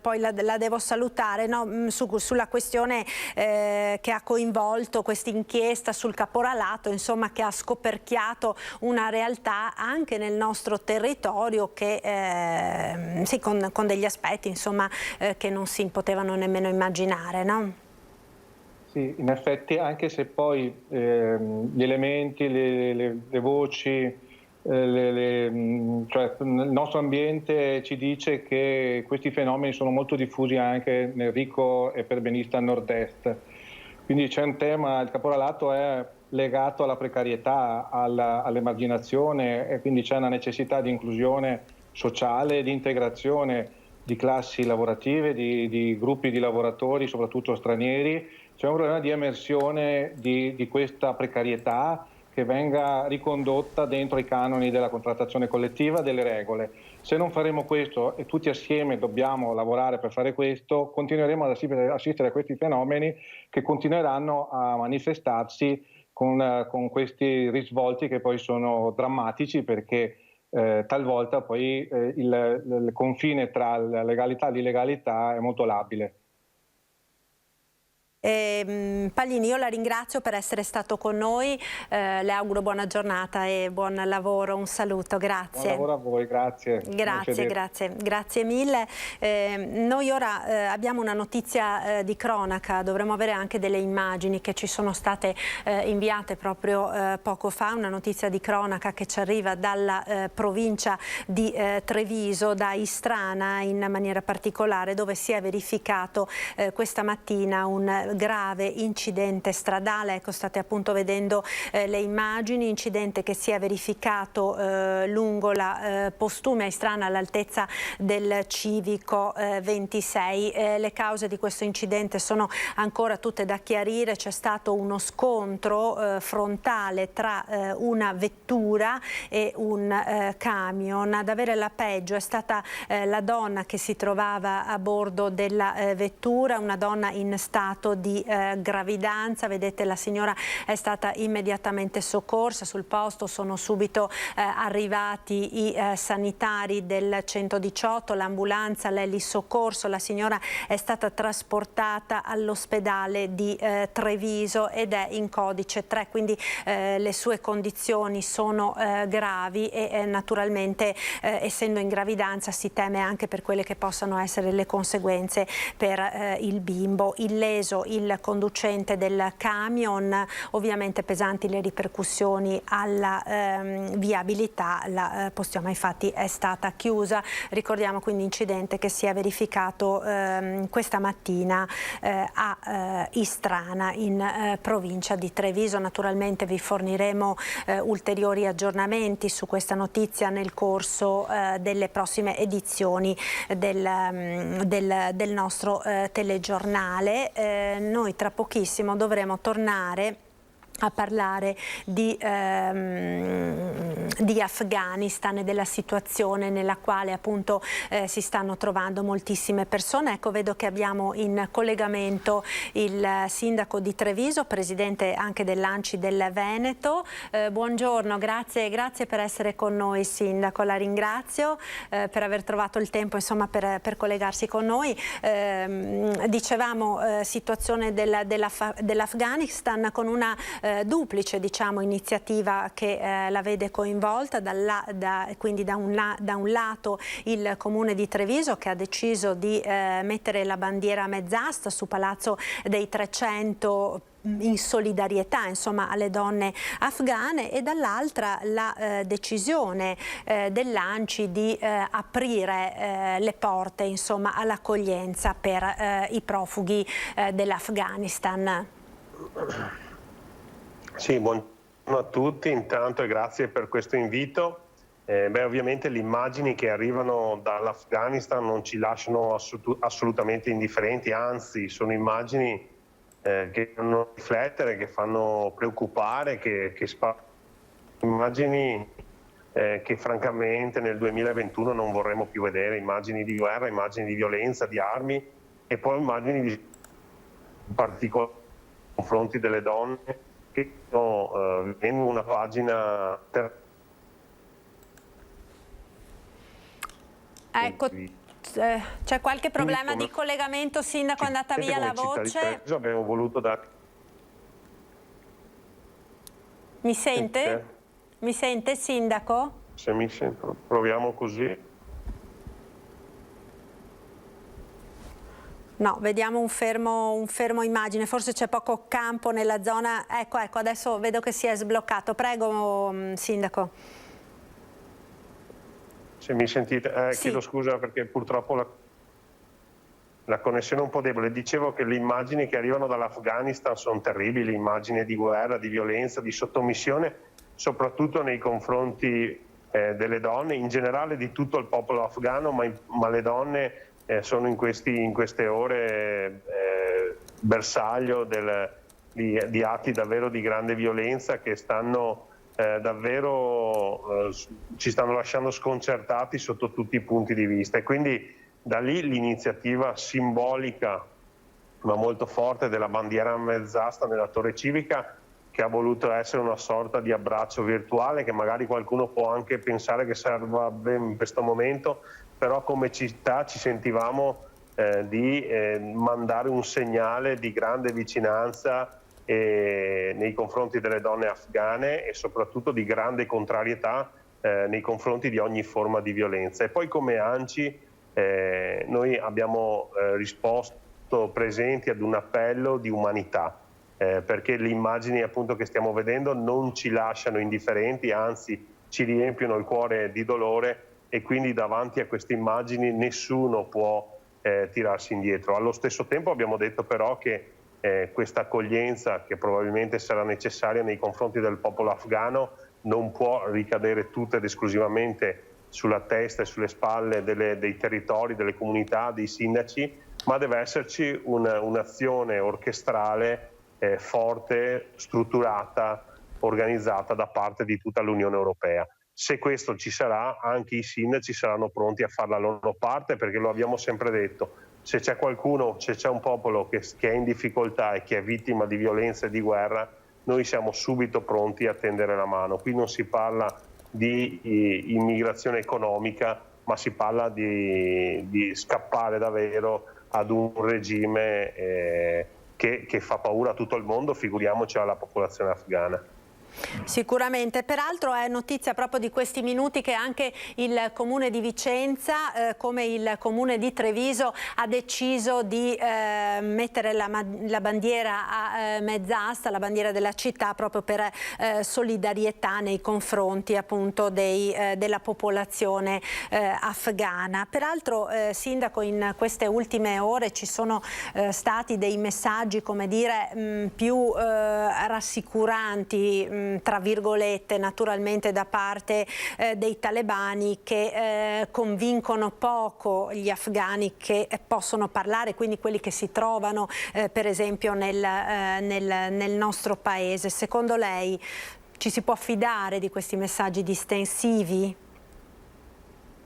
poi la devo salutare, no? Sulla questione che ha coinvolto questa inchiesta sul caporalato, insomma, che ha scoperchiato una realtà anche nel nostro territorio che sì, con degli aspetti insomma che non si potevano nemmeno immaginare, no? Sì, in effetti, anche se poi gli elementi, le voci, cioè il nostro ambiente ci dice che questi fenomeni sono molto diffusi anche nel ricco e perbenista nord-est. Quindi c'è un tema, il caporalato è legato alla precarietà, all'emarginazione e quindi c'è una necessità di inclusione sociale, di integrazione di classi lavorative, di gruppi di lavoratori, soprattutto stranieri. C'è un problema di emersione di questa precarietà che venga ricondotta dentro i canoni della contrattazione collettiva, delle regole. Se non faremo questo, e tutti assieme dobbiamo lavorare per fare questo, continueremo ad assistere a questi fenomeni che continueranno a manifestarsi con questi risvolti che poi sono drammatici, perché talvolta poi il confine tra la legalità e l'illegalità è molto labile. Paglini, io la ringrazio per essere stato con noi, le auguro buona giornata e buon lavoro, un saluto, grazie. Buon lavoro a voi, grazie. Grazie mille. Noi ora abbiamo una notizia di cronaca, dovremmo avere anche delle immagini che ci sono state inviate proprio poco fa, una notizia di cronaca che ci arriva dalla provincia di Treviso, da Istrana in maniera particolare, dove si è verificato questa mattina un grave incidente stradale. Ecco, state appunto vedendo le immagini, incidente che si è verificato lungo la Postumea Istrana all'altezza del civico 26. Le cause di questo incidente sono ancora tutte da chiarire. C'è stato uno scontro frontale tra una vettura e un camion. Ad avere la peggio è stata la donna che si trovava a bordo della vettura, una donna in stato di gravidanza. Vedete, la signora è stata immediatamente soccorsa. Sul posto sono subito arrivati i sanitari del 118, l'ambulanza, l'elisoccorso. La signora è stata trasportata all'ospedale di Treviso ed è in codice 3, quindi le sue condizioni sono gravi e naturalmente essendo in gravidanza si teme anche per quelle che possano essere le conseguenze per il bimbo. Illeso il conducente del camion, ovviamente pesanti le ripercussioni alla viabilità. La Postumea infatti è stata chiusa. Ricordiamo quindi incidente che si è verificato questa mattina a Istrana in provincia di Treviso. Naturalmente vi forniremo ulteriori aggiornamenti su questa notizia nel corso delle prossime edizioni del nostro telegiornale. Noi tra pochissimo dovremo tornare a parlare di Afghanistan e della situazione nella quale appunto si stanno trovando moltissime persone. Ecco, vedo che abbiamo in collegamento il sindaco di Treviso, presidente anche dell'ANCI del Veneto. Buongiorno, grazie per essere con noi, sindaco, la ringrazio per aver trovato il tempo insomma per collegarsi con noi. Dicevamo situazione dell'Afghanistan con una duplice, diciamo, iniziativa che la vede coinvolta, quindi da un lato il Comune di Treviso, che ha deciso di mettere la bandiera a mezz'asta su Palazzo dei 300 in solidarietà insomma alle donne afghane, e dall'altra la decisione dell'ANCI di aprire le porte insomma all'accoglienza per i profughi dell'Afghanistan. Sì, buongiorno a tutti intanto e grazie per questo invito. Ovviamente le immagini che arrivano dall'Afghanistan non ci lasciano assolutamente indifferenti, anzi sono immagini che fanno riflettere, che fanno preoccupare, immagini che francamente nel 2021 non vorremmo più vedere, immagini di guerra, immagini di violenza, di armi e poi immagini di particolari confronti delle donne che sono in una pagina ecco, c'è qualche problema di collegamento, sindaco, è andata via la voce. Abbiamo voluto dare... Mi sente? Mi sente, sindaco? Se mi sento, proviamo così. No, vediamo un fermo immagine, forse c'è poco campo nella zona. Ecco, adesso vedo che si è sbloccato. Prego, sindaco. Se mi sentite, sì. Chiedo scusa perché purtroppo la connessione è un po' debole. Dicevo che le immagini che arrivano dall'Afghanistan sono terribili, immagini di guerra, di violenza, di sottomissione, soprattutto nei confronti delle donne, in generale di tutto il popolo afghano, ma le donne sono in queste ore bersaglio di atti davvero di grande violenza che stanno davvero ci stanno lasciando sconcertati sotto tutti i punti di vista, e quindi da lì l'iniziativa simbolica ma molto forte della bandiera a mezz'asta nella torre civica, che ha voluto essere una sorta di abbraccio virtuale, che magari qualcuno può anche pensare che serva ben in questo momento, però come città ci sentivamo di mandare un segnale di grande vicinanza nei confronti delle donne afghane e soprattutto di grande contrarietà nei confronti di ogni forma di violenza. E poi come ANCI noi abbiamo risposto presenti ad un appello di umanità, perché le immagini appunto che stiamo vedendo non ci lasciano indifferenti, anzi ci riempiono il cuore di dolore, e quindi davanti a queste immagini nessuno può tirarsi indietro. Allo stesso tempo abbiamo detto però che questa accoglienza, che probabilmente sarà necessaria nei confronti del popolo afghano, non può ricadere tutta ed esclusivamente sulla testa e sulle spalle dei territori, delle comunità, dei sindaci, ma deve esserci un'azione orchestrale forte, strutturata, organizzata da parte di tutta l'Unione Europea. Se questo ci sarà, anche i sindaci saranno pronti a fare la loro parte, perché lo abbiamo sempre detto: se c'è qualcuno, se c'è un popolo che è in difficoltà e che è vittima di violenza e di guerra, noi siamo subito pronti a tendere la mano. Qui non si parla di immigrazione economica, ma si parla di scappare davvero ad un regime che fa paura a tutto il mondo, figuriamoci alla popolazione afghana. Sicuramente, peraltro è notizia proprio di questi minuti che anche il Comune di Vicenza, come il Comune di Treviso, ha deciso di mettere la bandiera a mezza asta, la bandiera della città, proprio per solidarietà nei confronti appunto della popolazione afghana. Peraltro, Sindaco, in queste ultime ore ci sono stati dei messaggi, come dire, più rassicuranti, tra virgolette, naturalmente da parte dei talebani, che convincono poco gli afghani che possono parlare, quindi quelli che si trovano per esempio nel nostro paese. Secondo lei ci si può fidare di questi messaggi distensivi?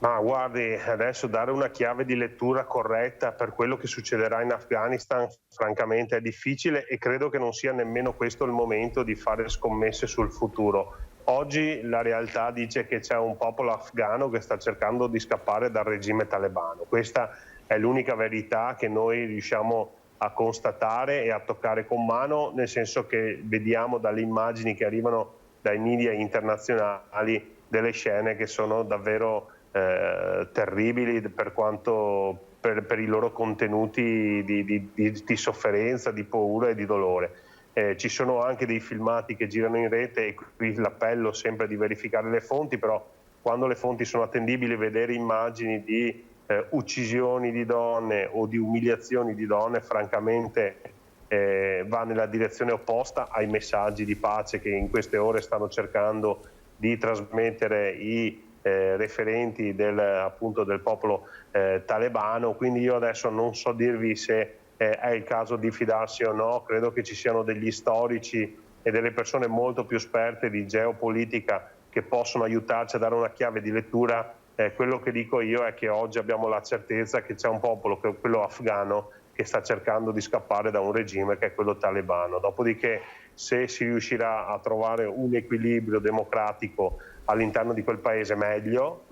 Ma guardi, adesso dare una chiave di lettura corretta per quello che succederà in Afghanistan francamente è difficile, e credo che non sia nemmeno questo il momento di fare scommesse sul futuro. Oggi la realtà dice che c'è un popolo afghano che sta cercando di scappare dal regime talebano. Questa è l'unica verità che noi riusciamo a constatare e a toccare con mano, nel senso che vediamo dalle immagini che arrivano dai media internazionali delle scene che sono davvero terribili per i loro contenuti di sofferenza, di paura e di dolore. Ci sono anche dei filmati che girano in rete, e qui l'appello sempre di verificare le fonti, però quando le fonti sono attendibili, vedere immagini di uccisioni di donne o di umiliazioni di donne francamente va nella direzione opposta ai messaggi di pace che in queste ore stanno cercando di trasmettere i referenti appunto del popolo talebano. Quindi io adesso non so dirvi se è il caso di fidarsi o no. Credo che ci siano degli storici e delle persone molto più esperte di geopolitica che possono aiutarci a dare una chiave di lettura. Quello che dico io è che oggi abbiamo la certezza che c'è un popolo, che è quello afghano, che sta cercando di scappare da un regime che è quello talebano. Dopodiché, se si riuscirà a trovare un equilibrio democratico all'interno di quel paese, meglio,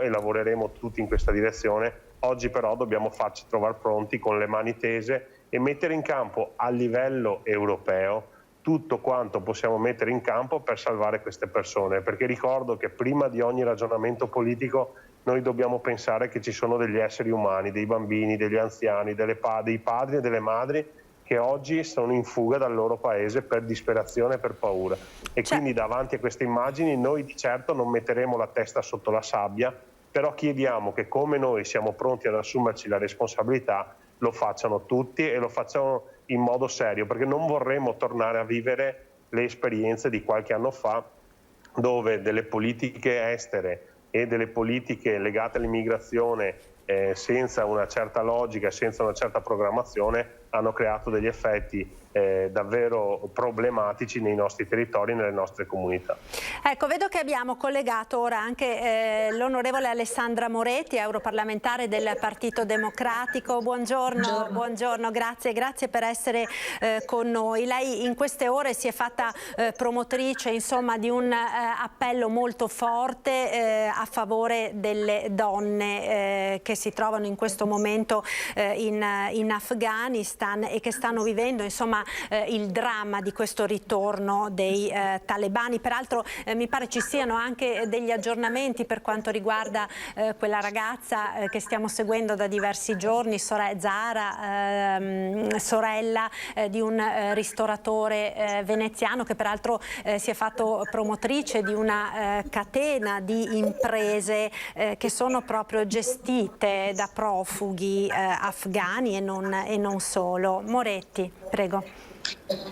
e lavoreremo tutti in questa direzione. Oggi però dobbiamo farci trovare pronti con le mani tese e mettere in campo a livello europeo tutto quanto possiamo mettere in campo per salvare queste persone, perché ricordo che prima di ogni ragionamento politico noi dobbiamo pensare che ci sono degli esseri umani, dei bambini, degli anziani, dei padri e delle madri che oggi sono in fuga dal loro paese per disperazione e per paura. E quindi davanti a queste immagini noi di certo non metteremo la testa sotto la sabbia, però chiediamo che, come noi siamo pronti ad assumerci la responsabilità, lo facciano tutti e lo facciano in modo serio, perché non vorremmo tornare a vivere le esperienze di qualche anno fa, dove delle politiche estere e delle politiche legate all'immigrazione senza una certa logica, senza una certa programmazione, hanno creato degli effetti davvero problematici nei nostri territori e nelle nostre comunità. Ecco, vedo che abbiamo collegato ora anche l'onorevole Alessandra Moretti, europarlamentare del Partito Democratico. Buongiorno, buongiorno, grazie per essere con noi. Lei in queste ore si è fatta promotrice, insomma, di un appello molto forte a favore delle donne che si trovano in questo momento in Afghanistan e che stanno vivendo, insomma, il dramma di questo ritorno dei talebani. Peraltro mi pare ci siano anche degli aggiornamenti per quanto riguarda quella ragazza che stiamo seguendo da diversi giorni, Zahra, sorella di un ristoratore veneziano che peraltro si è fatto promotrice di una catena di imprese che sono proprio gestite da profughi afghani e non solo. Moretti, prego.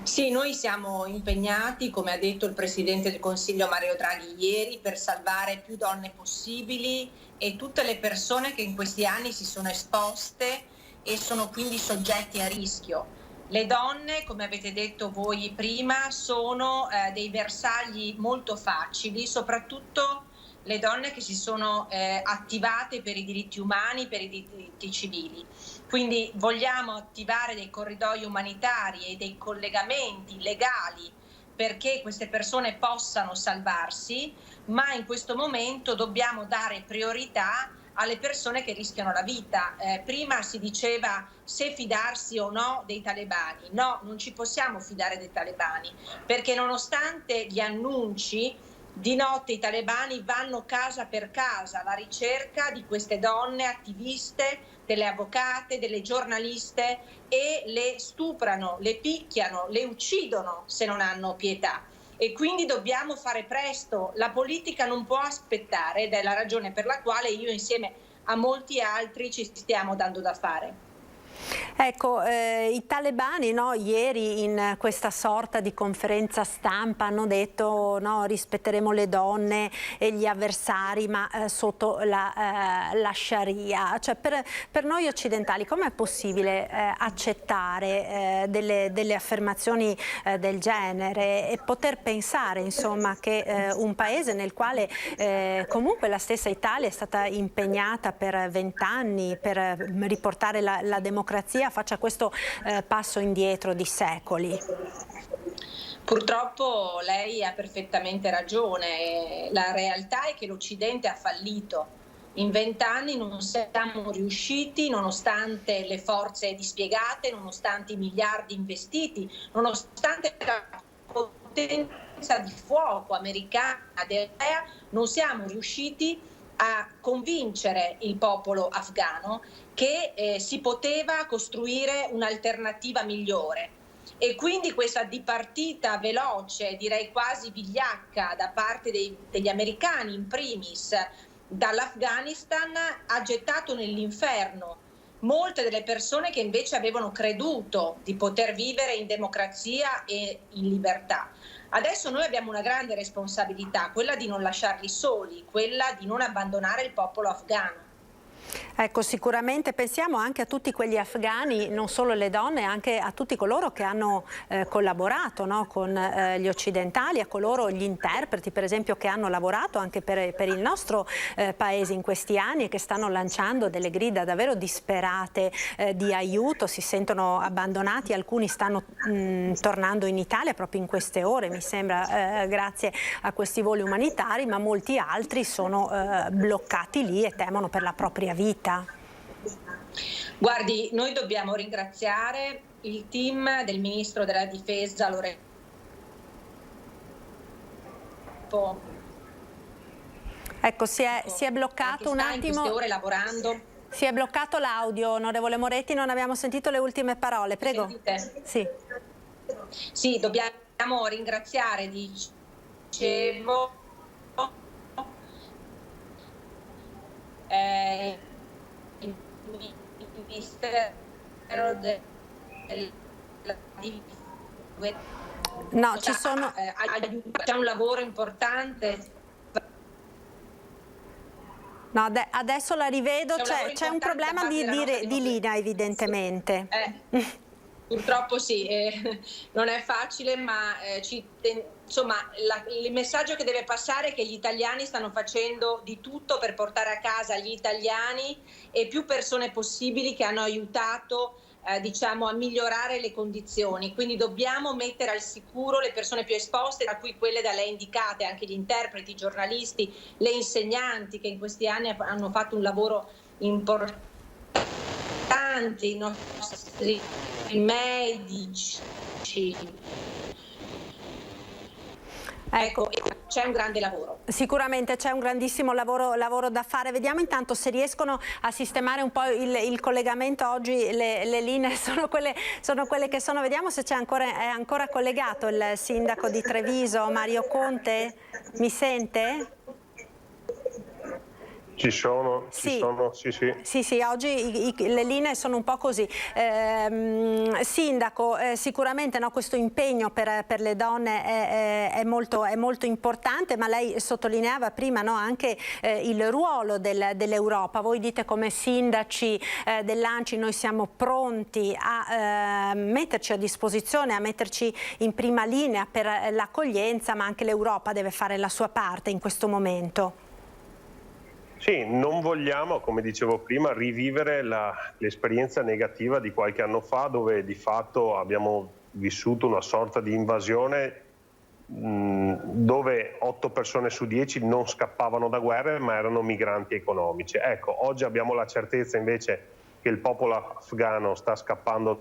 Sì, noi siamo impegnati, come ha detto il Presidente del Consiglio Mario Draghi ieri, per salvare più donne possibili e tutte le persone che in questi anni si sono esposte e sono quindi soggetti a rischio. Le donne, come avete detto voi prima, sono dei bersagli molto facili, soprattutto le donne che si sono attivate per i diritti umani, per i diritti civili. Quindi vogliamo attivare dei corridoi umanitari e dei collegamenti legali perché queste persone possano salvarsi, ma in questo momento dobbiamo dare priorità alle persone che rischiano la vita. Prima si diceva se fidarsi o no dei talebani. No, non ci possiamo fidare dei talebani, perché nonostante gli annunci, di notte i talebani vanno casa per casa alla ricerca di queste donne attiviste, delle avvocate, delle giornaliste e le stuprano, le picchiano, le uccidono se non hanno pietà. E quindi dobbiamo fare presto, la politica non può aspettare ed è la ragione per la quale io insieme a molti altri ci stiamo dando da fare. Ecco, i talebani, no, ieri in questa sorta di conferenza stampa hanno detto no, rispetteremo le donne e gli avversari ma sotto la Sharia. Cioè, per noi occidentali com'è possibile accettare delle affermazioni del genere e poter pensare, insomma, che un paese nel quale comunque la stessa Italia è stata impegnata per 20 anni per riportare la democrazia faccia questo passo indietro di secoli? Purtroppo lei ha perfettamente ragione, la realtà è che l'Occidente ha fallito. In 20 anni non siamo riusciti, nonostante le forze dispiegate, nonostante i miliardi investiti, nonostante la potenza di fuoco americana ed europea, non siamo riusciti a convincere il popolo afghano che si poteva costruire un'alternativa migliore. E quindi questa dipartita veloce, direi quasi vigliacca, da parte degli americani in primis dall'Afghanistan ha gettato nell'inferno molte delle persone che invece avevano creduto di poter vivere in democrazia e in libertà. Adesso noi abbiamo una grande responsabilità, quella di non lasciarli soli, quella di non abbandonare il popolo afghano. Ecco, sicuramente pensiamo anche a tutti quegli afghani, non solo le donne, anche a tutti coloro che hanno collaborato, no, con gli occidentali, a coloro, gli interpreti per esempio, che hanno lavorato anche per il nostro paese in questi anni e che stanno lanciando delle grida davvero disperate di aiuto, si sentono abbandonati, alcuni stanno tornando in Italia proprio in queste ore, mi sembra, grazie a questi voli umanitari, ma molti altri sono bloccati lì e temono per la propria vita. Guardi, noi dobbiamo ringraziare il team del Ministro della Difesa Lorenzo. Ecco, si è bloccato un attimo. In queste ore lavorando. Si è bloccato l'audio, onorevole Moretti, non abbiamo sentito le ultime parole. Prego. Sì. Sì, dobbiamo ringraziare, dicevo, il Ministero della Difesa. No, ci sono... C'è un lavoro importante. No, adesso la rivedo, c'è un problema di linea evidentemente. Purtroppo sì, non è facile, ma insomma il messaggio che deve passare è che gli italiani stanno facendo di tutto per portare a casa gli italiani e più persone possibili che hanno aiutato a migliorare le condizioni. Quindi dobbiamo mettere al sicuro le persone più esposte, tra cui quelle da lei indicate, anche gli interpreti, i giornalisti, le insegnanti che in questi anni hanno fatto un lavoro importante, i nostri medici. Ecco, c'è un grande lavoro. Sicuramente c'è un grandissimo lavoro da fare. Vediamo intanto se riescono a sistemare un po' il collegamento. Oggi le linee sono quelle che sono. Vediamo se è ancora collegato il sindaco di Treviso, Mario Conte. Mi sente? Ci sono, sì. Sì, oggi le linee sono un po' così. Sindaco, sicuramente questo impegno per le donne è molto importante, ma lei sottolineava prima anche il ruolo dell'Europa. Voi dite come sindaci dell'ANCI noi siamo pronti a metterci a disposizione, a metterci in prima linea per l'accoglienza, ma anche l'Europa deve fare la sua parte in questo momento. Sì, non vogliamo, come dicevo prima, rivivere l'esperienza negativa di qualche anno fa, dove di fatto abbiamo vissuto una sorta di invasione dove 8 persone su 10 non scappavano da guerre, ma erano migranti economici. Ecco, oggi abbiamo la certezza invece che il popolo afghano sta scappando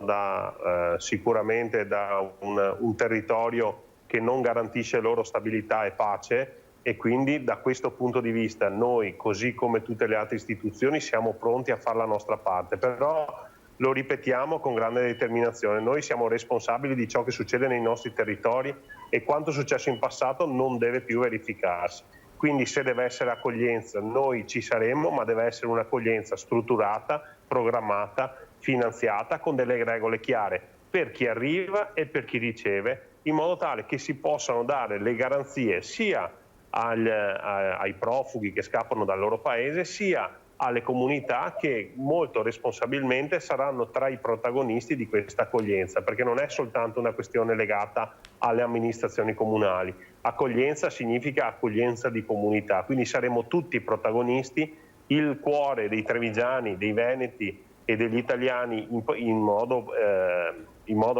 sicuramente da un territorio che non garantisce loro stabilità e pace. E quindi da questo punto di vista noi, così come tutte le altre istituzioni, siamo pronti a fare la nostra parte, però lo ripetiamo con grande determinazione, noi siamo responsabili di ciò che succede nei nostri territori e quanto è successo in passato non deve più verificarsi. Quindi se deve essere accoglienza noi ci saremo, ma deve essere un'accoglienza strutturata, programmata, finanziata, con delle regole chiare per chi arriva e per chi riceve, in modo tale che si possano dare le garanzie sia ai profughi che scappano dal loro paese, sia alle comunità che molto responsabilmente saranno tra i protagonisti di questa accoglienza, perché non è soltanto una questione legata alle amministrazioni comunali. Accoglienza significa accoglienza di comunità, quindi saremo tutti protagonisti, il cuore dei trevigiani, dei veneti e degli italiani in modo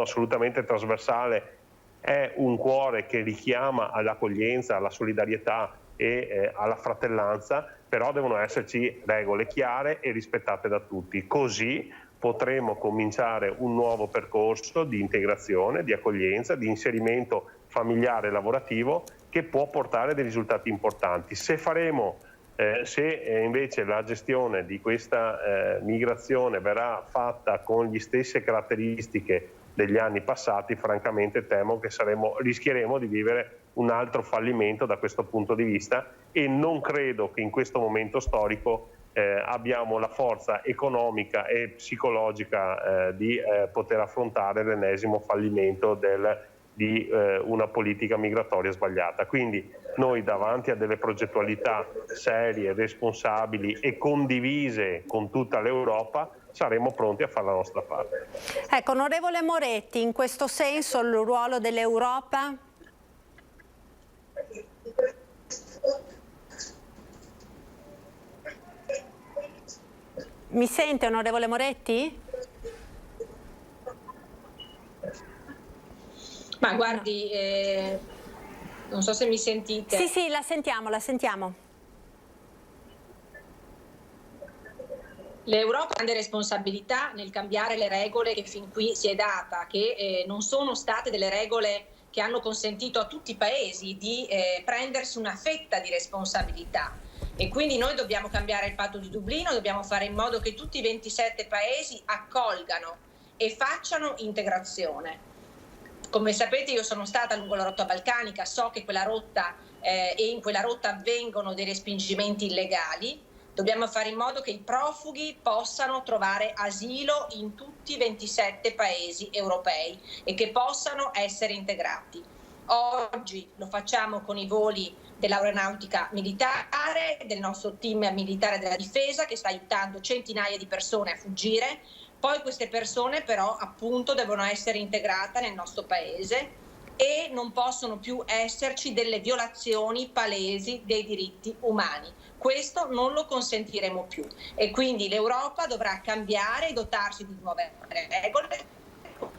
assolutamente trasversale. È un cuore che richiama all'accoglienza, alla solidarietà e alla fratellanza, però devono esserci regole chiare e rispettate da tutti. Così potremo cominciare un nuovo percorso di integrazione, di accoglienza, di inserimento familiare e lavorativo che può portare dei risultati importanti. Se invece la gestione di questa migrazione verrà fatta con le stesse caratteristiche degli anni passati, francamente temo che rischieremo di vivere un altro fallimento da questo punto di vista e non credo che in questo momento storico abbiamo la forza economica e psicologica di poter affrontare l'ennesimo fallimento di una politica migratoria sbagliata. Quindi noi davanti a delle progettualità serie, responsabili e condivise con tutta l'Europa saremo pronti a fare la nostra parte. Ecco, onorevole Moretti, in questo senso il ruolo dell'Europa? Mi sente, onorevole Moretti? Ma guardi, non so se mi sentite. Sì, la sentiamo. L'Europa ha grande responsabilità nel cambiare le regole che fin qui si è data, che non sono state delle regole che hanno consentito a tutti i paesi di prendersi una fetta di responsabilità. E quindi noi dobbiamo cambiare il patto di Dublino, dobbiamo fare in modo che tutti i 27 paesi accolgano e facciano integrazione. Come sapete io sono stata lungo la rotta balcanica, so che quella rotta e in quella rotta avvengono dei respingimenti illegali. Dobbiamo fare in modo che i profughi possano trovare asilo in tutti i 27 paesi europei e che possano essere integrati. Oggi lo facciamo con i voli dell'aeronautica militare, del nostro team militare della difesa che sta aiutando centinaia di persone a fuggire. Poi queste persone però appunto devono essere integrate nel nostro paese e non possono più esserci delle violazioni palesi dei diritti umani. Questo non lo consentiremo più e quindi l'Europa dovrà cambiare e dotarsi di nuove regole,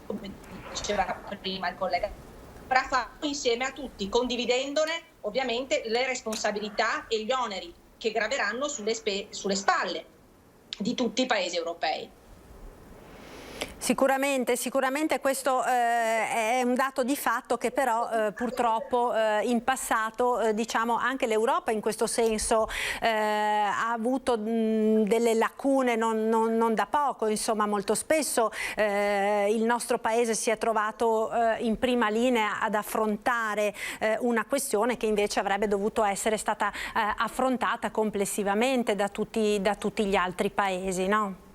come diceva prima il collega, dovrà farlo insieme a tutti, condividendone ovviamente le responsabilità e gli oneri che graveranno sulle spalle di tutti i paesi europei. Sicuramente questo è un dato di fatto che però purtroppo in passato diciamo anche l'Europa in questo senso ha avuto delle lacune non da poco, insomma molto spesso il nostro paese si è trovato in prima linea ad affrontare una questione che invece avrebbe dovuto essere stata affrontata complessivamente da tutti gli altri paesi, no?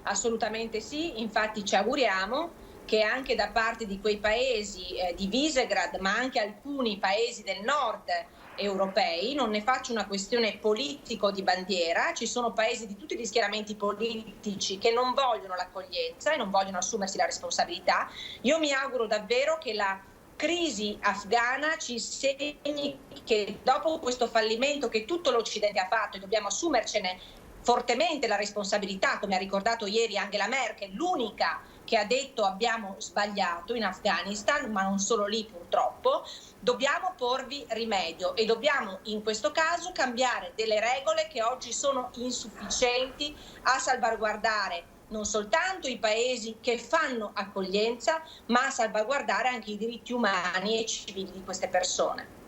Assolutamente sì, infatti ci auguriamo che anche da parte di quei paesi di Visegrad, ma anche alcuni paesi del nord europei, non ne faccia una questione politico di bandiera. Ci sono paesi di tutti gli schieramenti politici che non vogliono l'accoglienza e non vogliono assumersi la responsabilità. Io mi auguro davvero che la crisi afghana ci segni che dopo questo fallimento che tutto l'Occidente ha fatto, e dobbiamo assumercene fortemente la responsabilità, come ha ricordato ieri Angela Merkel, l'unica che ha detto abbiamo sbagliato in Afghanistan, ma non solo lì purtroppo, dobbiamo porvi rimedio e dobbiamo in questo caso cambiare delle regole che oggi sono insufficienti a salvaguardare non soltanto i paesi che fanno accoglienza, ma a salvaguardare anche i diritti umani e civili di queste persone.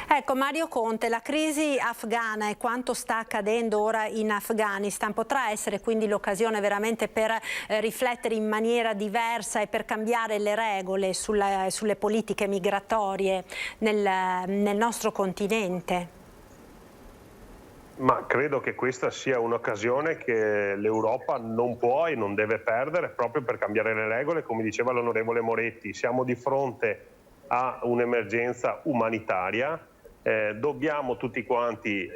Ecco, Mario Conte, la crisi afghana e quanto sta accadendo ora in Afghanistan potrà essere quindi l'occasione veramente per riflettere in maniera diversa e per cambiare le regole sulle politiche migratorie nel nostro continente? Ma credo che questa sia un'occasione che l'Europa non può e non deve perdere proprio per cambiare le regole. Come diceva l'onorevole Moretti, siamo di fronte a un'emergenza umanitaria, dobbiamo tutti quanti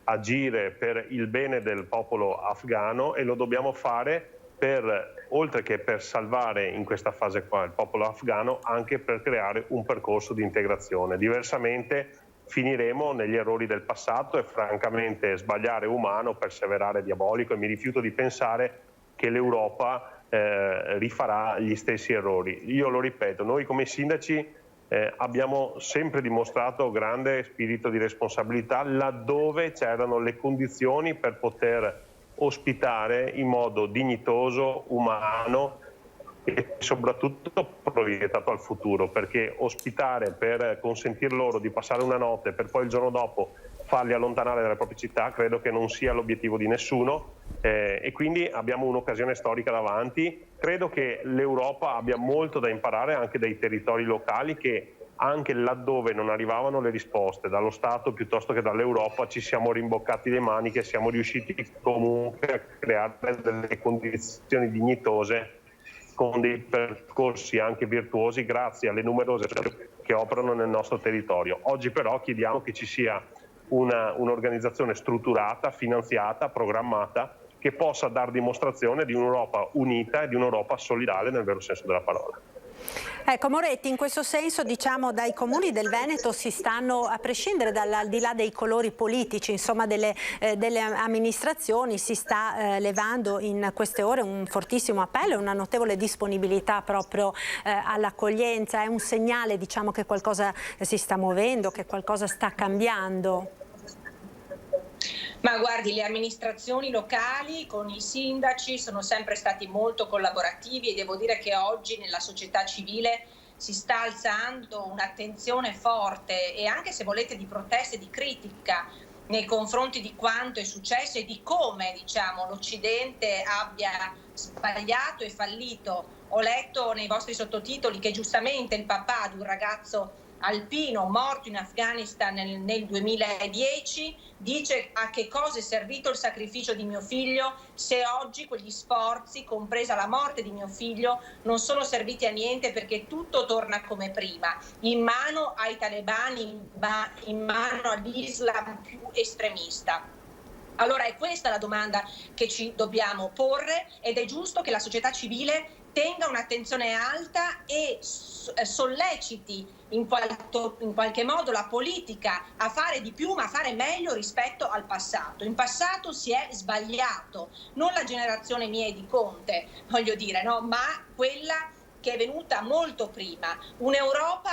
agire per il bene del popolo afghano e lo dobbiamo fare oltre che per salvare in questa fase qua il popolo afghano, anche per creare un percorso di integrazione. Diversamente finiremo negli errori del passato e francamente sbagliare è umano, perseverare è diabolico e mi rifiuto di pensare che l'Europa rifarà gli stessi errori. Io lo ripeto, noi come sindaci abbiamo sempre dimostrato grande spirito di responsabilità laddove c'erano le condizioni per poter ospitare in modo dignitoso, umano e soprattutto proiettato al futuro, perché ospitare per consentir loro di passare una notte per poi il giorno dopo farli allontanare dalle proprie città credo che non sia l'obiettivo di nessuno e quindi abbiamo un'occasione storica davanti. Credo che l'Europa abbia molto da imparare anche dai territori locali che anche laddove non arrivavano le risposte dallo Stato piuttosto che dall'Europa ci siamo rimboccati le maniche e siamo riusciti comunque a creare delle condizioni dignitose con dei percorsi anche virtuosi grazie alle numerose che operano nel nostro territorio. Oggi però chiediamo che ci sia un'organizzazione strutturata, finanziata, programmata che possa dar dimostrazione di un'Europa unita e di un'Europa solidale nel vero senso della parola. Ecco Moretti, in questo senso diciamo dai comuni del Veneto si stanno, a prescindere al di là dei colori politici, insomma delle amministrazioni, si sta levando in queste ore un fortissimo appello e una notevole disponibilità proprio all'accoglienza. È un segnale diciamo che qualcosa si sta muovendo, che qualcosa sta cambiando? Ma guardi, le amministrazioni locali con i sindaci sono sempre stati molto collaborativi e devo dire che oggi nella società civile si sta alzando un'attenzione forte e anche se volete di protesta e di critica nei confronti di quanto è successo e di come diciamo l'Occidente abbia sbagliato e fallito. Ho letto nei vostri sottotitoli che giustamente il papà di un ragazzo alpino morto in Afghanistan nel 2010 dice a che cosa è servito il sacrificio di mio figlio se oggi quegli sforzi, compresa la morte di mio figlio, non sono serviti a niente perché tutto torna come prima, in mano ai talebani, in mano all'Islam più estremista. Allora è questa la domanda che ci dobbiamo porre, ed è giusto che la società civile tenga un'attenzione alta e solleciti in qualche modo la politica a fare di più, ma a fare meglio rispetto al passato. In passato si è sbagliato, non la generazione mia e di Conte, voglio dire, no? Ma quella che è venuta molto prima. Un'Europa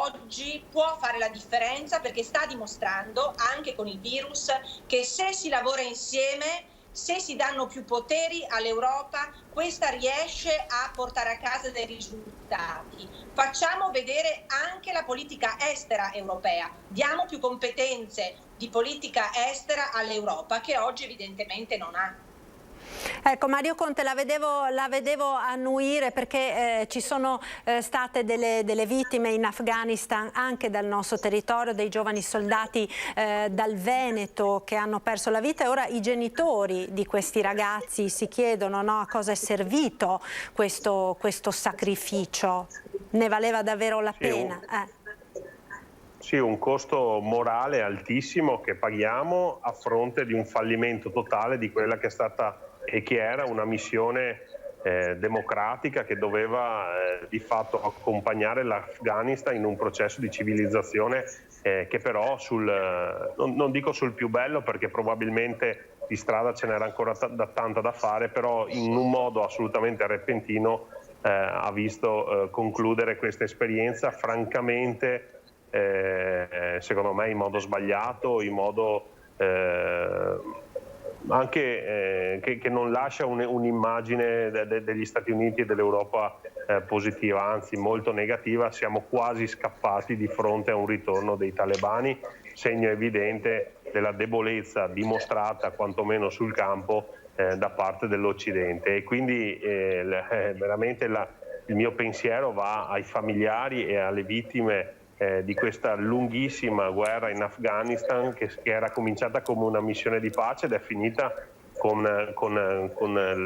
oggi può fare la differenza, perché sta dimostrando anche con il virus che se si lavora insieme, se si danno più poteri all'Europa, questa riesce a portare a casa dei risultati. Facciamo vedere anche la politica estera europea, diamo più competenze di politica estera all'Europa, che oggi evidentemente non ha. Ecco, Mario Conte, la vedevo annuire perché ci sono state delle vittime in Afghanistan anche dal nostro territorio, dei giovani soldati dal Veneto che hanno perso la vita, e ora i genitori di questi ragazzi si chiedono, no, a cosa è servito questo sacrificio. Ne valeva davvero la pena? Sì, un costo morale altissimo che paghiamo a fronte di un fallimento totale di quella che è stata e che era una missione democratica che doveva di fatto accompagnare l'Afghanistan in un processo di civilizzazione che però non dico sul più bello, perché probabilmente di strada ce n'era ancora tanta da fare, però in un modo assolutamente repentino ha visto concludere questa esperienza francamente secondo me in modo sbagliato, in modo anche che non lascia un'immagine degli Stati Uniti e dell'Europa positiva, anzi molto negativa. Siamo quasi scappati di fronte a un ritorno dei talebani, segno evidente della debolezza dimostrata quantomeno sul campo da parte dell'Occidente, e quindi veramente il mio pensiero va ai familiari e alle vittime di questa lunghissima guerra in Afghanistan che era cominciata come una missione di pace ed è finita con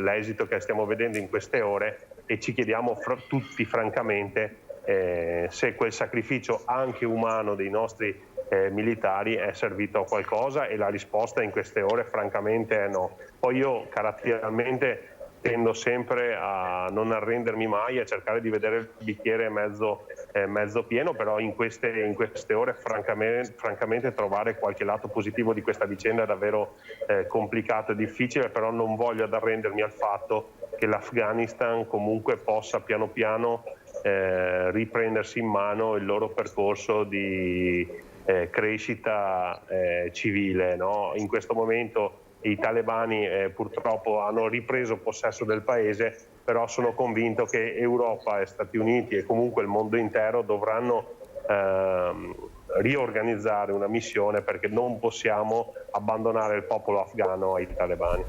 l'esito che stiamo vedendo in queste ore, e ci chiediamo tutti francamente se quel sacrificio anche umano dei nostri militari è servito a qualcosa, e la risposta in queste ore francamente è no. Poi io caratterialmente tendo sempre a non arrendermi mai, a cercare di vedere il bicchiere mezzo pieno, però in queste ore francamente trovare qualche lato positivo di questa vicenda è davvero complicato e difficile, però non voglio arrendermi al fatto che l'Afghanistan comunque possa piano piano riprendersi in mano il loro percorso di crescita civile, no? In questo momento i talebani purtroppo hanno ripreso possesso del paese, però sono convinto che Europa e Stati Uniti e comunque il mondo intero dovranno riorganizzare una missione, perché non possiamo abbandonare il popolo afghano ai talebani.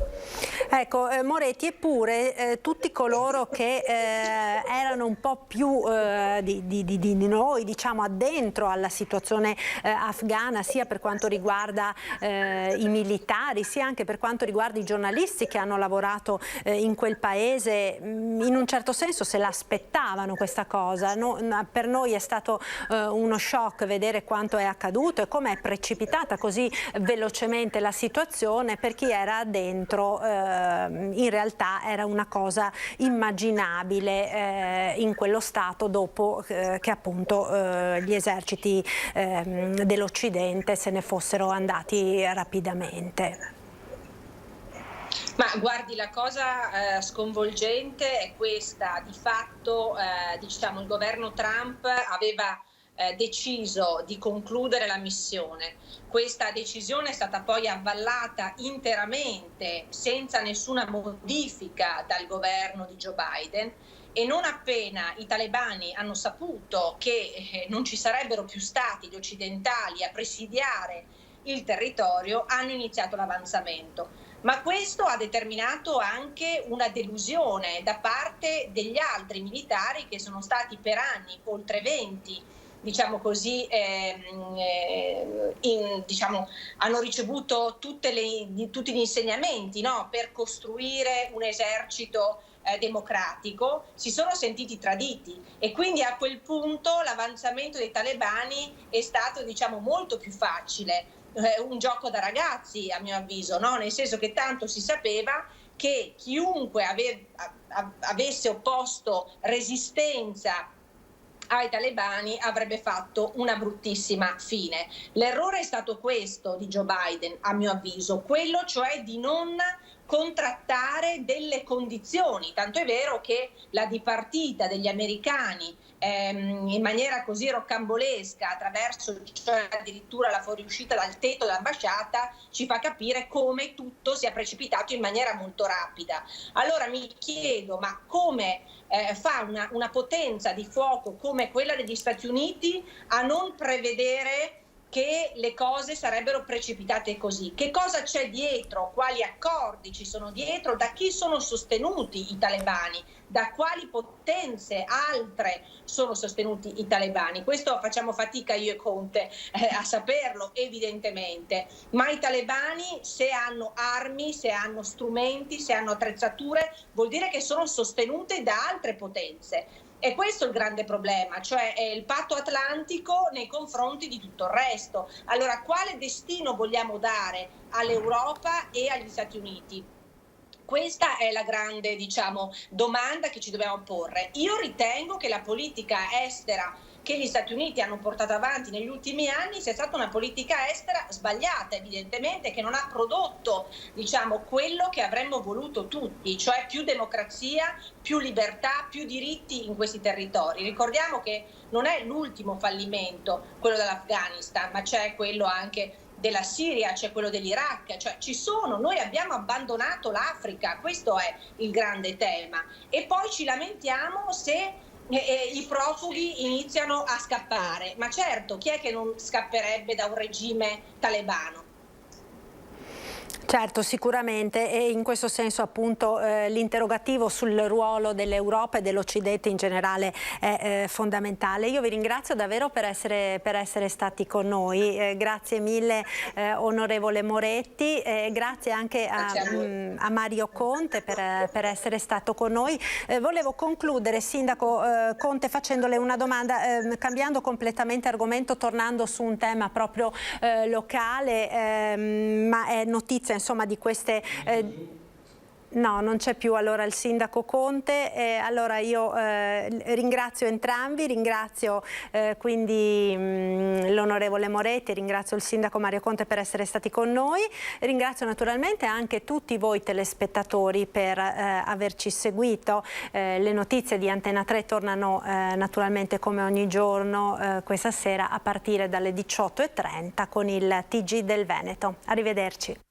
Ecco, Moretti, eppure tutti coloro che erano un po' più di noi, diciamo, addentro alla situazione afghana, sia per quanto riguarda i militari, sia anche per quanto riguarda i giornalisti che hanno lavorato in quel paese, in un certo senso se l'aspettavano questa cosa. Per noi è stato uno shock vedere quanto è accaduto e come è precipitata così velocemente la situazione. Per chi era dentro in realtà era una cosa immaginabile in quello stato, dopo che appunto gli eserciti dell'Occidente se ne fossero andati rapidamente. Ma guardi, la cosa sconvolgente è questa: di fatto diciamo, il governo Trump aveva deciso di concludere la missione. Questa decisione è stata poi avvallata interamente, senza nessuna modifica, dal governo di Joe Biden, e non appena i talebani hanno saputo che non ci sarebbero più stati gli occidentali a presidiare il territorio, hanno iniziato l'avanzamento. Ma questo ha determinato anche una delusione da parte degli altri militari che sono stati per anni, oltre 20, diciamo così, hanno ricevuto tutti gli insegnamenti, no? Per costruire un esercito democratico, si sono sentiti traditi, e quindi a quel punto l'avanzamento dei talebani è stato, diciamo, molto più facile. un gioco da ragazzi, a mio avviso, no? Nel senso che tanto si sapeva che chiunque avesse opposto resistenza ai talebani avrebbe fatto una bruttissima fine. L'errore è stato questo di Joe Biden, a mio avviso, quello cioè di non contrattare delle condizioni, tanto è vero che la dipartita degli americani in maniera così roccambolesca, attraverso cioè addirittura la fuoriuscita dal tetto dell'ambasciata, ci fa capire come tutto sia precipitato in maniera molto rapida. Allora mi chiedo, ma come fa una potenza di fuoco come quella degli Stati Uniti a non prevedere che le cose sarebbero precipitate così? Che cosa c'è dietro? Quali accordi ci sono dietro? Da chi sono sostenuti i talebani? Da quali potenze altre sono sostenuti i talebani? Questo facciamo fatica io e Conte a saperlo, evidentemente, ma i talebani, se hanno armi, se hanno strumenti, se hanno attrezzature, vuol dire che sono sostenute da altre potenze. E questo è il grande problema, cioè è il patto atlantico nei confronti di tutto il resto. Allora, quale destino vogliamo dare all'Europa e agli Stati Uniti? Questa è la grande, domanda che ci dobbiamo porre. Io ritengo che la politica estera che gli Stati Uniti hanno portato avanti negli ultimi anni sia stata una politica estera sbagliata, evidentemente, che non ha prodotto, quello che avremmo voluto tutti, cioè più democrazia, più libertà, più diritti in questi territori. Ricordiamo che non è l'ultimo fallimento quello dell'Afghanistan, ma c'è quello anche della Siria, c'è quello dell'Iraq, noi abbiamo abbandonato l'Africa, questo è il grande tema. E poi ci lamentiamo se i profughi iniziano a scappare, ma certo, chi è che non scapperebbe da un regime talebano? Certo, sicuramente, e in questo senso appunto l'interrogativo sul ruolo dell'Europa e dell'Occidente in generale è fondamentale. Io vi ringrazio davvero per essere stati con noi, grazie mille onorevole Moretti, grazie anche a Mario Conte per essere stato con noi. Volevo concludere, Sindaco Conte, facendole una domanda, cambiando completamente argomento, tornando su un tema proprio locale, ma è notizia di queste... No, non c'è più allora il Sindaco Conte, allora io ringrazio entrambi, ringrazio quindi l'onorevole Moretti, ringrazio il Sindaco Mario Conte per essere stati con noi, ringrazio naturalmente anche tutti voi telespettatori per averci seguito. Le notizie di Antena 3 tornano naturalmente come ogni giorno questa sera a partire dalle 18:30 con il TG del Veneto. Arrivederci.